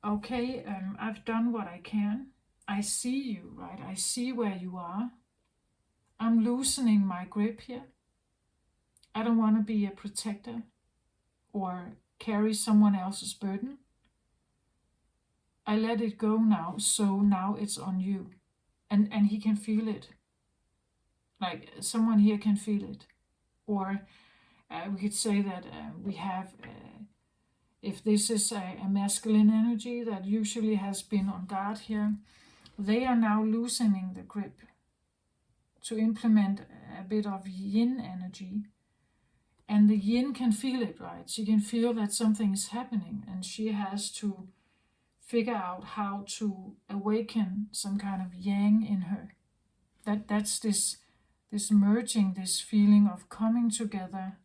Speaker 1: okay, I've done what I can. I see you, right? I see where you are. I'm loosening my grip here. I don't want to be a protector or carry someone else's burden. I let it go now, so now it's on you. And he can feel it. Like someone here can feel it. Or we could say that we have, if this is a masculine energy that usually has been on guard here, they are now loosening the grip to implement a bit of yin energy. And the yin can feel it, right? She can feel that something is happening, and she has to figure out how to awaken some kind of yang in her. That's this merging, this feeling of coming together,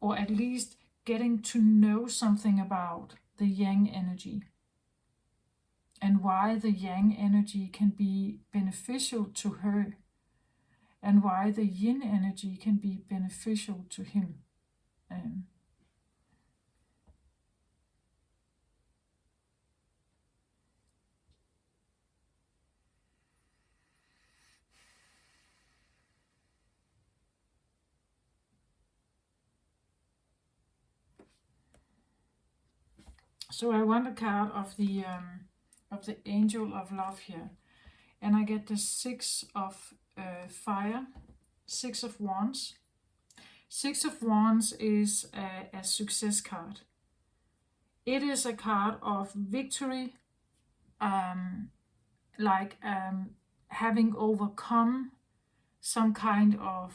Speaker 1: or at least getting to know something about the yang energy and why the yang energy can be beneficial to her and why the yin energy can be beneficial to him. So I want a card of the Angel of Love here, and I get the Six of Fire, Six of Wands. Six of Wands is a success card. It is a card of victory, having overcome some kind of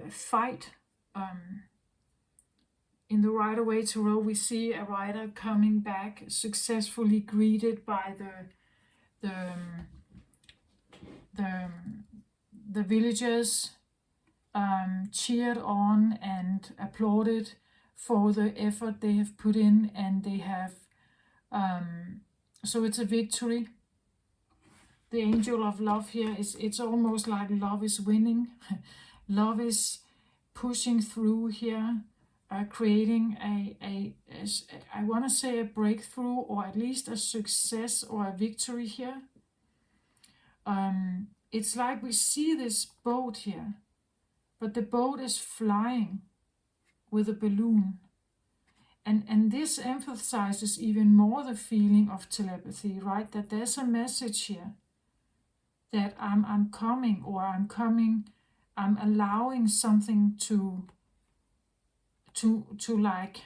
Speaker 1: fight. In the Rider-Waite Tarot, we see a rider coming back successfully, greeted by the villagers, cheered on and applauded for the effort they have put in, and they have so it's a victory. The Angel of Love here it's almost like love is winning. Love is pushing through here, creating I want to say a breakthrough, or at least a success or a victory here. It's like we see this boat here, but the boat is flying with a balloon. And this emphasizes even more the feeling of telepathy, right? That there's a message here that I'm coming, or I'm allowing something to like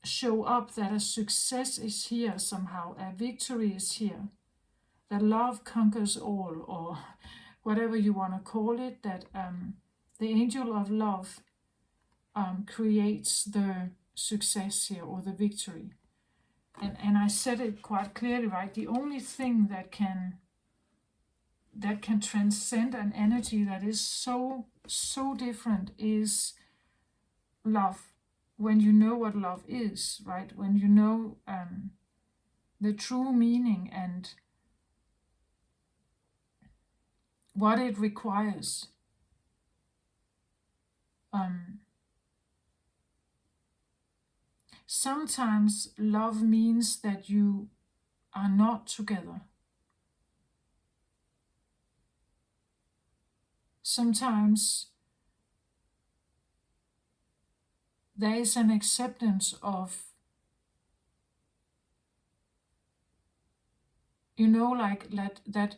Speaker 1: show up, that a success is here somehow, a victory is here, that love conquers all, or whatever you want to call it, that the Angel of Love creates the success here, or the victory. And I said it quite clearly, right? The only thing that can transcend an energy that is so different is love. When you know what love is, right? When you know the true meaning and what it requires. Sometimes love means that you are not together. Sometimes there is an acceptance of, like that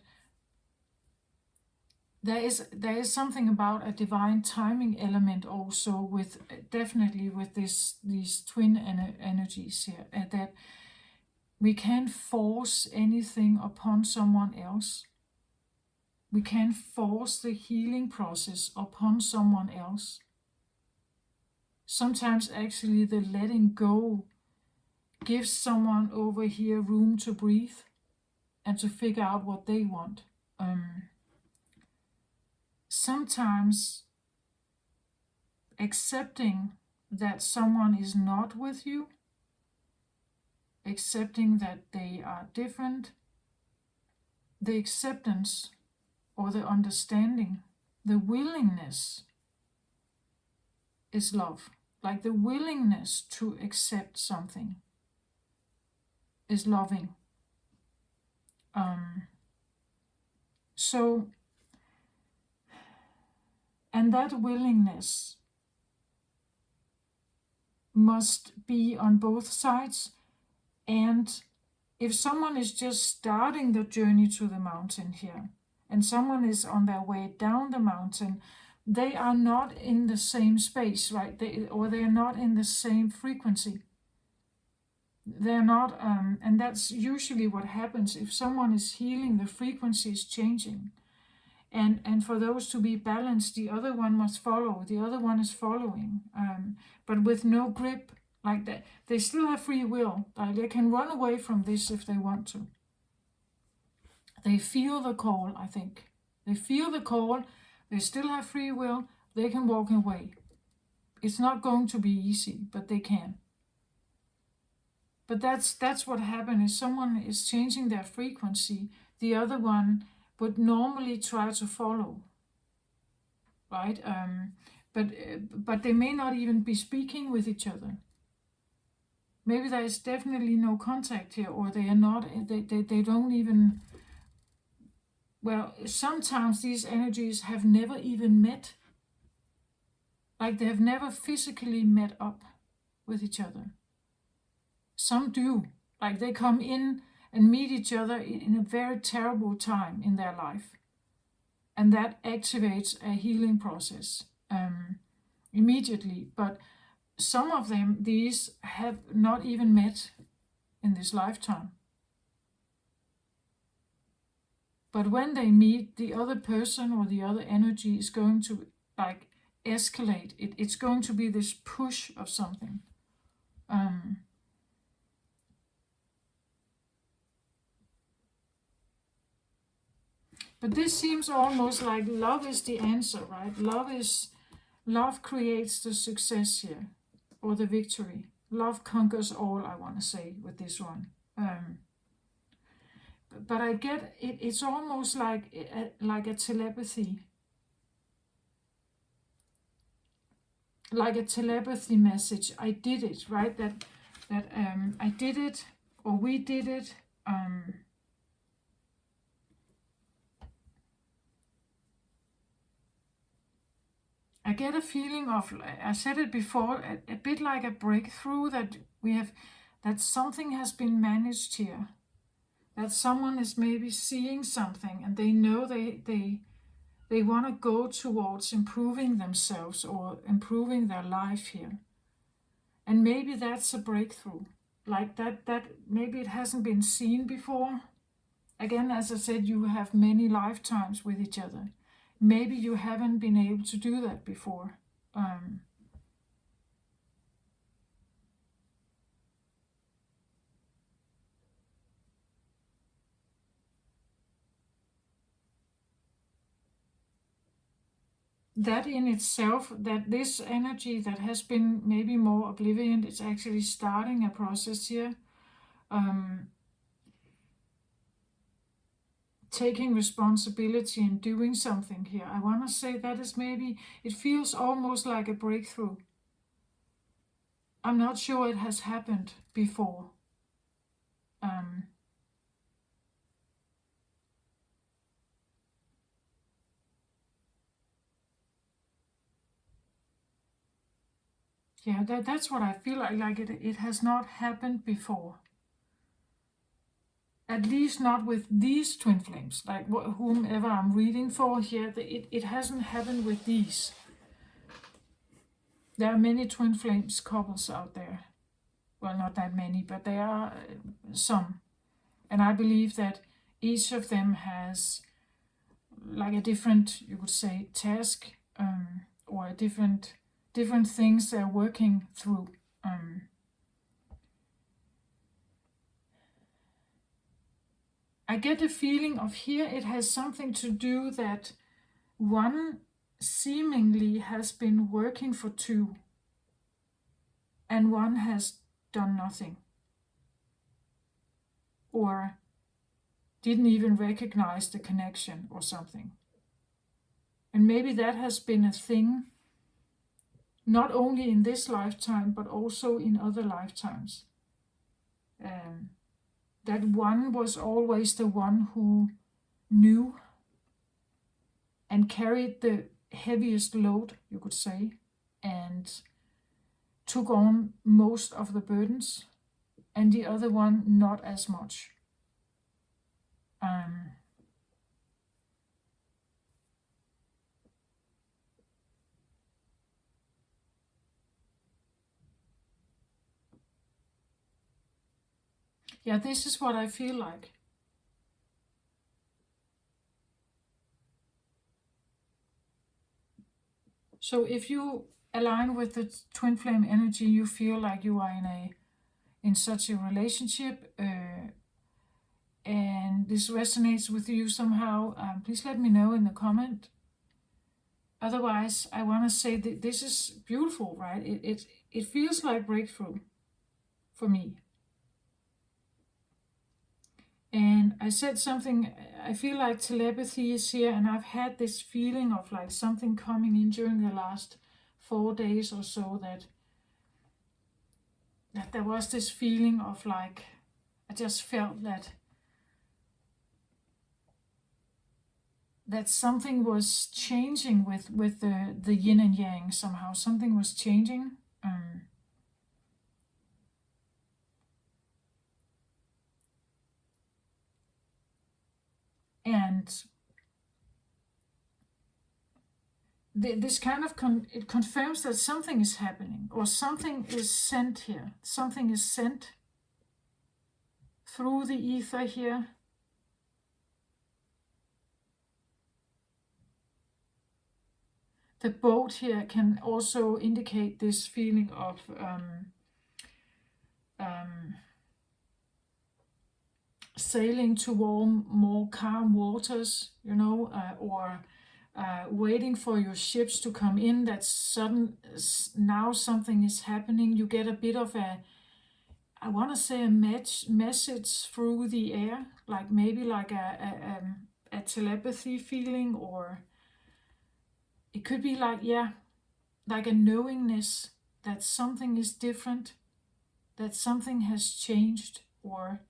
Speaker 1: there is something about a divine timing element also, with definitely with these twin energies here, that we can't force anything upon someone else. We can't force the healing process upon someone else. Sometimes actually the letting go gives someone over here room to breathe and to figure out what they want. Sometimes accepting that someone is not with you, accepting that they are different, the acceptance or the understanding, the willingness is love. Like the willingness to accept something is loving. And that willingness must be on both sides. And if someone is just starting the journey to the mountain here, and someone is on their way down the mountain, they are not in the same space, right? They are not in the same frequency. They're not, and that's usually what happens. If someone is healing, the frequency is changing. And for those to be balanced, the other one must follow. The other one is following, but with no grip like that. They still have free will. They can run away from this if they want to. They feel the call, I think. They feel the call. They still have free will. They can walk away. It's not going to be easy, but they can. But that's what happens. If someone is changing their frequency, the other one would normally try to follow, right? But they may not even be speaking with each other. Maybe there is definitely no contact here, or they are not. They don't even. Well, sometimes these energies have never even met. Like they have never physically met up with each other. Some do. Like they come in and meet each other in a very terrible time in their life. And that activates a healing process immediately. But some of them, these have not even met in this lifetime. But when they meet, the other person or the other energy is going to like escalate. It's going to be this push of something. But this seems almost like love is the answer, right? Love creates the success here, or the victory. Love conquers all, I want to say, with this one. But I get it. It's almost like a telepathy, like a telepathy message. I did it, right? That I did it, or we did it. I get a feeling of, I said it before, a bit like a breakthrough that we have, that something has been managed here. That someone is maybe seeing something and they know they want to go towards improving themselves or improving their life here. And maybe that's a breakthrough. Like that maybe it hasn't been seen before. Again, as I said, you have many lifetimes with each other. Maybe you haven't been able to do that before. That in itself, that this energy that has been maybe more oblivion, it's actually starting a process here. Taking responsibility and doing something here. I want to say that is maybe, it feels almost like a breakthrough. I'm not sure it has happened before. Yeah, that's what I feel like it has not happened before. At least not with these twin flames, like whomever I'm reading for here, it hasn't happened with these. There are many twin flames couples out there. Well, not that many, but there are some. And I believe that each of them has like a different, you could say, task, or a different things they're working through. I get the feeling of here it has something to do that one seemingly has been working for two and one has done nothing or didn't even recognize the connection or something. And maybe that has been a thing not only in this lifetime but also in other lifetimes. That one was always the one who knew and carried the heaviest load, you could say, and took on most of the burdens, and the other one not as much. Yeah, this is what I feel like. So if you align with the twin flame energy, you feel like you are in such a relationship, and this resonates with you somehow, please let me know in the comment. Otherwise, I want to say that this is beautiful, right? It feels like breakthrough for me. And I said something, I feel like telepathy is here, and I've had this feeling of like something coming in during the last 4 days or so, that there was this feeling of like, I just felt that something was changing with the yin and yang somehow. Something was changing. And this kind of it confirms that something is happening, or something is sent here. Something is sent through the ether here. The boat here can also indicate this feeling of sailing to more calm waters, or waiting for your ships to come in. That now something is happening. You get a bit of I want to say a message through the air, like maybe like a telepathy feeling, or it could be like, like a knowingness that something is different, that something has changed. Or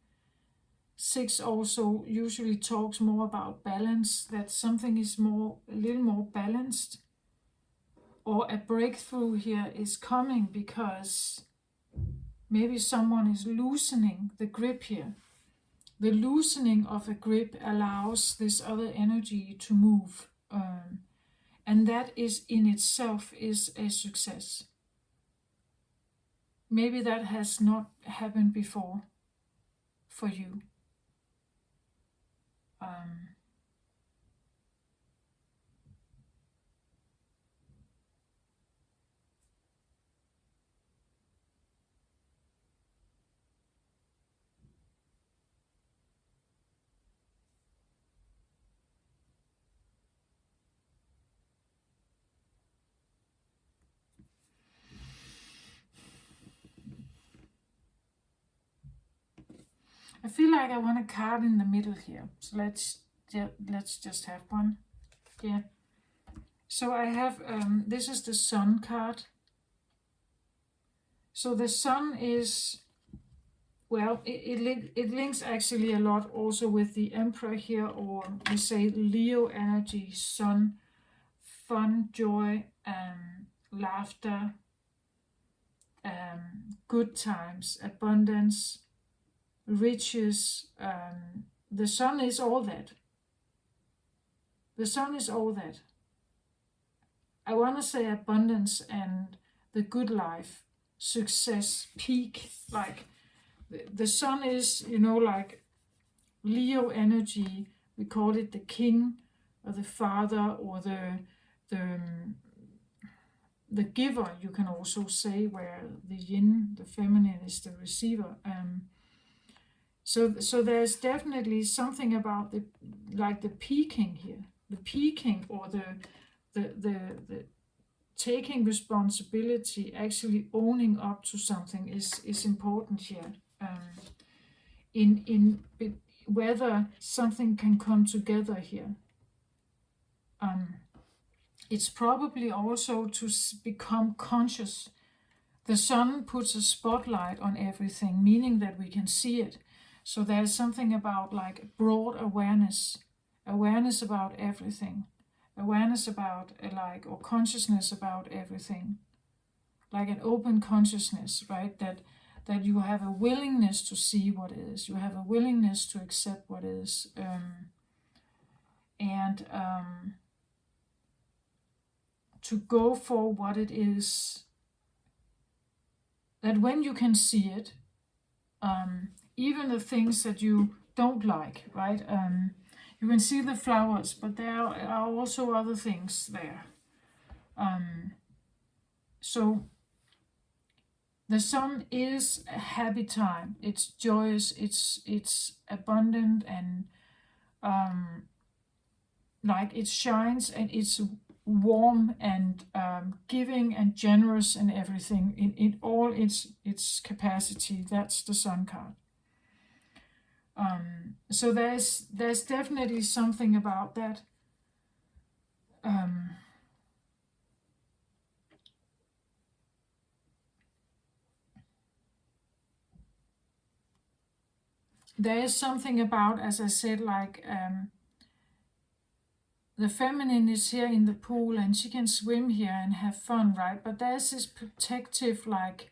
Speaker 1: 6 also usually talks more about balance, that something is a little more balanced, or a breakthrough here is coming because maybe someone is loosening the grip here. The loosening of a grip allows this other energy to move. And that is in itself is a success. Maybe that has not happened before for you. I feel like I want a card in the middle here. So let's just have one. Yeah. So I have, this is the Sun card. So the Sun is, well, it links actually a lot also with the Emperor here, or we say Leo energy, Sun, fun, joy, laughter, good times, abundance, riches. The Sun is all that. The Sun is all that. I want to say abundance and the good life, success, peak. Like the Sun is, like Leo energy. We call it the king, or the father, or the giver. You can also say, where the yin, the feminine, is the receiver. So there's definitely something about the peaking here, the peaking, or the taking responsibility, actually owning up to something is important here. In whether something can come together here. It's probably also to become conscious. The Sun puts a spotlight on everything, meaning that we can see it. So there's something about like broad awareness about everything, awareness about or consciousness about everything, like an open consciousness, right? That you have a willingness to see what is, you have a willingness to accept what is, and to go for what it is. That when you can see it, even the things that you don't like, right? You can see the flowers, but there are also other things there. So the Sun is a happy time. It's joyous. It's abundant, and like it shines, and it's warm, and giving and generous, and everything in all its capacity. That's the Sun card. So there's definitely something about that. There is something about, as I said, like the feminine is here in the pool, and she can swim here and have fun, right? But there's this protective like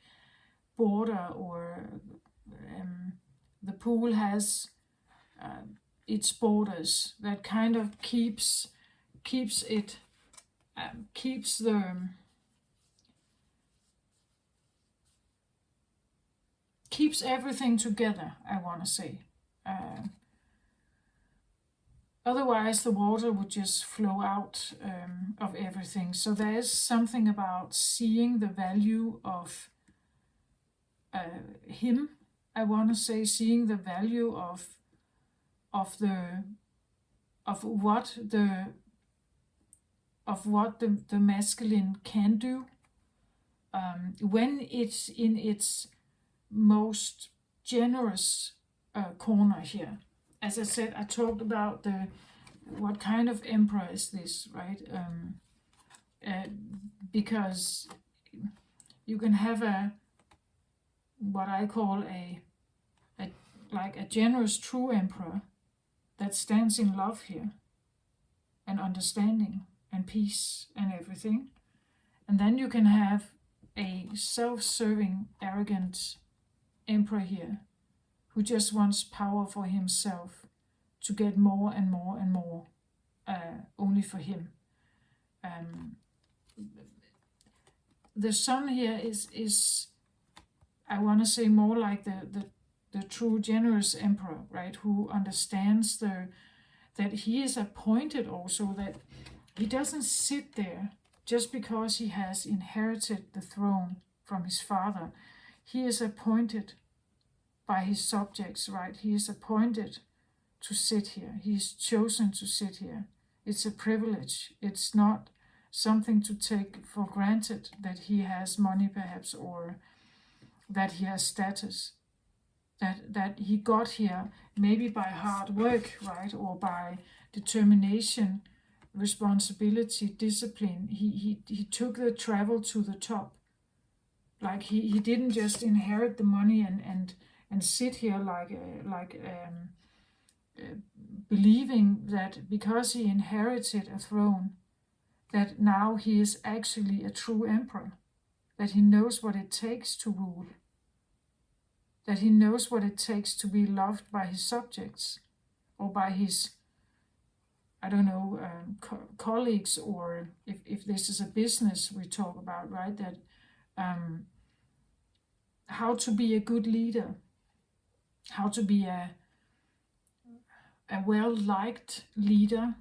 Speaker 1: border, or the pool has its borders, that kind of keeps it keeps everything together, I want to say. Otherwise, the water would just flow out of everything. So there is something about seeing the value of him. I want to say seeing the value of what the masculine can do when it's in its most generous corner here. As I said, I talked about what kind of emperor is this, right? Because you can have what I call a generous true emperor that stands in love here and understanding and peace and everything. And then you can have a self-serving, arrogant emperor here who just wants power for himself to get more and more and more, only for him. The sun here is I want to say more like the true generous emperor, right? Who understands that he is appointed also, that he doesn't sit there just because he has inherited the throne from his father. He is appointed by his subjects, right? He is appointed to sit here. He is chosen to sit here. It's a privilege. It's not something to take for granted that he has money perhaps, or that he has status. That he got here maybe by hard work, right? Or by determination, responsibility, discipline. He took the travel to the top. Like he didn't just inherit the money and sit here believing that because he inherited a throne, that now he is actually a true emperor, that he knows what it takes to rule, that he knows what it takes to be loved by his subjects, or by his, I don't know, colleagues, or if this is a business we talk about, right? That how to be a good leader, how to be a well-liked leader,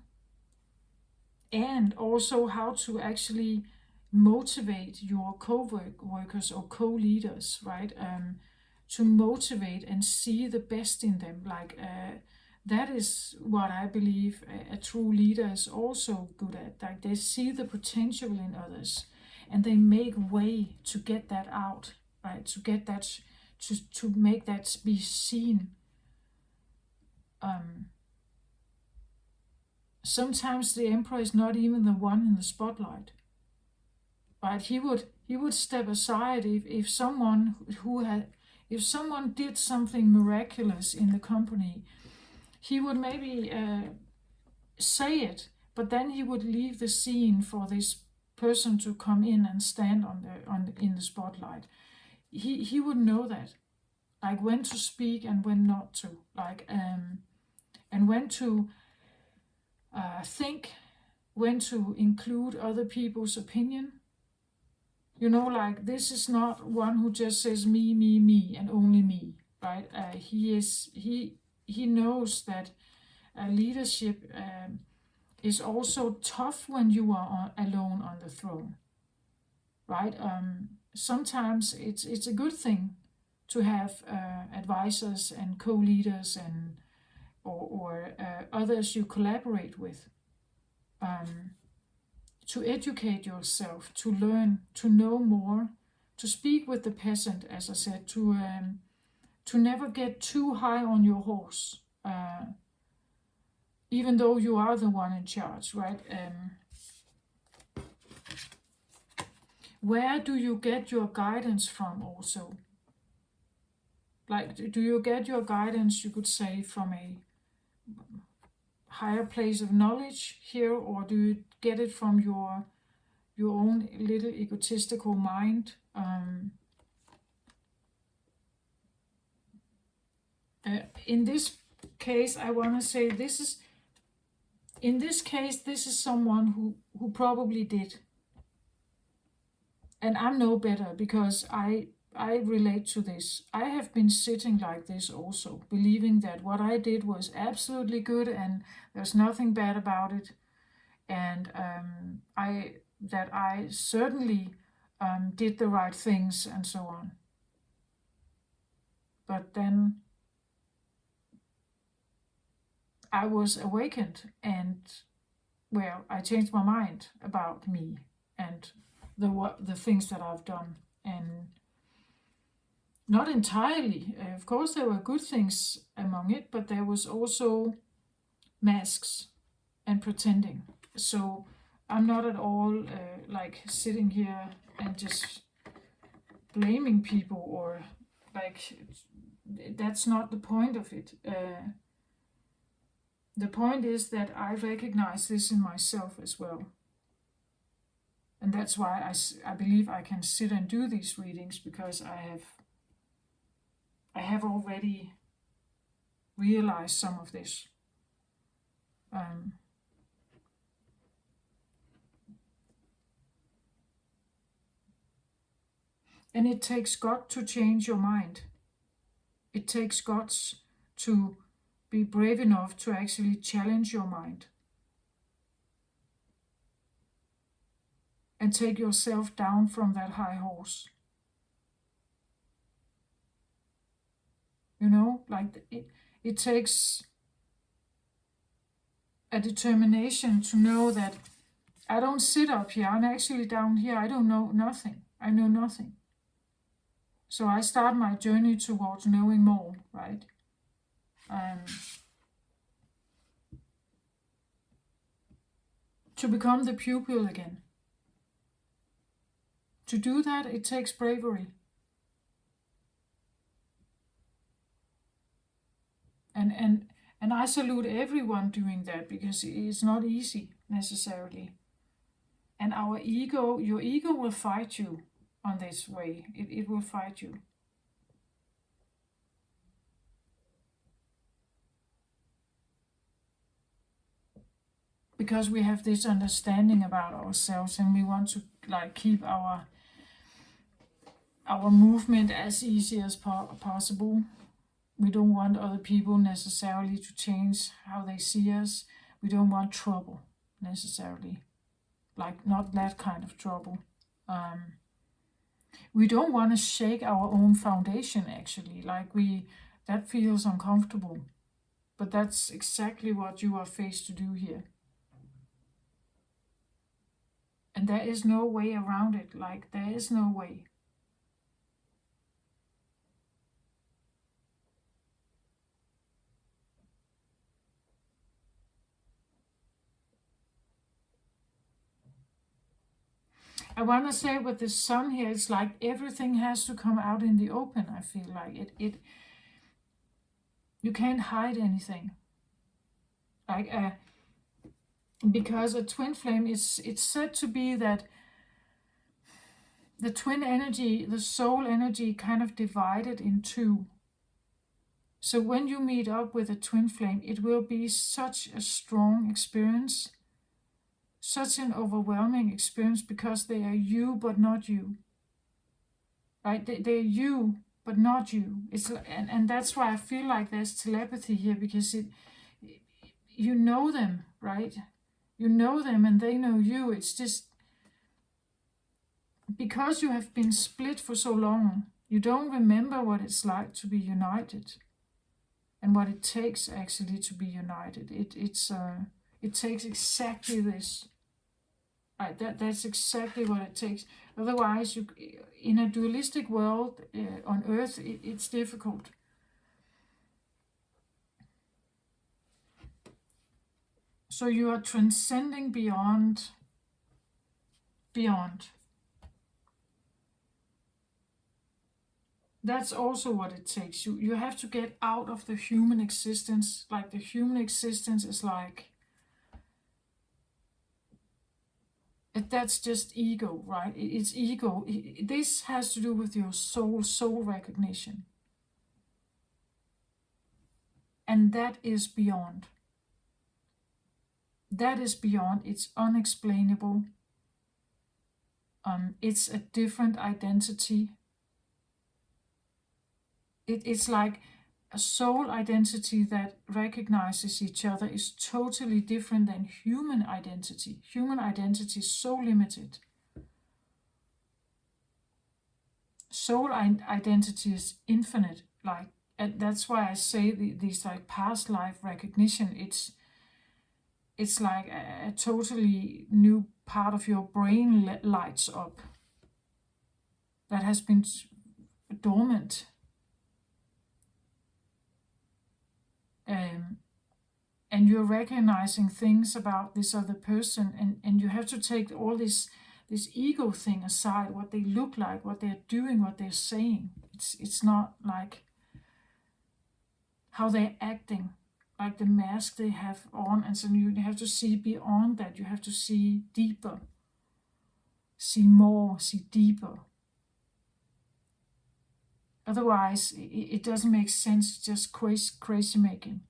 Speaker 1: and also how to actually motivate your co-workers or co-leaders, right? To motivate and see the best in them. That is what I believe a true leader is also good at. Like, they see the potential in others and they make way to get that out, right? To get that, to make that be seen. Sometimes the emperor is not even the one in the spotlight, right? He would step aside if someone did something miraculous in the company. He would maybe say it, but then he would leave the scene for this person to come in and stand in the spotlight. He would know that, like when to speak and when not to, and when to think, when to include other people's opinion. Like, this is not one who just says me, me, me, and only me, right? He knows that leadership is also tough when you are alone on the throne, right? Sometimes it's a good thing to have advisors and co-leaders and or others you collaborate with, to educate yourself, to learn, to know more, to speak with the peasant, as I said, to never get too high on your horse, even though you are the one in charge, right? Where do you get your guidance from also? Like, do you get your guidance, you could say, from a higher place of knowledge here, or do you get it from your own little egotistical mind? In this case, I want to say this is, in this case, this is someone who probably did. And I'm no better because I relate to this. I have been sitting like this also, believing that what I did was absolutely good and there's nothing bad about it. And I certainly did the right things and so on. But then I was awakened and, well, I changed my mind about me and the things that I've done. And not entirely. Of course, there were good things among it, but there was also masks and pretending. So I'm not at all like sitting here and just blaming people, or like, that's not the point of it. The point is that I recognize this in myself as well. And that's why I believe I can sit and do these readings, because I have already realized some of this. And it takes God to change your mind. It takes guts to be brave enough to actually challenge your mind and take yourself down from that high horse. You know, like it takes a determination to know that I don't sit up here, I'm actually down here, I don't know nothing. I know nothing. So I start my journey towards knowing more, right? To become the pupil again. To do that, it takes bravery. And I salute everyone doing that, because it's not easy necessarily. And our ego, your ego will fight you on this way. It will fight you. Because we have this understanding about ourselves, and we want to like keep our movement as easy as possible. We don't want other people necessarily to change how they see us. We don't want trouble necessarily. Like, not that kind of trouble. We don't want to shake our own foundation, actually. Like, that feels uncomfortable. But that's exactly what you are faced to do here. And there is no way around it. Like, there is no way. I want to say with the sun here, it's like everything has to come out in the open. I feel like it you can't hide anything. Like, because a twin flame, it's said to be that the twin energy, the soul energy, kind of divided in two. So when you meet up with a twin flame, it will be such a strong experience. Such an overwhelming experience, because they are you but not you, right? They're you but not you. It's and that's why I feel like there's telepathy here, because you know them, right? You know them and they know you. It's just because you have been split for so long, you don't remember what it's like to be united and what it takes actually to be united. It takes exactly this. Right, that's exactly what it takes. Otherwise, in a dualistic world on Earth, it's difficult. So you are transcending beyond. That's also what it takes. You have to get out of the human existence. Like, the human existence is like, that's just ego, right? It's ego. This has to do with your soul recognition. And that is beyond. That is beyond. It's unexplainable. It's a different identity. It's like a soul identity that recognizes each other is totally different than human identity. Human identity is so limited. Soul identity is infinite. Like, and that's why I say these like past life recognition. It's like a totally new part of your brain lights up that has been dormant. And you're recognizing things about this other person, and you have to take all this ego thing aside, what they look like, what they're doing, what they're saying. It's not like how they're acting, like the mask they have on, and so you have to see beyond that. You have to see deeper, see more, see deeper. Otherwise, it doesn't make sense, just crazy making.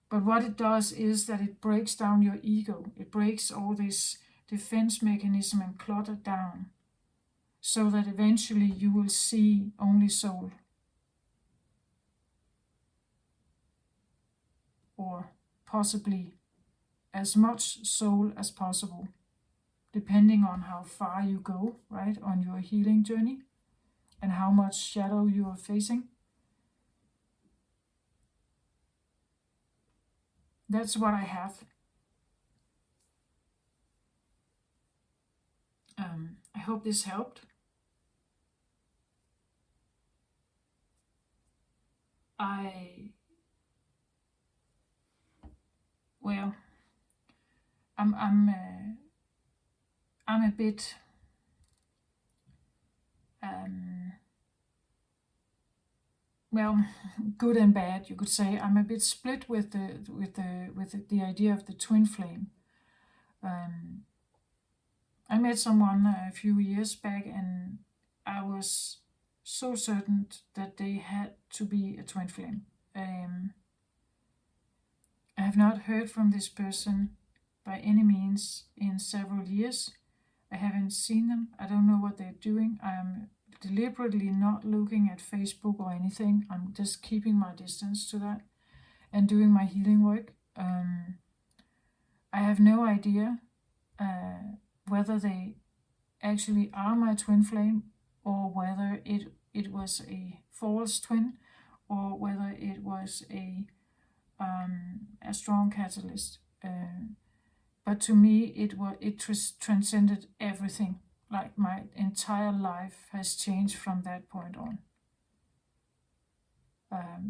Speaker 1: But what it does is that it breaks down your ego. It breaks all this defense mechanism and clutter down, so that eventually you will see only soul. Or possibly as much soul as possible, depending on how far you go, right, on your healing journey, and how much shadow you are facing. That's what I have. I hope this helped. Well, I'm a bit well, good and bad, you could say. I'm a bit split with the idea of the twin flame. I met someone a few years back, and I was so certain that they had to be a twin flame. I have not heard from this person by any means in several years. I haven't seen them. I don't know what they're doing. I'm deliberately not looking at Facebook or anything. I'm just keeping my distance to that and doing my healing work. I have no idea whether they actually are my twin flame, or whether it was a false twin, or whether it was a strong catalyst. But to me, it transcended everything. Like, my entire life has changed from that point on.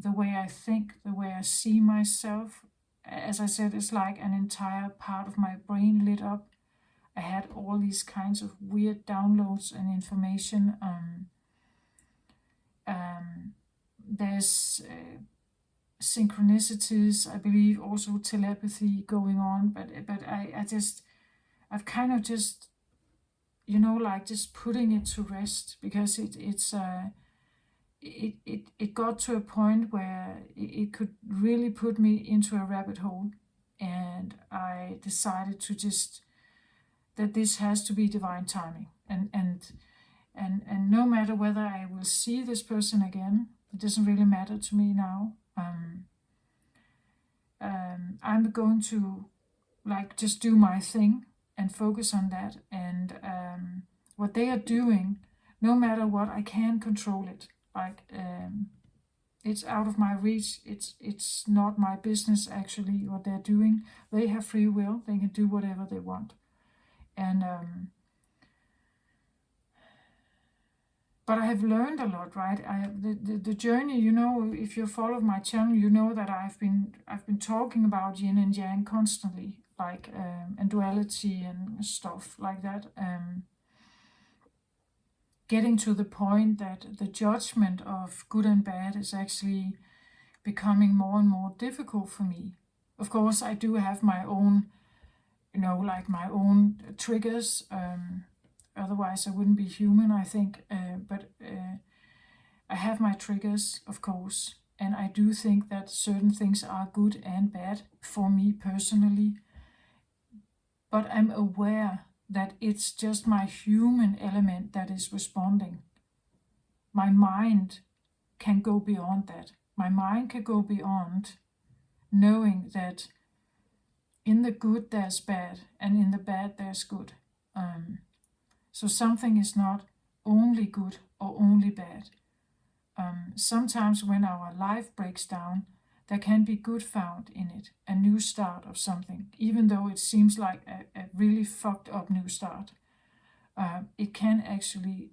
Speaker 1: The way I think, the way I see myself, as I said, is like an entire part of my brain lit up. I had all these kinds of weird downloads and information. There's synchronicities, I believe, also telepathy going on. But I've kind of just, like, just putting it to rest, because it got to a point where it could really put me into a rabbit hole, and I decided to just, that this has to be divine timing, and no matter whether I will see this person again, it doesn't really matter to me now. I'm going to, like, just do my thing and focus on that, and what they are doing, no matter what, I can't control it. Like, it's out of my reach. It's not my business, actually, what they're doing. They have free will. They can do whatever they want. And but I have learned a lot, right? I have the journey. If you follow my channel, you know that I've been talking about yin and yang constantly, like, and duality and stuff like that. Getting to the point that the judgment of good and bad is actually becoming more and more difficult for me. Of course, I do have my own, like, my own triggers. Otherwise, I wouldn't be human, I think. But I have my triggers, of course, and I do think that certain things are good and bad for me personally. But I'm aware that it's just my human element that is responding. My mind can go beyond that. My mind can go beyond knowing that in the good there's bad, and in the bad there's good. So something is not only good or only bad. Sometimes when our life breaks down, there can be good found in it, a new start of something, even though it seems like a really fucked up new start. It can actually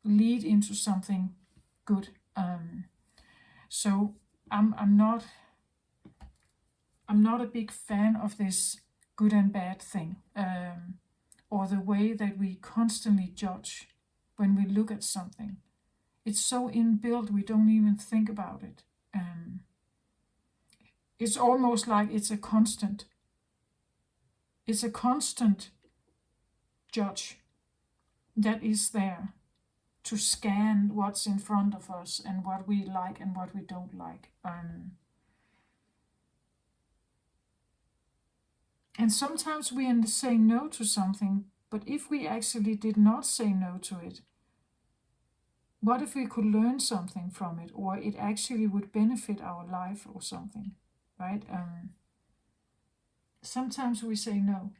Speaker 1: lead into something good. So I'm not a big fan of this good and bad thing, or the way that we constantly judge when we look at something. It's so inbuilt we don't even think about it. It's almost like it's a constant judge that is there to scan what's in front of us and what we like and what we don't like. And sometimes we end saying no to something, but if we actually did not say no to it, what if we could learn something from it, or it actually would benefit our life or something, right? Sometimes we say no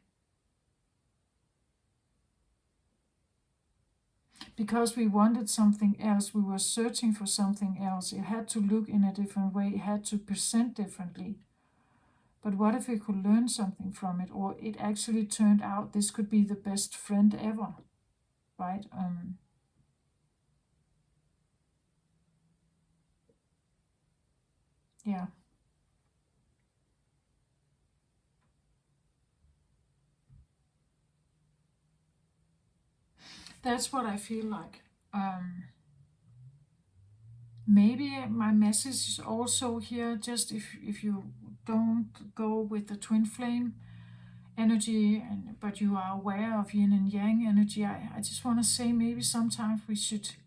Speaker 1: because we wanted something else, we were searching for something else. It had to look in a different way, it had to present differently. But what if we could learn something from it, or it actually turned out this could be the best friend ever, right? Yeah. That's what I feel like. Maybe my message is also here, just if you don't go with the twin flame energy, but you are aware of yin and yang energy, I just want to say maybe sometimes we shouldn't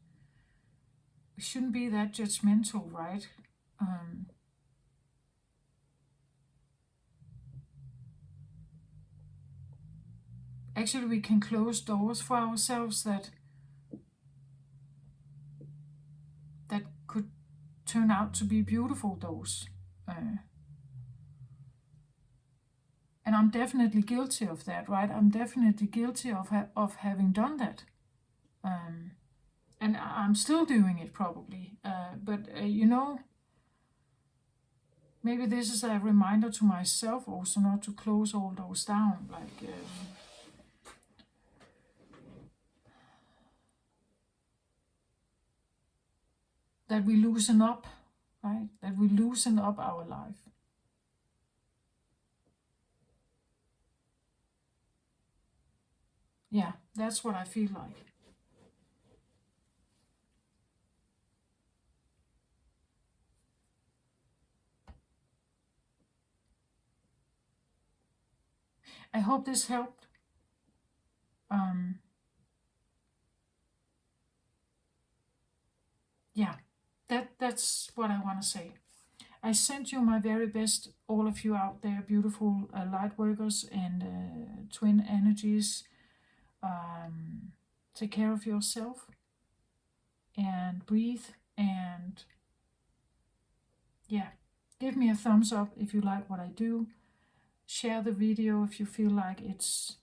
Speaker 1: be that judgmental, right? Actually, we can close doors for ourselves that could turn out to be beautiful doors. And I'm definitely guilty of that, right? I'm definitely guilty of having done that. And I'm still doing it probably. But maybe this is a reminder to myself also not to close all those down. Like, that we loosen up, right? That we loosen up our life. Yeah, that's what I feel like. I hope this helped. Yeah, that's what I want to say. I sent you my very best, all of you out there, beautiful light workers and twin energies. Take care of yourself and breathe, and yeah, give me a thumbs up if you like what I do. Share the video if you feel like it's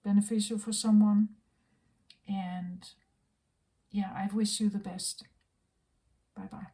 Speaker 1: beneficial for someone. And yeah, I wish you the best. Bye bye.